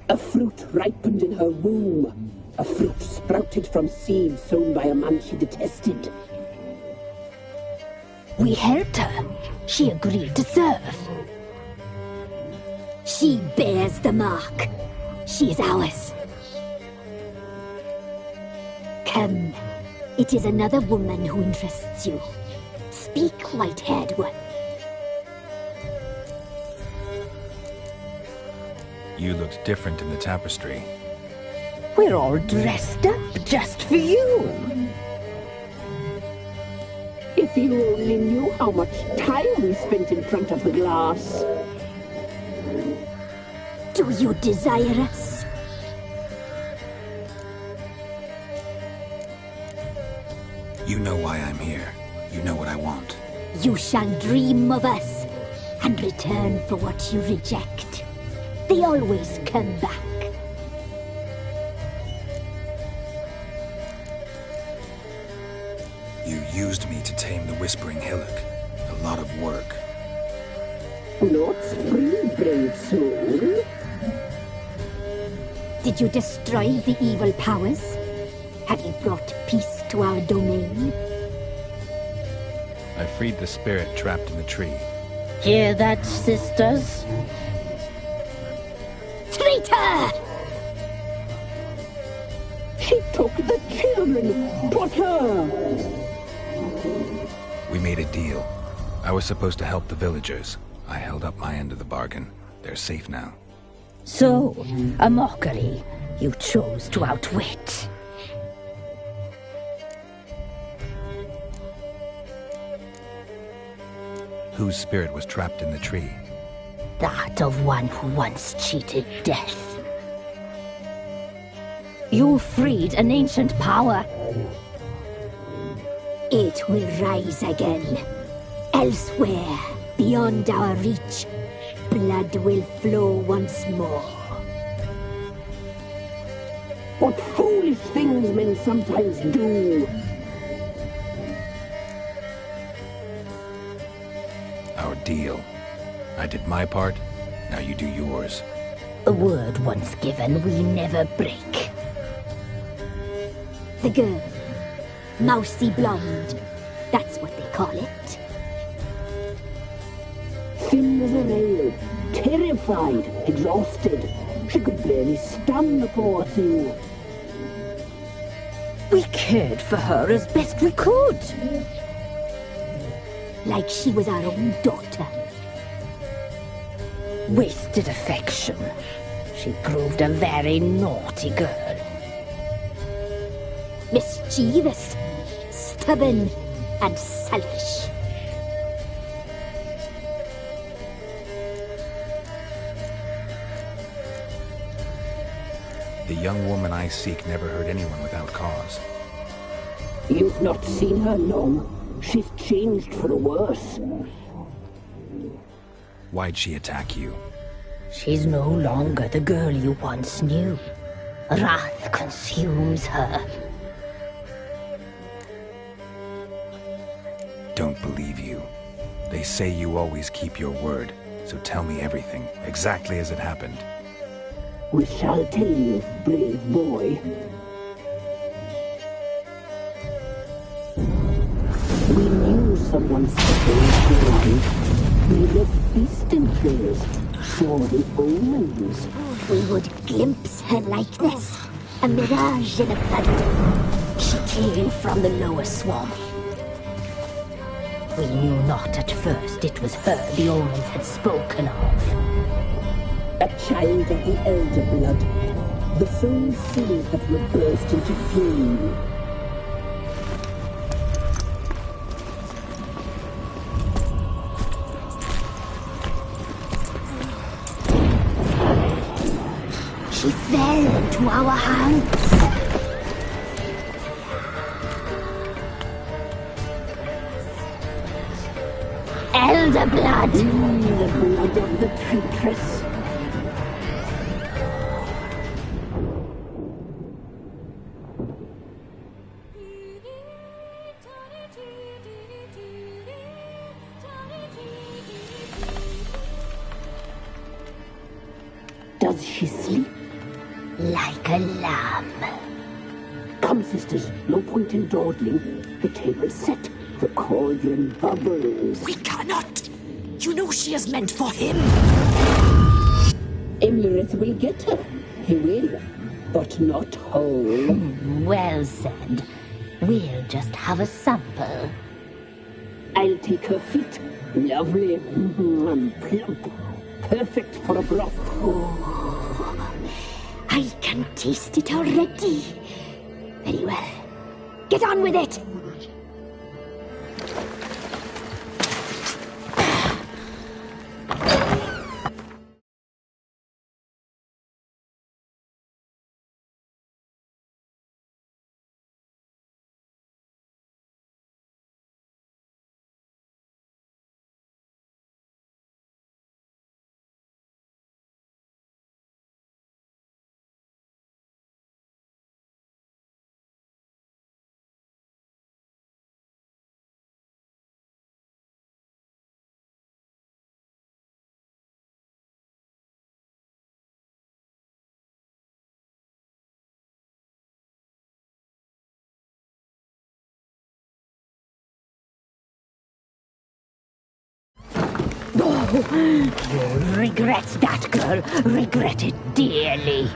A fruit ripened in her womb. A fruit sprouted from seeds sown by a man she detested. We helped her. She agreed to serve. She bears the mark. She is ours. Come. It is another woman who interests you. Speak, white-haired one. You looked different in the tapestry. We're all dressed up just for you. If you only knew how much time we spent in front of the glass. Do you desire us? You know why I'm here. You know what I want. You shall dream of us and return for what you reject. They always come back. You used me to tame the Whispering Hillock. A lot of work. Not free, brave soul. Did you destroy the evil powers? Have you brought peace to our domain? I freed the spirit trapped in the tree. Hear that, sisters? Traitor! She took the children. Put her. We made a deal. I was supposed to help the villagers. I held up my end of the bargain. They're safe now. So, a mockery you chose to outwit. Whose spirit was trapped in the tree? That of one who once cheated death. You freed an ancient power. It will rise again. Elsewhere, beyond our reach, blood will flow once more. What foolish things men sometimes do. Our deal. I did my part, now you do yours. A word once given, we never break. The girl. Mousy blonde. That's what they call it. Thin as a rail, terrified, exhausted. She could barely stand the poor thing. We cared for her as best we could. Like she was our own daughter. Wasted affection. She proved a very naughty girl. Mischievous, stubborn, and selfish. The young woman I seek never hurt anyone without cause. You've not seen her long. She's changed for the worse. Why'd she attack you? She's no longer the girl you once knew. Wrath consumes her. Don't believe you. They say you always keep your word, so tell me everything, exactly as it happened. We shall tell you, brave boy. We knew someone supposed to life. We left beast in place, saw the omens. We would glimpse her likeness, a mirage in a flood. She came from the lower swamp. We knew not at first it was her the omens had spoken of. A child of the elder blood, the soul seed that will burst into flame. She fell into our hands. Elder blood! The blood of the traitress. Does she sleep? Like a lamb. Come, sisters, no point in dawdling. The table's set. The cauldron bubbles. We cannot! You know she is meant for him! Emlyrith will get her. He will, but not whole. Well said. We'll just have a sample. I'll take her feet. Lovely and plump. Perfect for a broth. Oh, I can taste it already. Very well. Get on with it! You'll regret that, girl. Regret it dearly.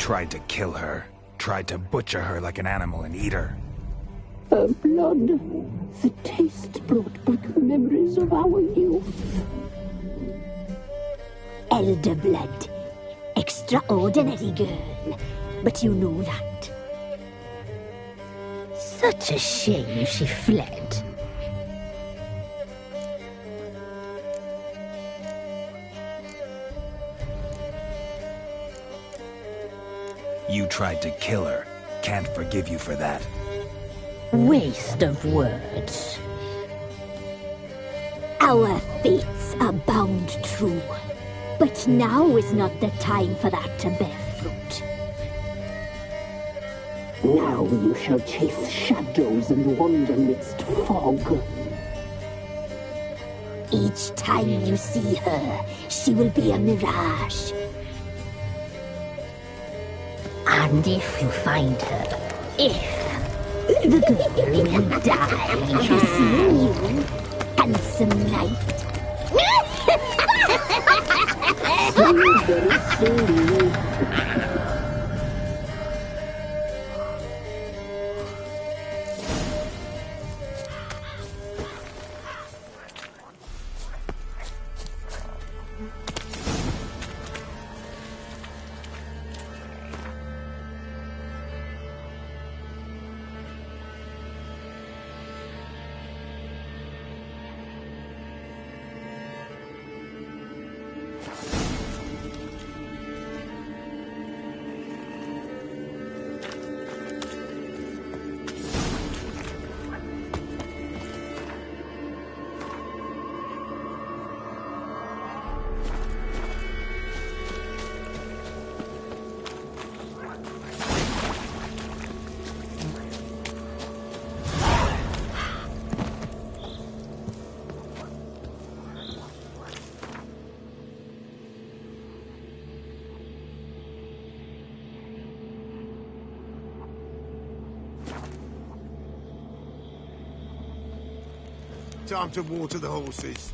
tried to kill her. Tried to butcher her like an animal and eat her. Her blood, the taste brought back memories of our youth. Elder blood. Extraordinary girl. But you know that. Such a shame she fled. You tried to kill her. Can't forgive you for that. Waste of words. Our fates are bound true. But now is not the time for that to bear fruit. Now you shall chase shadows and wander midst fog. Each time you see her, she will be a mirage. And if you find her, the girl will die. Seeing you, handsome knight. Very slowly. Time to water the horses.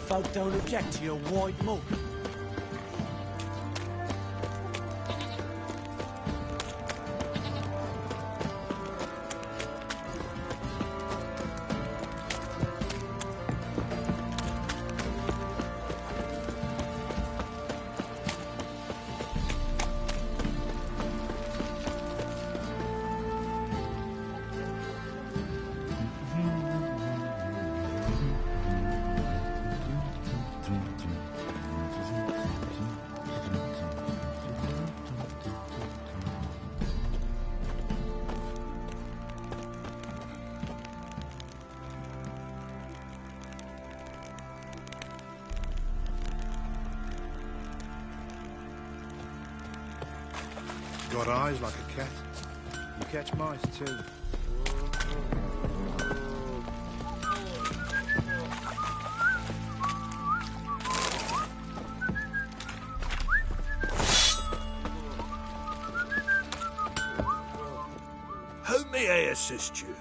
Folk don't object to your white mug. Got eyes like a cat. You catch mice too. How may I assist you?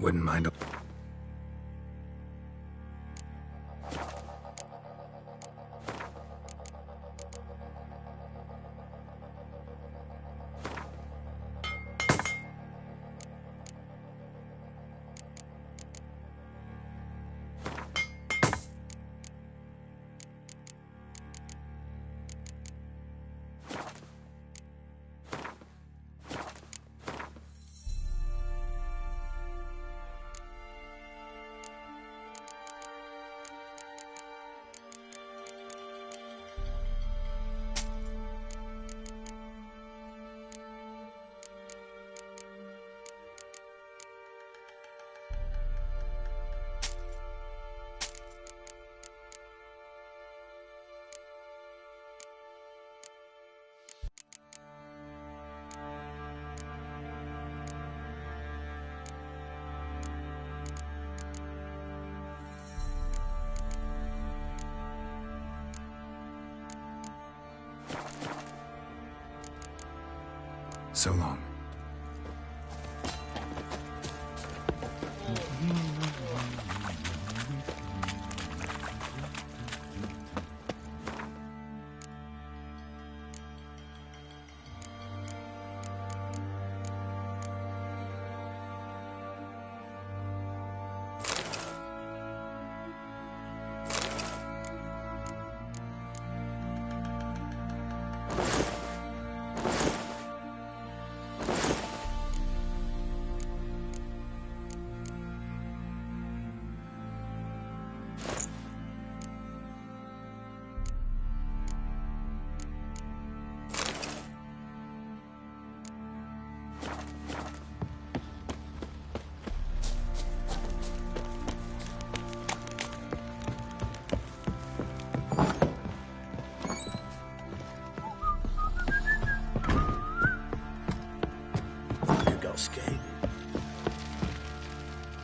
Wouldn't mind. So long.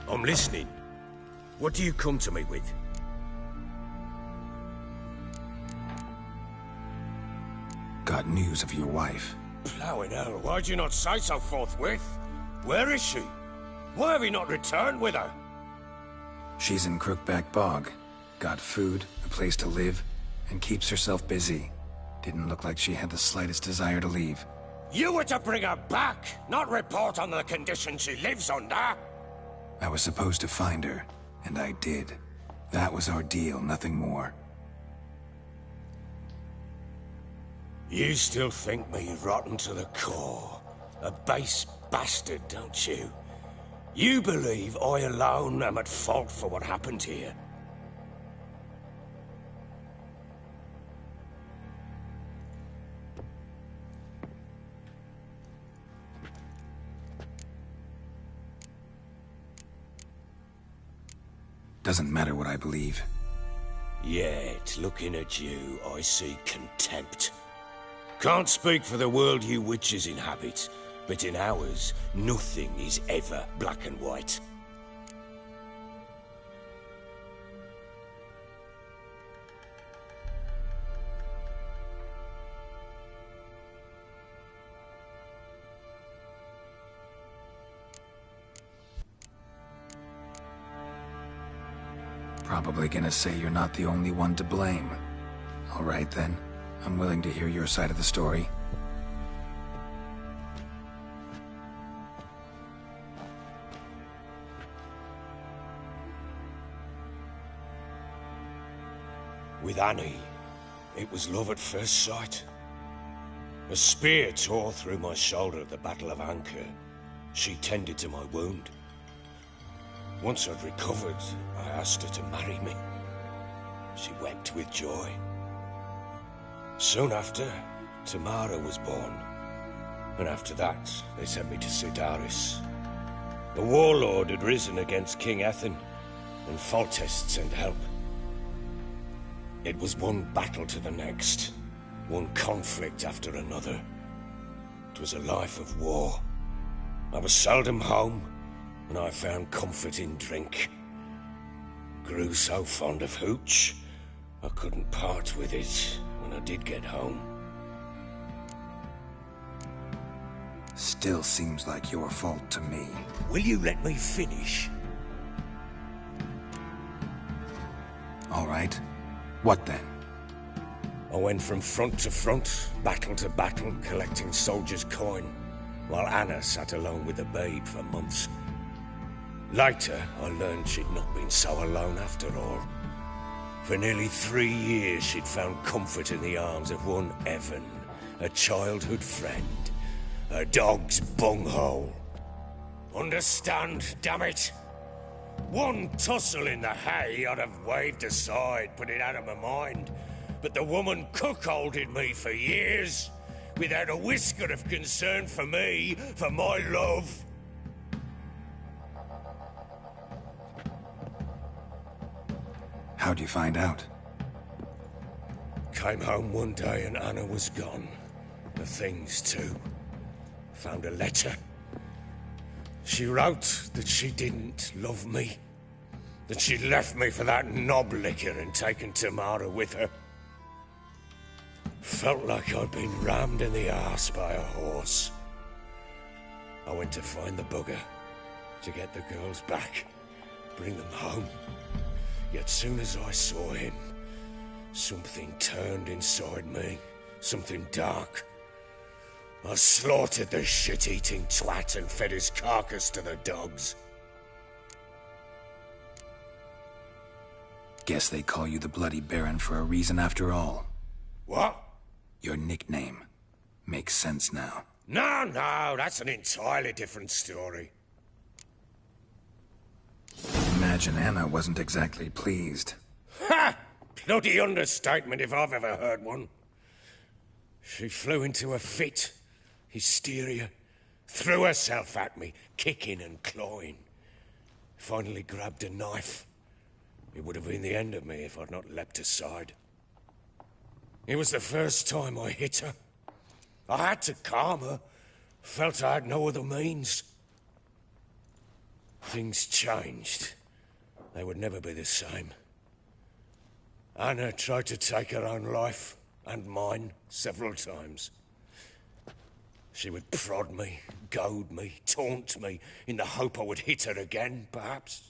I'm listening. What do you come to me with? Got news of your wife. Plowing hell, why'd you not say so forthwith? Where is she? Why have you not returned with her? She's in Crookback Bog. Got food, a place to live, and keeps herself busy. Didn't look like she had the slightest desire to leave. You were to bring her back, not report on the conditions she lives under. I was supposed to find her, and I did. That was our deal, nothing more. You still think me rotten to the core. A base bastard, don't you? You believe I alone am at fault for what happened here. Doesn't matter what I believe. Yet, looking at you, I see contempt. Can't speak for the world you witches inhabit, but in ours, nothing is ever black and white. Probably gonna say you're not the only one to blame. All right then, I'm willing to hear your side of the story. With Annie, it was love at first sight. A spear tore through my shoulder at the Battle of Anchor. She tended to my wound. Once I'd recovered, I asked her to marry me. She wept with joy. Soon after, Tamara was born. And after that, they sent me to Sidaris. The warlord had risen against King Ethan, and Foltest sent help. It was one battle to the next, one conflict after another. It was a life of war. I was seldom home, and I found comfort in drink. Grew so fond of hooch, I couldn't part with it when I did get home. Still seems like your fault to me. Will you let me finish? All right. What then? I went from front to front, battle to battle, collecting soldiers' coin, while Anna sat alone with the babe for months. Later, I learned she'd not been so alone after all. For nearly 3 years, she'd found comfort in the arms of one Evan, a childhood friend, a dog's bunghole. Understand, damn it? One tussle in the hay I'd have waved aside, put it out of my mind. But the woman cuckolded me for years, without a whisker of concern for me, for my love. How'd you find out? Came home one day and Anna was gone. The things too. Found a letter. She wrote that she didn't love me. That she'd left me for that knob licker and taken Tamara with her. Felt like I'd been rammed in the arse by a horse. I went to find the bugger, to get the girls back, bring them home. Yet soon as I saw him, something turned inside me, something dark. I slaughtered the shit-eating twat and fed his carcass to the dogs. Guess they call you the Bloody Baron for a reason after all. What? Your nickname. Makes sense now. No, that's an entirely different story. Imagine Anna wasn't exactly pleased. Ha! Bloody understatement if I've ever heard one. She flew into a fit, hysteria, threw herself at me, kicking and clawing. Finally grabbed a knife. It would have been the end of me if I'd not leapt aside. It was the first time I hit her. I had to calm her. Felt I had no other means. Things changed. They would never be the same. Anna tried to take her own life, and mine, several times. She would prod me, goad me, taunt me, in the hope I would hit her again, perhaps.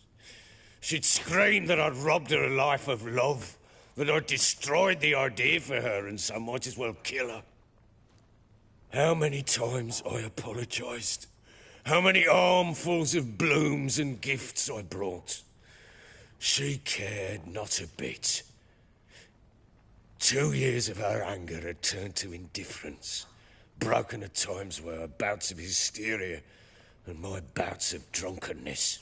She'd scream that I'd robbed her a life of love, that I'd destroyed the idea for her, and so might as well kill her. How many times I apologized. How many armfuls of blooms and gifts I brought. She cared not a bit. 2 years of her anger had turned to indifference, broken at times were her bouts of hysteria and my bouts of drunkenness.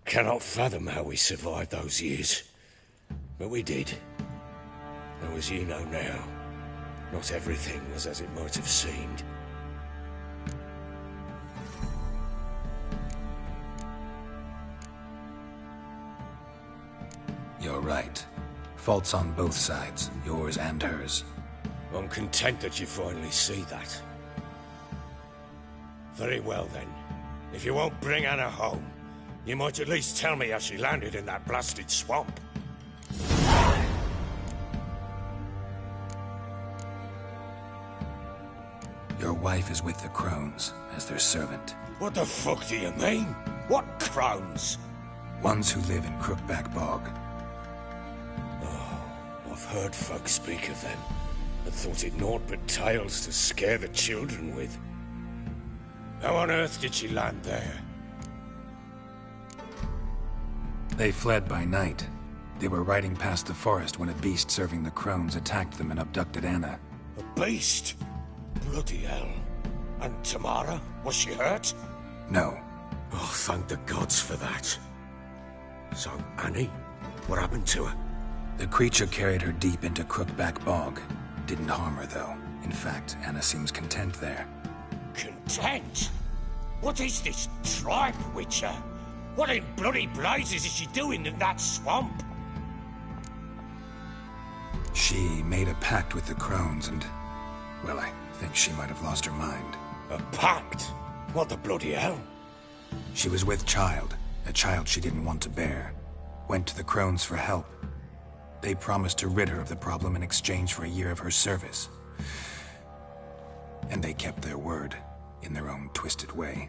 Cannot fathom how we survived those years, but we did. Though as you know now, not everything was as it might have seemed. You're right. Faults on both sides, yours and hers. I'm content that you finally see that. Very well then. If you won't bring Anna home, you might at least tell me how she landed in that blasted swamp. Your wife is with the crones, as their servant. What the fuck do you mean? What crones? Ones who live in Crookback Bog. I've heard folk speak of them, and thought it naught but tales to scare the children with. How on earth did she land there? They fled by night. They were riding past the forest when a beast serving the crones attacked them and abducted Anna. A beast? Bloody hell. And Tamara? Was she hurt? No. Oh, thank the gods for that. So, Annie? What happened to her? The creature carried her deep into Crookback Bog. Didn't harm her, though. In fact, Anna seems content there. Content? What is this tripe, Witcher? What in bloody blazes is she doing in that swamp? She made a pact with the crones and... well, I think she might have lost her mind. A pact? What the bloody hell? She was with child, a child she didn't want to bear. Went to the crones for help. They promised to rid her of the problem in exchange for a year of her service. And they kept their word, in their own twisted way.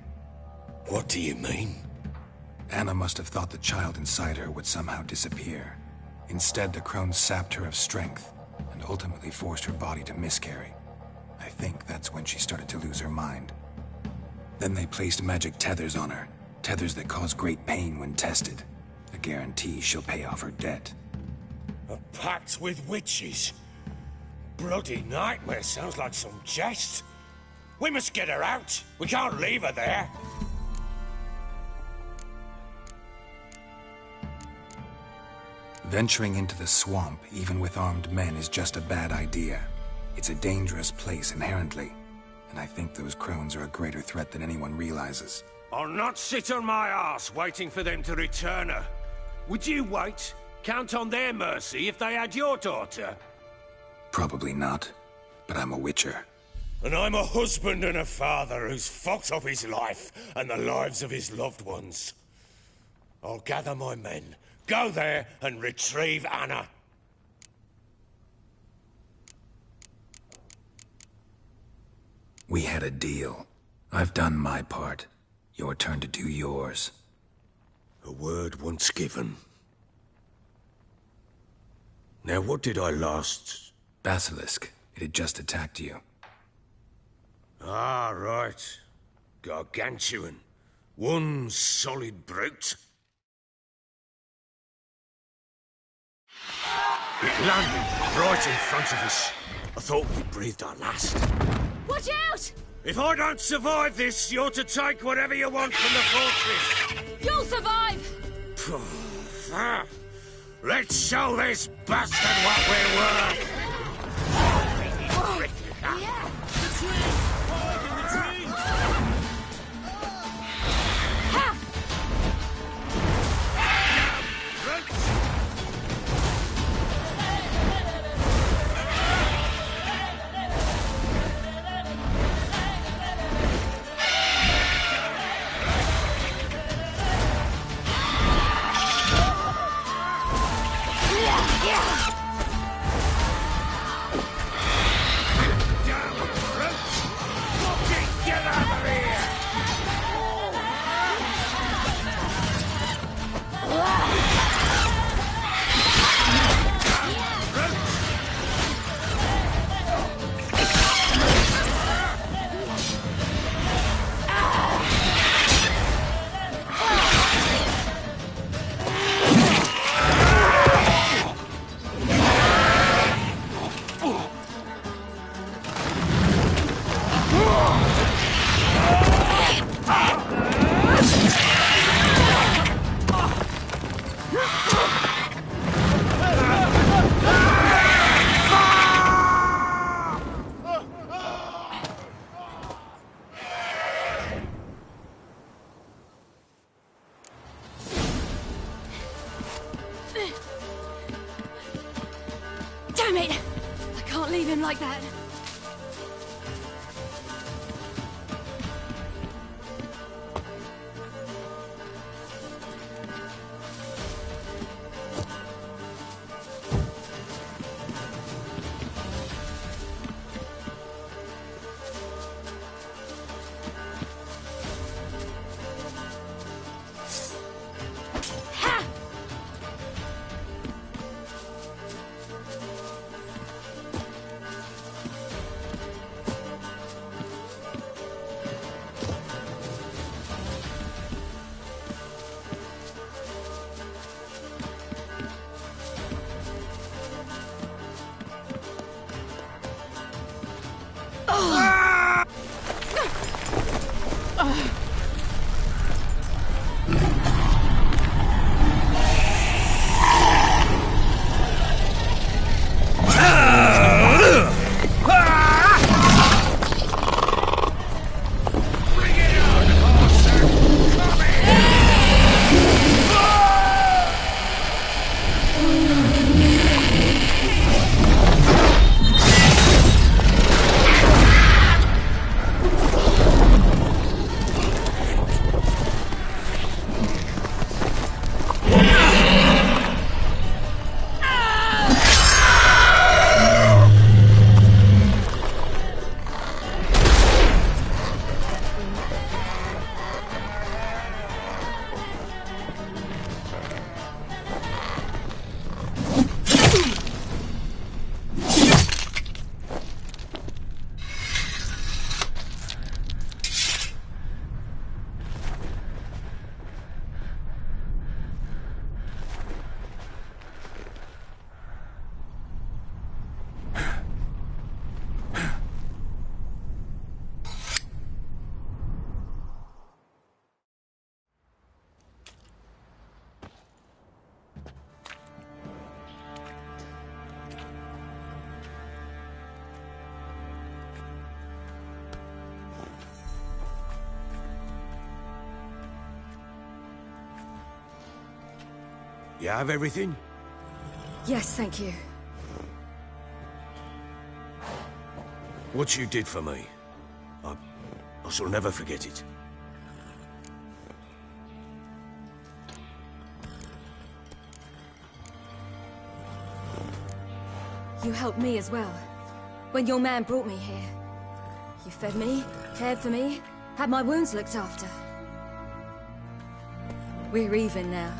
What do you mean? Anna must have thought the child inside her would somehow disappear. Instead, the crones sapped her of strength, and ultimately forced her body to miscarry. I think that's when she started to lose her mind. Then they placed magic tethers on her, tethers that cause great pain when tested. A guarantee she'll pay off her debt. A pact with witches? Bloody nightmare, sounds like some jest. We must get her out. We can't leave her there. Venturing into the swamp, even with armed men, is just a bad idea. It's a dangerous place inherently, and I think those crones are a greater threat than anyone realizes. I'll not sit on my arse waiting for them to return her. Would you wait? Count on their mercy if they had your daughter? Probably not, but I'm a witcher. And I'm a husband and a father who's fucked up his life and the lives of his loved ones. I'll gather my men, go there and retrieve Anna. We had a deal. I've done my part. Your turn to do yours. A word once given. Now, what did I last... Basilisk. It had just attacked you. Ah, right. Gargantuan. One solid brute. It landed right in front of us. I thought we breathed our last. Watch out! If I don't survive this, you're to take whatever you want from the fortress. You'll survive! Let's show this bastard what we're worth! Damn it! I can't leave him like that. You have everything? Yes, thank you. What you did for me, I shall never forget it. You helped me as well. When your man brought me here. You fed me, cared for me, Had my wounds looked after. We're even now.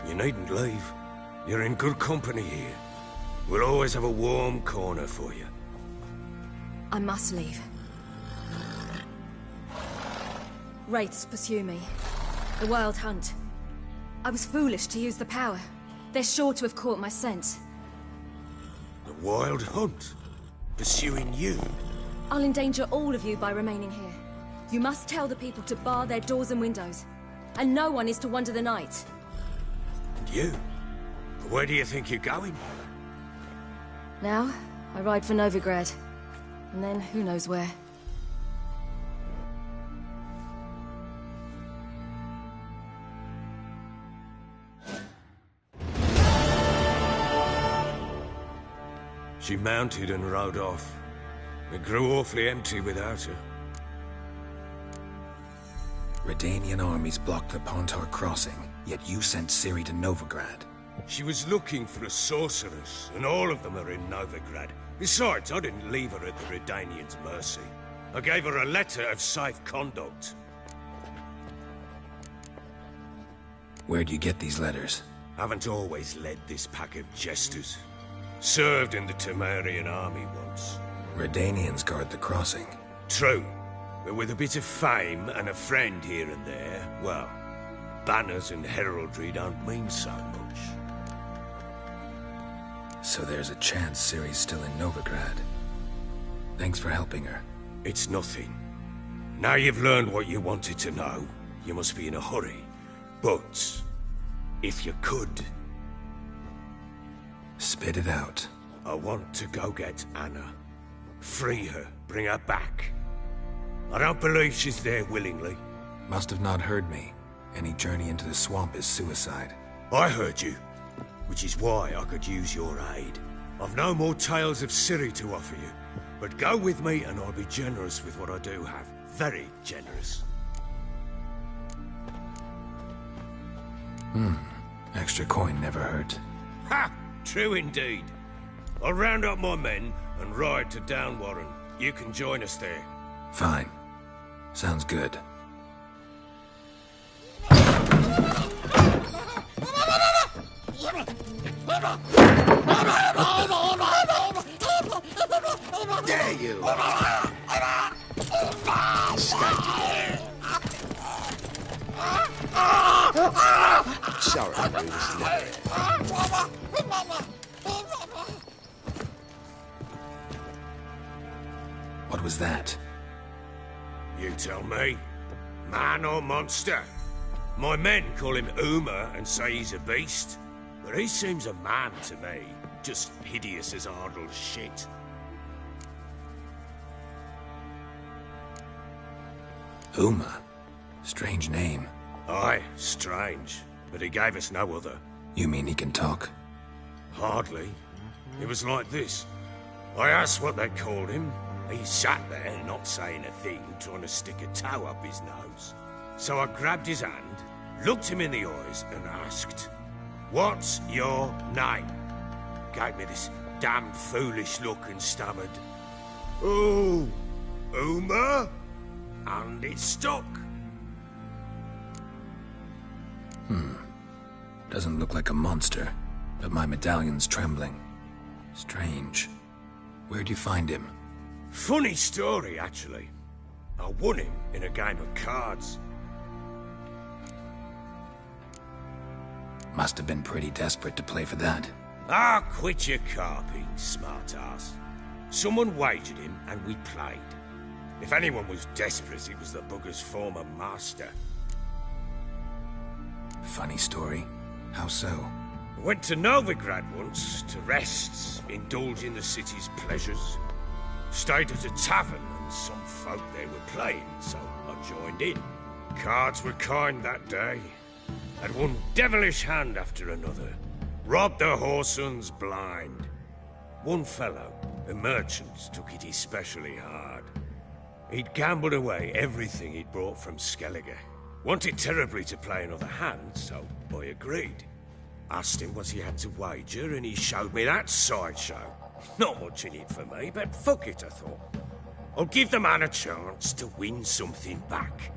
You needn't leave. You're in good company here. We'll always have a warm corner for you. I must leave. Wraiths pursue me. The Wild Hunt. I was foolish to use the power. They're sure to have caught my scent. The Wild Hunt? Pursuing you? I'll endanger all of you by remaining here. You must tell the people to bar their doors and windows. And no one is to wander the night. And you? Where do you think you're going? Now, I ride for Novigrad. And then, who knows where. She mounted and rode off. It grew awfully empty without her. Redanian armies blocked the Pontar crossing, yet you sent Ciri to Novigrad. She was looking for a sorceress, and all of them are in Novigrad. Besides, I didn't leave her at the Redanians' mercy. I gave her a letter of safe conduct. Where'd you get these letters? Haven't always led this pack of jesters. Served in the Temerian army once. Redanians guard the crossing. True. But with a bit of fame and a friend here and there, well, banners and heraldry don't mean so much. So there's a chance Ciri's still in Novigrad. Thanks for helping her. It's nothing. Now you've learned what you wanted to know, you must be in a hurry. But, if you could... Spit it out. I want to go get Anna. Free her, bring her back. I don't believe she's there willingly. Must have not heard me. Any journey into the swamp is suicide. I heard you, which is why I could use your aid. I've no more tales of Ciri to offer you, but go with me and I'll be generous with what I do have. Very generous. Extra coin never hurt. Ha! True indeed. I'll round up my men and ride to Downwarren. You can join us there. Fine. Sounds good. Dare you! Sorry, What was that? You tell me. Man or monster? My men call him Uma and say he's a beast. But he seems a man to me. Just hideous as Ardle's shit. Uma? Strange name. Aye, strange. But he gave us no other. You mean he can talk? Hardly. It was like this. I asked what they called him. He sat there, not saying a thing, trying to stick a toe up his nose. So I grabbed his hand, looked him in the eyes, and asked, "What's your name?" Gave me this damned foolish look and stammered, "Oh, Uma?" And it stuck. Doesn't look like a monster, but my medallion's trembling. Strange. Where'd you find him? Funny story, actually. I won him in a game of cards. Must have been pretty desperate to play for that. Ah, quit your carping, smartass. Someone wagered him and we played. If anyone was desperate, it was the bugger's former master. Funny story. How so? I went to Novigrad once to rest, indulge in the city's pleasures. Stayed at a tavern and some folk there were playing, so I joined in. Cards were kind that day. Had one devilish hand after another. Robbed the whoresons blind. One fellow, a merchant, took it especially hard. He'd gambled away everything he'd brought from Skellige. Wanted terribly to play another hand, so I agreed. Asked him what he had to wager, and he showed me that sideshow. Not much in it for me, but fuck it, I thought. I'll give the man a chance to win something back.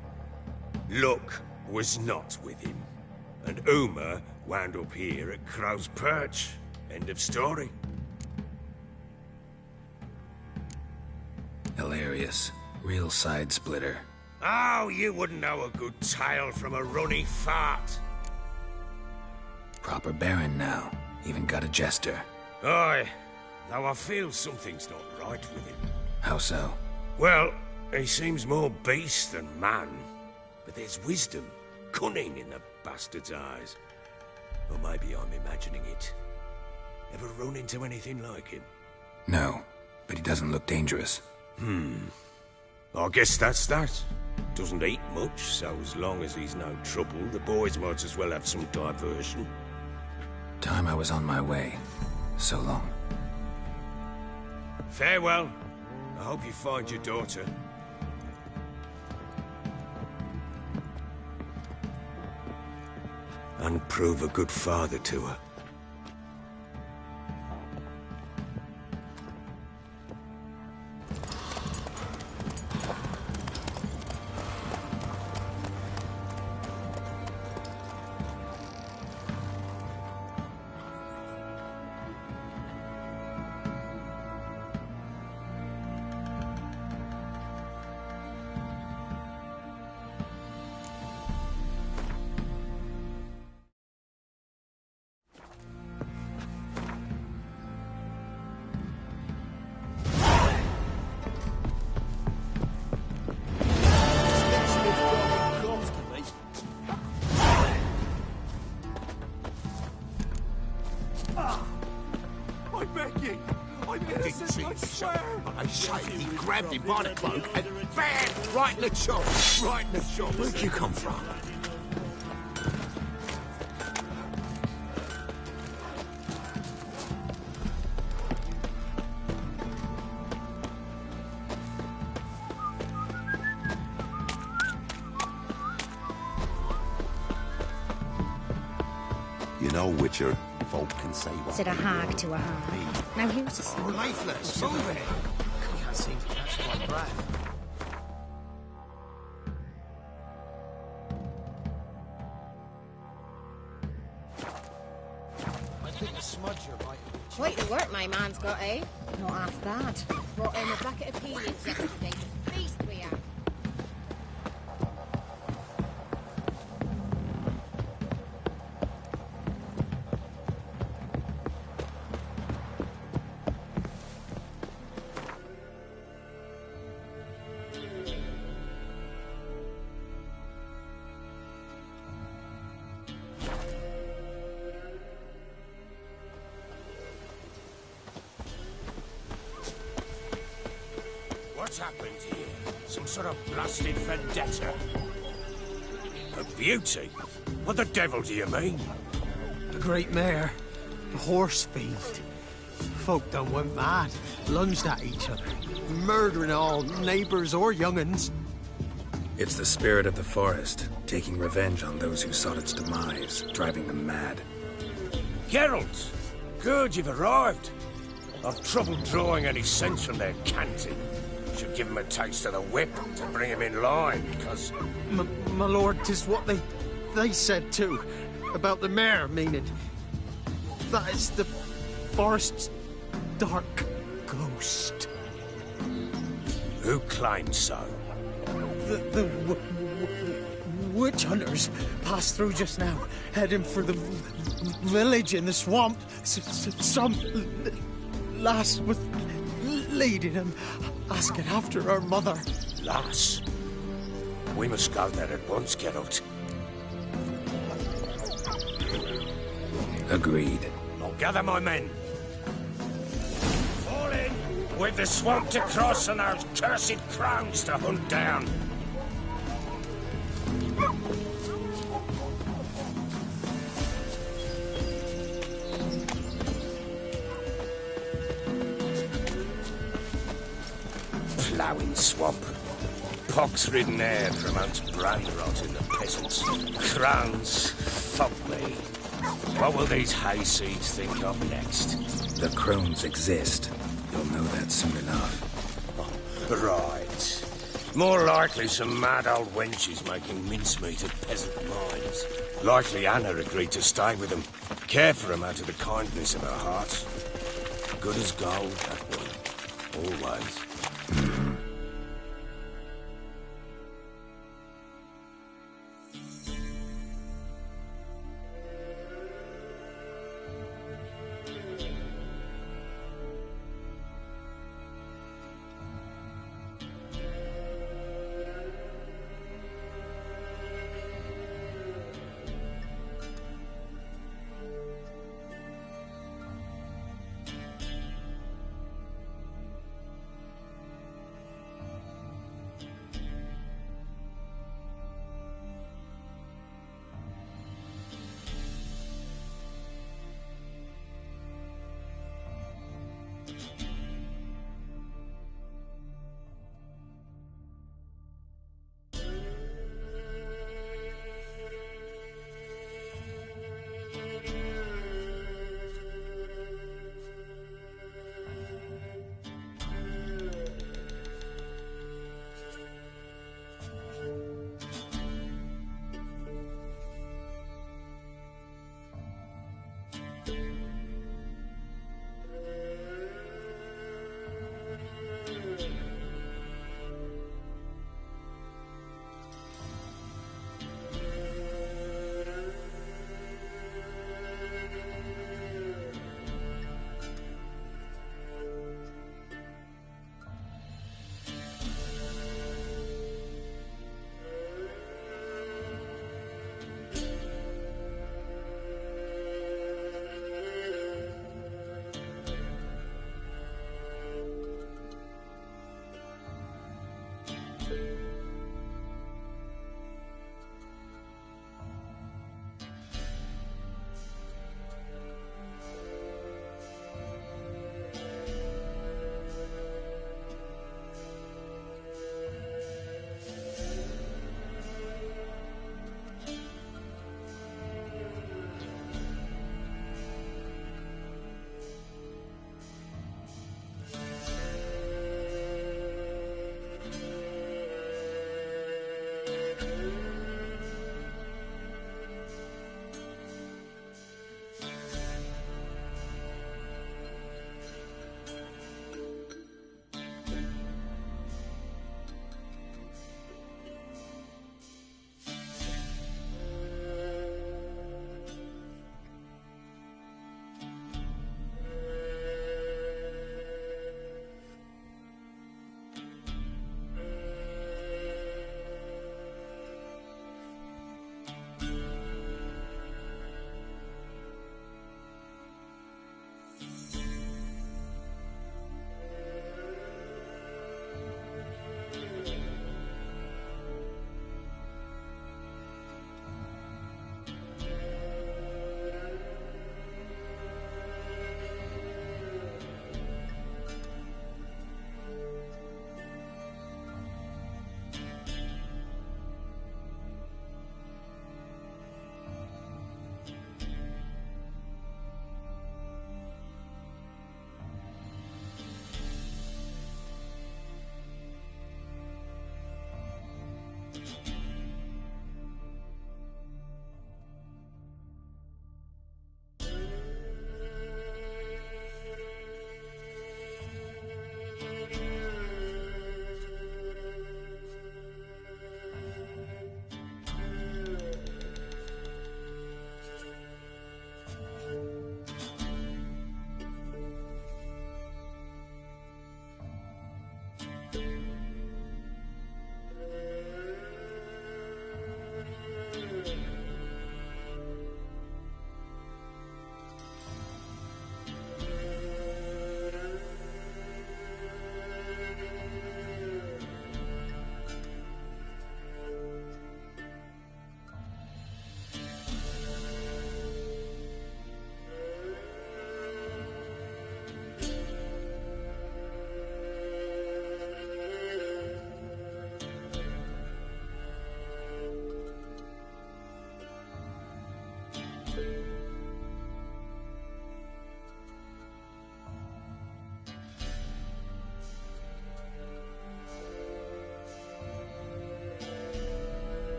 Luck was not with him, and Uma wound up here at Crow's Perch. End of story. Hilarious. Real side splitter. Oh, you wouldn't know a good tale from a runny fart. Proper baron now. Even got a jester. Aye, though I feel something's not right with him. How so? Well, he seems more beast than man. But there's wisdom, cunning in the bastard's eyes. Or maybe I'm imagining it. Ever run into anything like him? No, but he doesn't look dangerous. I guess that's that. Doesn't eat much, so as long as he's no trouble, the boys might as well have some diversion. Time I was on my way. So long. Farewell. I hope you find your daughter. And prove a good father to her. Grabbed him by the cloak and bam! Right in the chop! Right in the chop! Where'd you come from? You know, Witcher, folk can say what Said a hag to a hag. Now here's a song. Lifeless! Move it! Can't seem to catch my breath. I think the smudger might have... Quite the work my man's got, eh? Not half that. Brought home a bucket of peelings yesterday to feast we had. What's happened here? Some sort of blasted vendetta? A beauty? What the devil do you mean? A great mare. A horse fiend. Folk done went mad. Lunged at each other. Murdering all neighbours or young'uns. It's the spirit of the forest, taking revenge on those who sought its demise, driving them mad. Geralt! Good, you've arrived. I've trouble drawing any sense from their canting. Should give him a taste of the whip to bring him in line, because... My lord, 'tis what they said too. About the mare, meaning... That is the forest's dark ghost. Who claims so? The witch hunters passed through just now, heading for the village in the swamp. Some lass was leading them, asking after her mother. Lass? We must go there at once, Geralt. Agreed. I'll gather my men. Fall in! With the swamp to cross and those cursed crowns to hunt down. Ploughing swamp. Pox-ridden air promotes brain rot in the peasants. Crowns, fuck me. What will these hayseeds think of next? The crones exist. You'll know that soon enough. Right. More likely some mad old wenches making mincemeat of peasant minds. Likely Anna agreed to stay with them, care for them out of the kindness of her heart. Good as gold, that one. Always.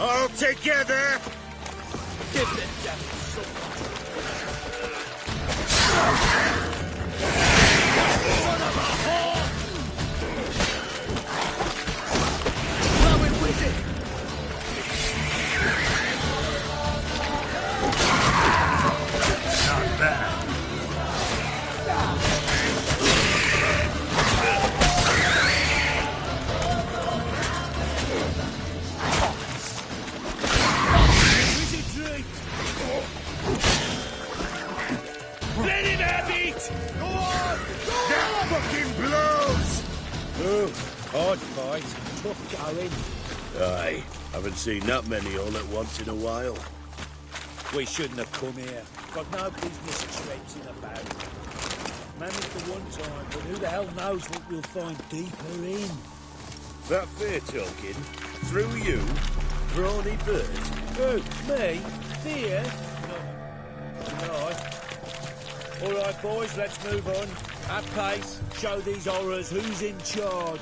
All together! Give the devil something. Son of a whore! Blowing wizard! Not bad. Let him have it! Go on! Go That on! fucking blows! Oh, hard fight. Tough going. Aye, haven't seen that many all at once in a while. We shouldn't have come here. Got no business traipsing about. Managed the one time, but who the hell knows what we'll find deeper in? That fair talking? Through you? Brawny bird? Who? Me? Fear? No. All right, boys, let's move on. At pace, show these horrors who's in charge.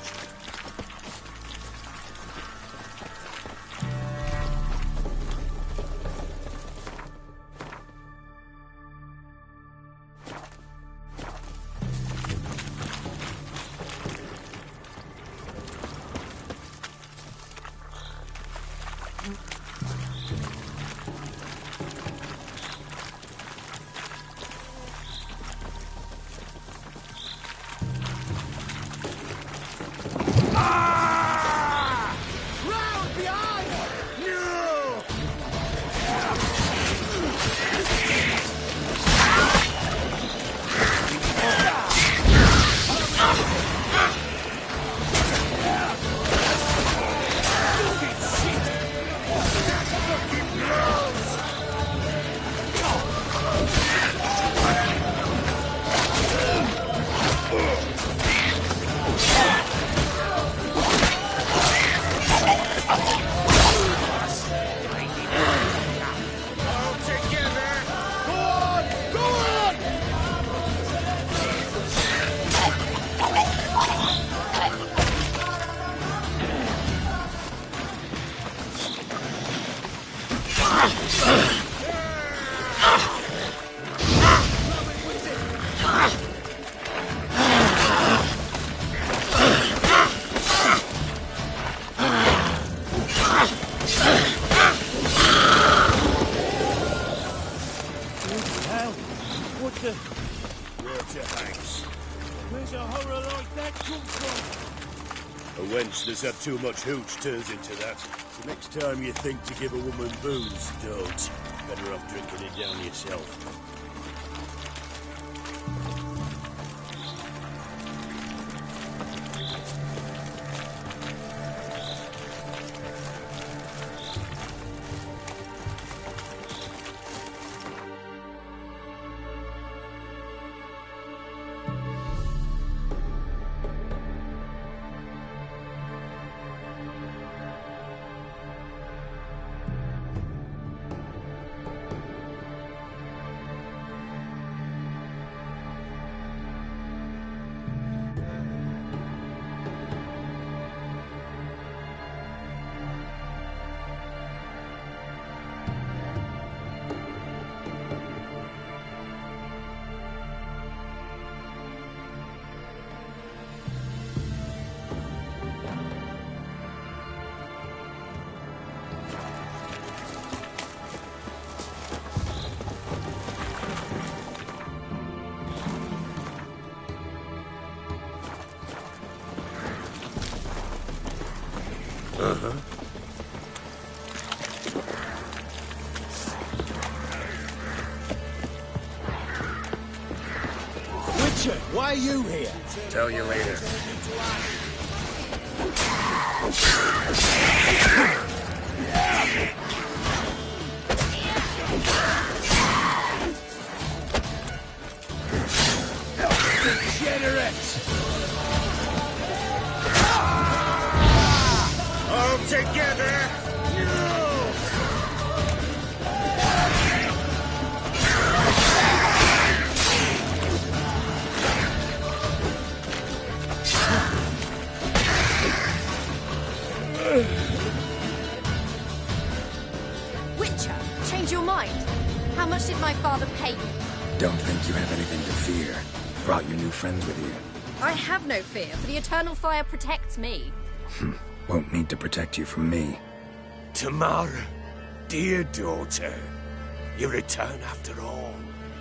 There's had too much hooch turns into that. So next time you think to give a woman booze, don't. Better off drinking it down yourself. Why are you here? Tell you later. Degenerate! All together! Witcher, change your mind. How much did my father pay you? Don't think you have anything to fear. Brought your new friends with you. I have no fear, for the eternal fire protects me. Won't need to protect you from me. Tamara, dear daughter, you return after all.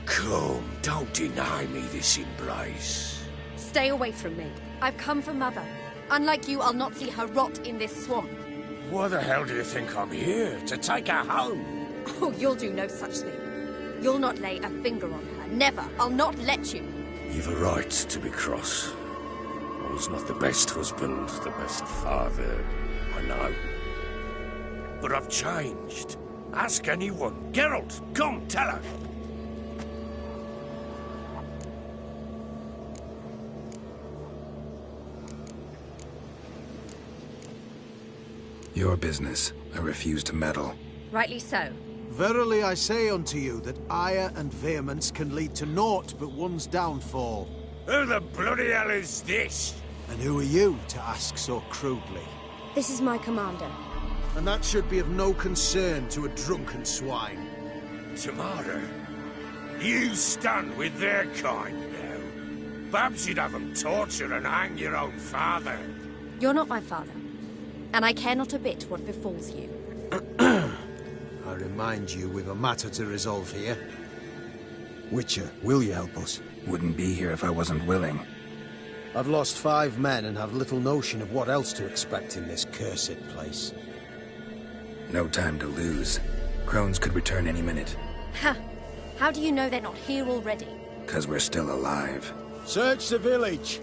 Come, don't deny me this embrace. Stay away from me. I've come for Mother. Unlike you, I'll not see her rot in this swamp. Why the hell do you think I'm here? To take her home? Oh, you'll do no such thing. You'll not lay a finger on her. Never. I'll not let you. You've a right to be cross. I was not the best husband, the best father, I know. But I've changed. Ask anyone. Geralt, come, tell her. Your business. I refuse to meddle. Rightly so. Verily I say unto you that ire and vehemence can lead to naught but one's downfall. Who the bloody hell is this? And who are you to ask so crudely? This is my commander. And that should be of no concern to a drunken swine. Tamara, you stand with their kind now. Perhaps you'd have them torture and hang your own father. You're not my father. And I care not a bit what befalls you. I remind you, we've a matter to resolve here. Witcher, will you help us? Wouldn't be here if I wasn't willing. I've lost 5 men and have little notion of what else to expect in this cursed place. No time to lose. Crones could return any minute. Ha! How do you know they're not here already? 'Cause we're still alive. Search the village!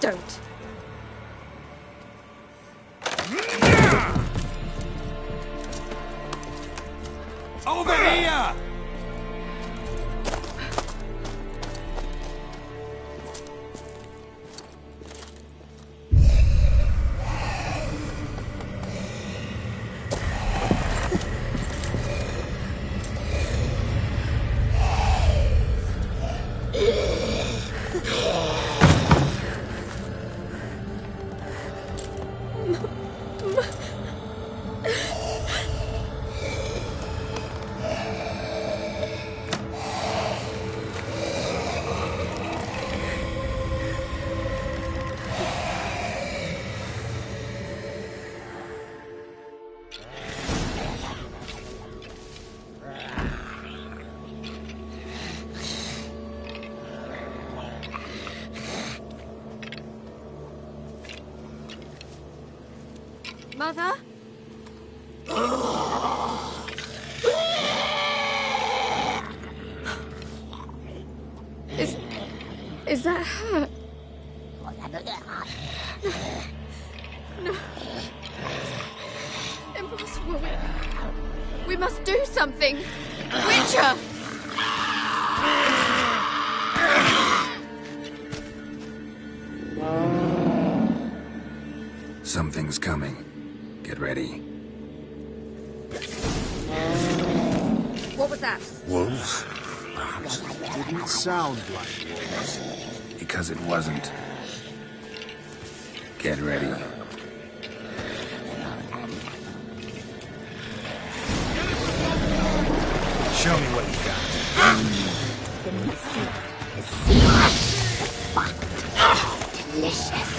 Don't. Over here! Mother? Is that her? No. Impossible. We must do something. Witcher! Something's coming. Get ready. What was that? Wolves? Didn't sound like wolves. Because it wasn't. Get ready. Show me what you got. Delicious.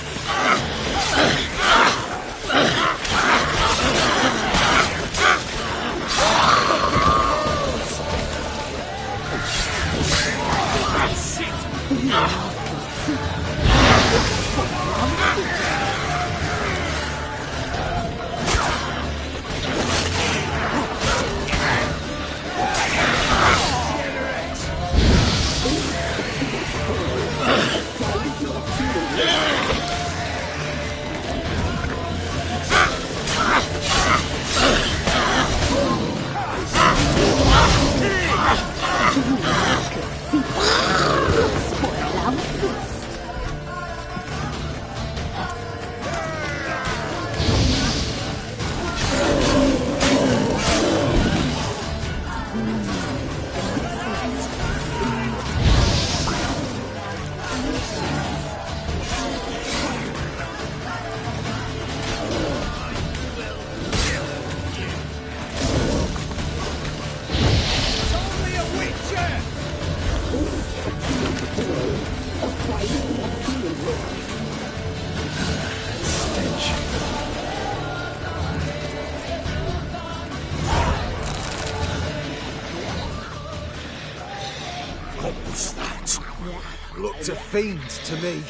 fiends to me.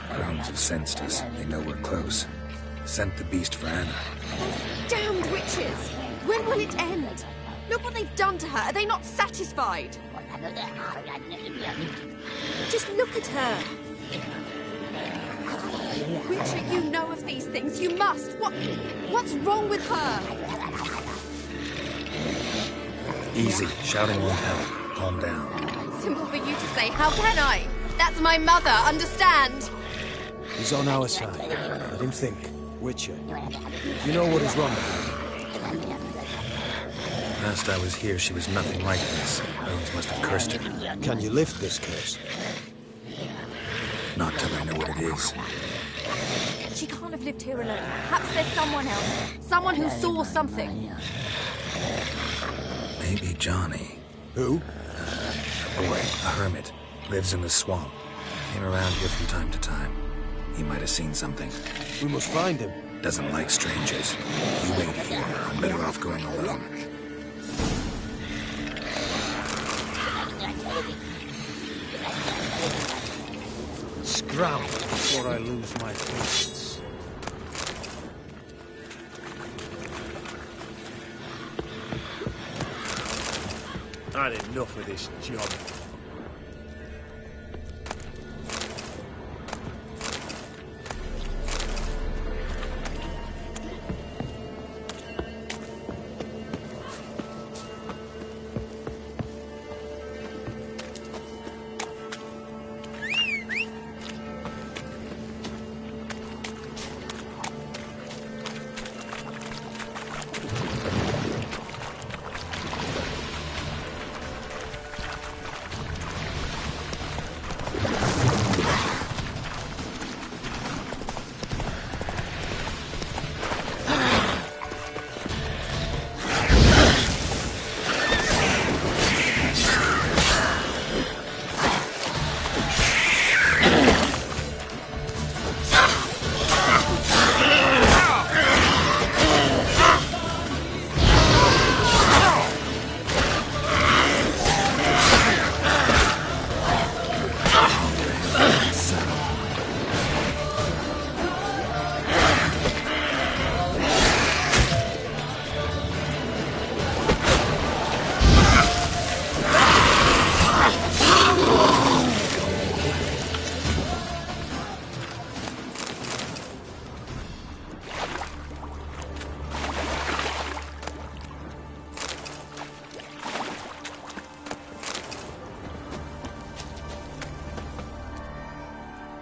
Crones have sensed us. They know we're close. Sent the beast for Anna. Damned witches! When will it end? Look what they've done to her. Are they not satisfied? Just look at her. Witcher, you know of these things. You must. What's wrong with her? Easy. Shouting won't help. Calm down. Simple for you to say. How can I? That's my mother. Understand? He's on our side. Let him think. Witcher, you know what is wrong with her? Last I was here, she was nothing like this. Crones must have cursed her. Can you lift this curse? Not till I know what it is. She can't have lived here alone. Perhaps there's someone else. Someone who saw something. Maybe Johnny. Who? A boy, a hermit. Lives in the swamp. Came around here from time to time. He might have seen something. We must find him. Doesn't like strangers. You wait here. I'm better off going alone. Scram before I lose my patience. I had enough of this job.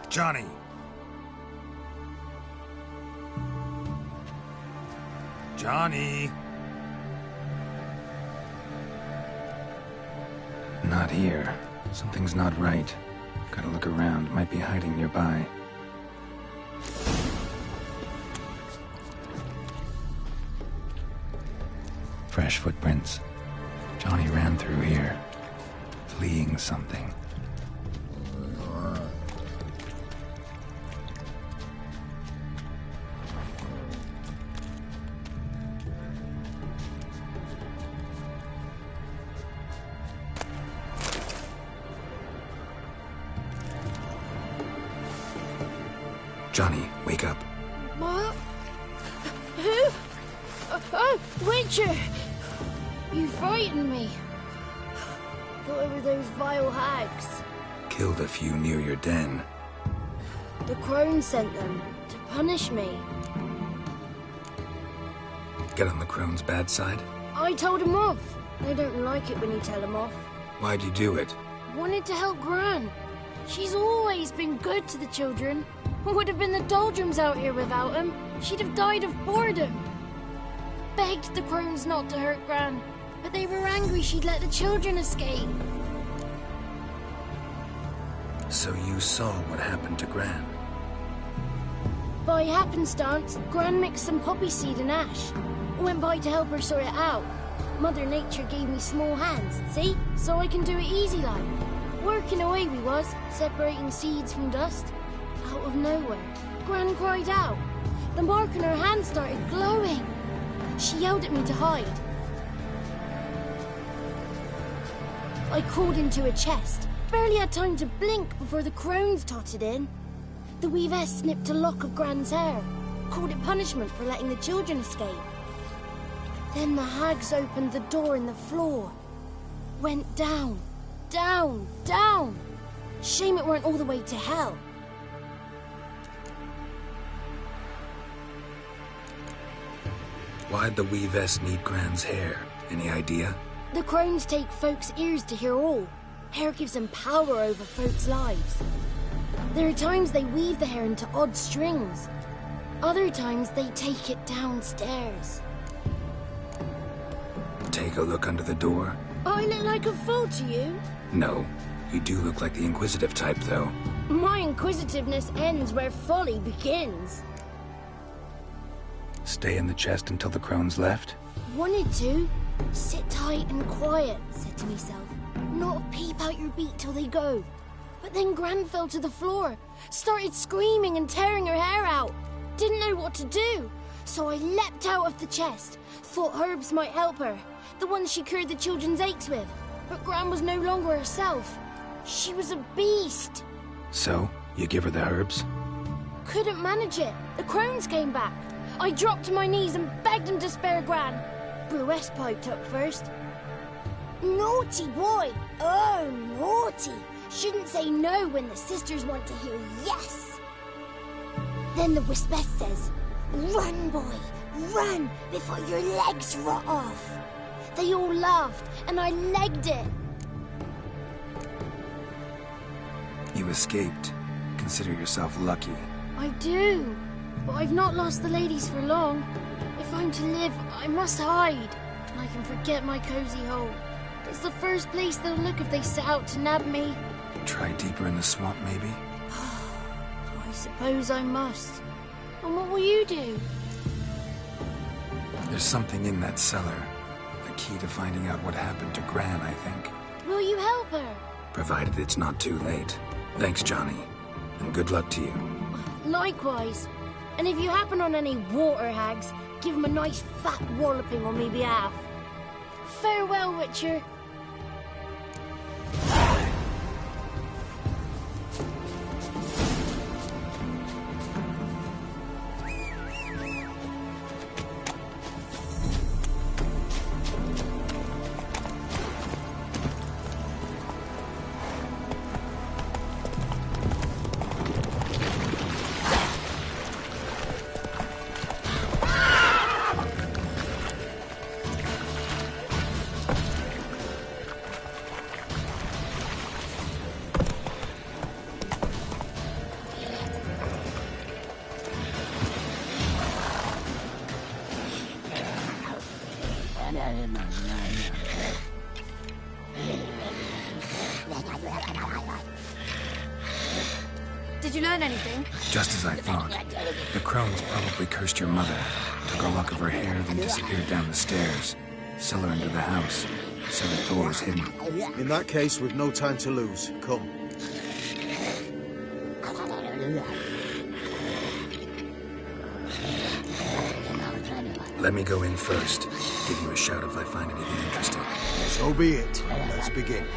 Johnny! Johnny! Not here. Something's not right. Gotta look around. Might be hiding nearby. Fresh footprints. Johnny ran through here, fleeing something. Johnny, wake up. What? Who? Oh, Witcher! You frightened me. Thought it were those vile hags. Killed a few near your den. The crones sent them to punish me. Get on the crone's bad side? I told them off. They don't like it when you tell them off. Why'd you do it? Wanted to help Gran. She's always been good to the children. Would have been the doldrums out here without him. She'd have died of boredom. Begged the crones not to hurt Gran, but they were angry she'd let the children escape. So you saw what happened to Gran? By happenstance, Gran mixed some poppy seed and ash. Went by to help her sort it out. Mother Nature gave me small hands, see? So I can do it easy like. Working away we was, separating seeds from dust. Out of nowhere, Gran cried out. The mark on her hand started glowing. She yelled at me to hide. I crawled into a chest, barely had time to blink before the crones totted in. The weavess snipped a lock of Gran's hair, called it punishment for letting the children escape. Then the hags opened the door in the floor. Went down, down, down. Shame it weren't all the way to hell. Why'd the weavess need Gran's hair? Any idea? The crones take folks' ears to hear all. Hair gives them power over folks' lives. There are times they weave the hair into odd strings. Other times they take it downstairs. Take a look under the door? I look like a fool to you? No. You do look like the inquisitive type, though. My inquisitiveness ends where folly begins. Stay in the chest until the crones left? Wanted to. Sit tight and quiet, said to myself. Not peep out your beat till they go. But then Gran fell to the floor, started screaming and tearing her hair out. Didn't know what to do. So I leapt out of the chest. Thought herbs might help her, the ones she cured the children's aches with. But Gran was no longer herself. She was a beast. So, you give her the herbs? Couldn't manage it. The crones came back. I dropped to my knees and begged them to spare Gran. Brewess piped up first. Naughty boy! Oh, naughty! Shouldn't say no when the sisters want to hear yes. Then the Wispess says, run, boy, run before your legs rot off. They all laughed, and I legged it. You escaped. Consider yourself lucky. I do, but I've not lost the ladies for long. If I'm to live, I must hide, and I can forget my cozy hole. It's the first place they'll look if they set out to nab me. Try deeper in the swamp, maybe? I suppose I must. And what will you do? There's something in that cellar. The key to finding out what happened to Gran, I think. Will you help her? Provided it's not too late. Thanks, Johnny. And good luck to you. Likewise. And if you happen on any water hags, give them a nice fat walloping on me behalf. Farewell, Witcher. Did you learn anything? Just as I thought. The crones probably cursed your mother, took a lock of her hair, then disappeared down the stairs. Sell her into the house. So the door's hidden. In that case, we've no time to lose. Come. Let me go in first. Give you a shout if I find anything interesting. So be it. Let's begin.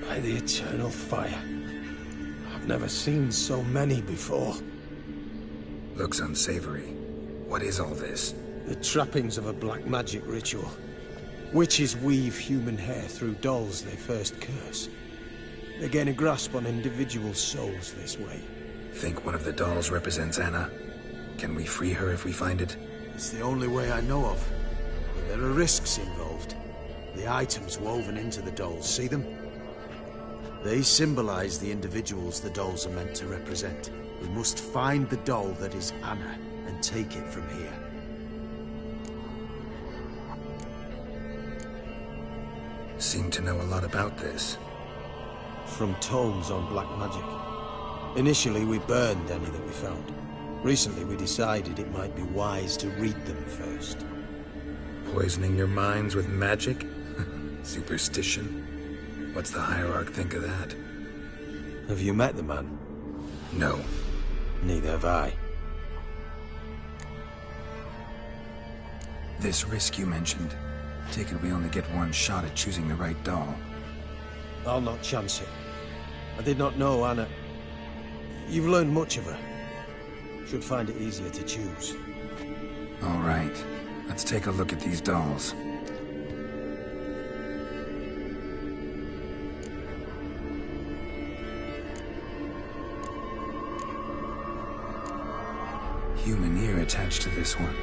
By the eternal fire. I've never seen so many before. Looks unsavory. What is all this? The trappings of a black magic ritual. Witches weave human hair through dolls they first curse. They gain a grasp on individual souls this way. Think one of the dolls represents Anna? Can we free her if we find it? It's the only way I know of. But there are risks involved. The items woven into the dolls, see them? They symbolize the individuals the dolls are meant to represent. We must find the doll that is Anna and take it from here. Seem to know a lot about this. From tomes on black magic. Initially, we burned any that we found. Recently, we decided it might be wise to read them first. Poisoning your minds with magic? Superstition? What's the hierarch think of that? Have you met the man? No. Neither have I. This risk you mentioned. Take it we only get one shot at choosing the right doll. I'll not chance it. I did not know Anna. You've learned much of her. Should find it easier to choose. All right. Let's take a look at these dolls. Human ear attached to this one.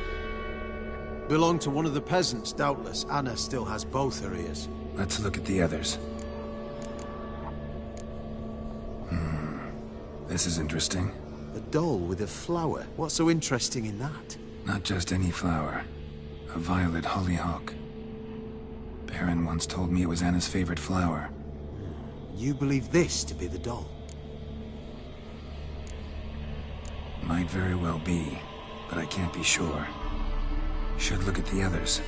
Belong to one of the peasants, doubtless. Anna still has both her ears. Let's look at the others. This is interesting. A doll with a flower. What's so interesting in that? Not just any flower. A violet hollyhock. Baron once told me it was Anna's favorite flower. You believe this to be the doll? Might very well be, but I can't be sure. Should look at the others.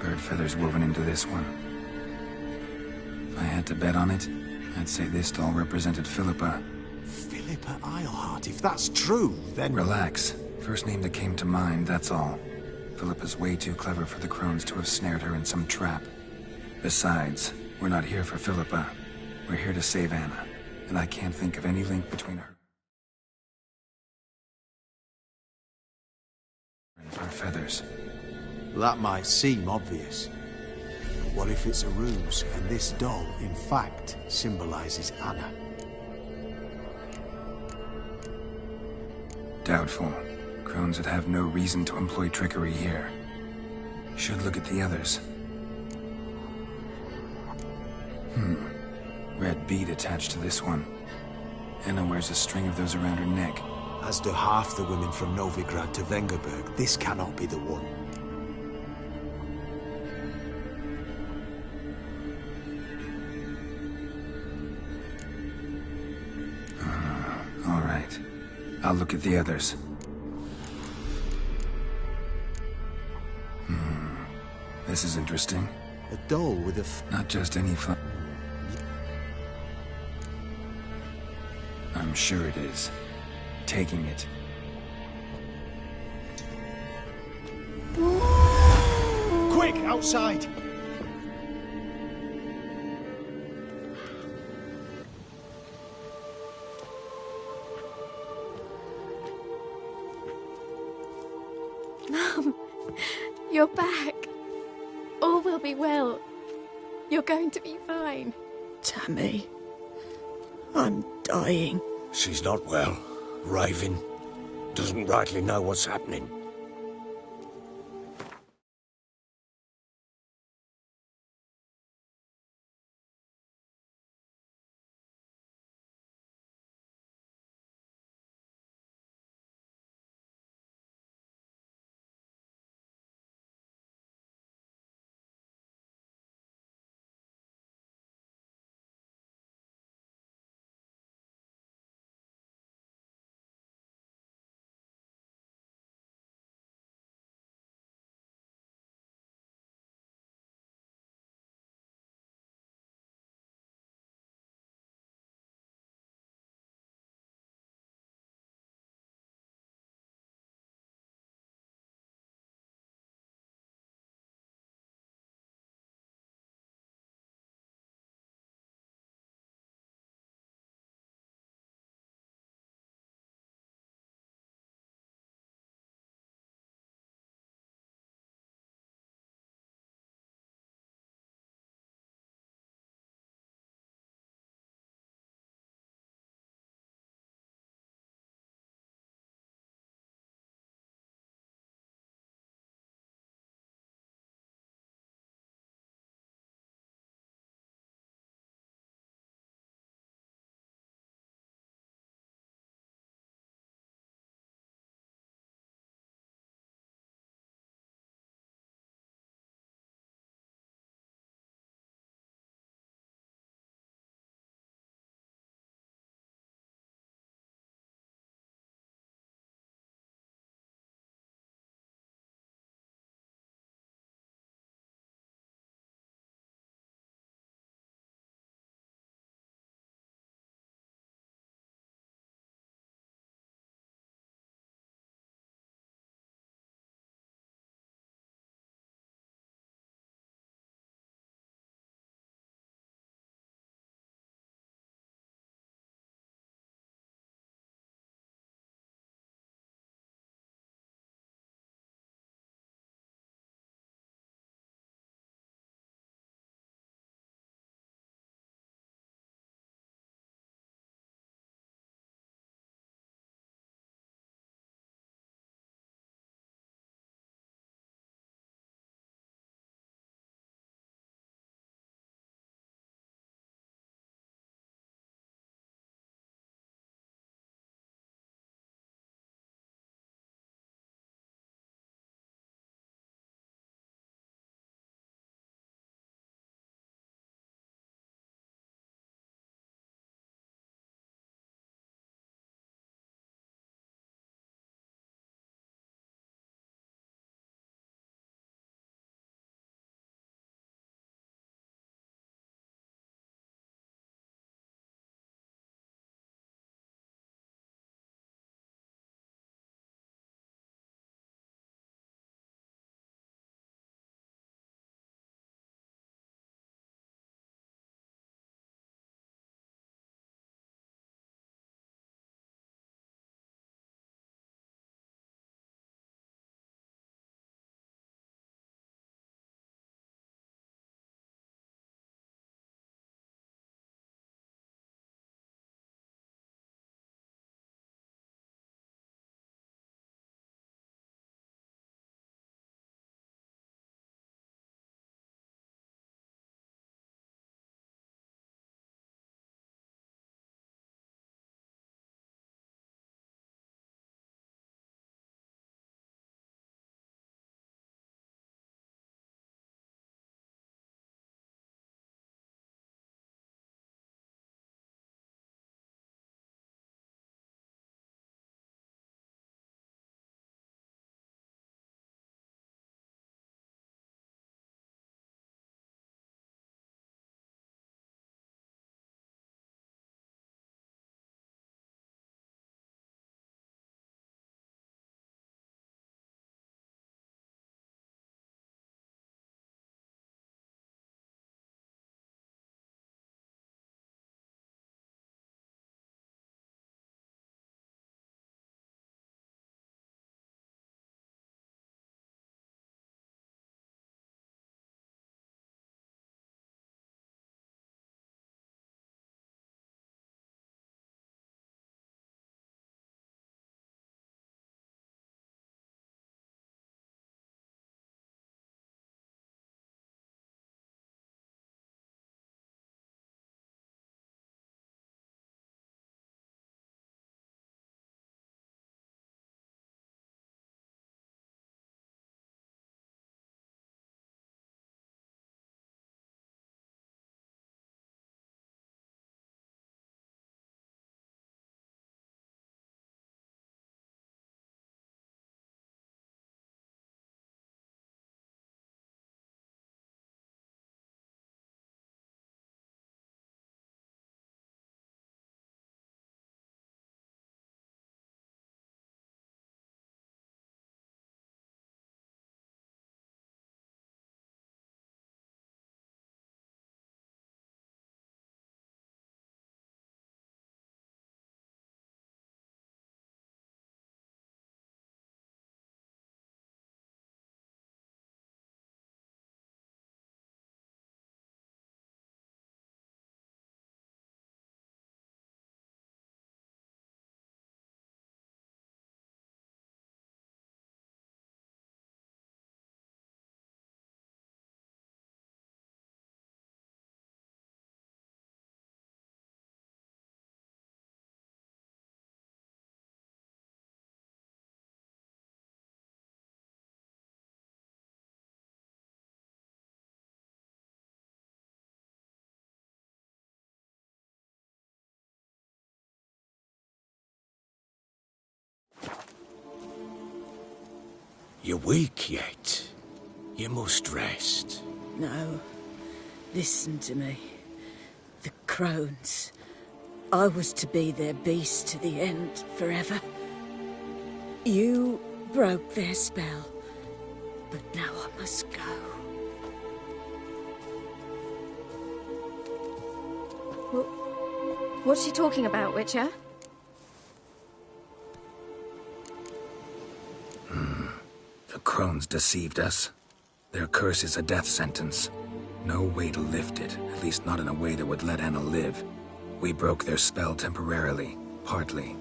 Bird feathers woven into this one. If I had to bet on it, I'd say this doll represented Philippa. Philippa Eilhart, if that's true, then... Relax. First name that came to mind, that's all. Philippa's way too clever for the crones to have snared her in some trap. Besides, we're not here for Philippa. We're here to save Anna, and I can't think of any link between her and her feathers. That might seem obvious. But what if it's a ruse, and this doll, in fact, symbolizes Anna? Doubtful. Crones would have no reason to employ trickery here. Should look at the others. Red bead attached to this one. Anna wears a string of those around her neck. As do half the women from Novigrad to Vengerberg. This cannot be the one. All right. I'll look at the others. This is interesting. A doll with a Not just any fun. I'm sure it is. Taking it. Quick, outside! Mum, you're back. All will be well. You're going to be fine. Tammy, I'm dying. She's not well. Raving. Doesn't rightly know what's happening. You're weak yet. You must rest. No. Listen to me. The crones. I was to be their beast to the end, forever. You broke their spell. But now I must go. What's she talking about, Witcher? The crones deceived us. Their curse is a death sentence. No way to lift it, at least not in a way that would let Anna live. We broke their spell temporarily, partly.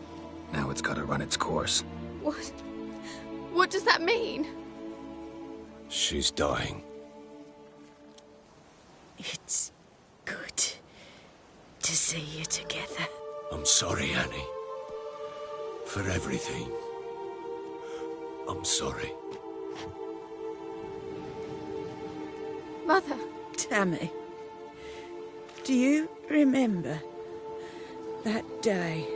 Now it's gotta run its course. What? What does that mean? She's dying. It's good to see you together. I'm sorry, Annie. For everything. I'm sorry. Mother. Tammy, do you remember that day?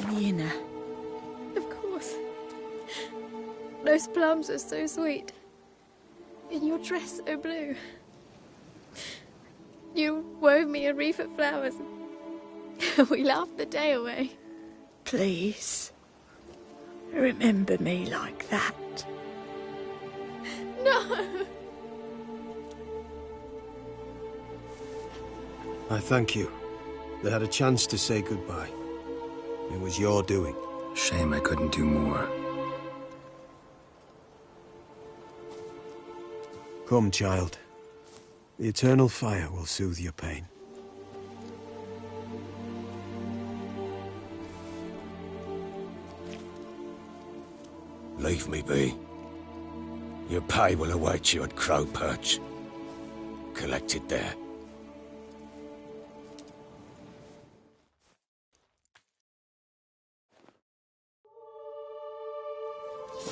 Nina. Of course. Those plums are so sweet. And your dress so blue. You wove me a wreath of flowers. We laughed the day away. Please, remember me like that. No! I thank you. They had a chance to say goodbye. It was your doing. Shame I couldn't do more. Come, child. The eternal fire will soothe your pain. Leave me be. Your pay will await you at Crow Perch. Collect it there.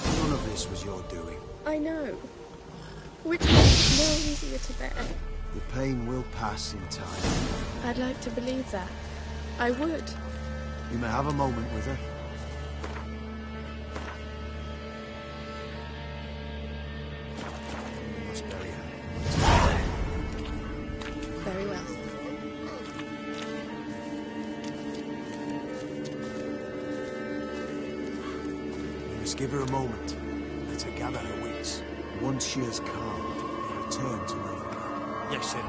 None of this was your doing. I know. Which makes it more easier to bear. The pain will pass in time. I'd like to believe that. I would. You may have a moment with her. We must bury her. Very well. We must give her a moment. Let her gather her wits. Once she has calmed, they return to Nova. Yes, sir.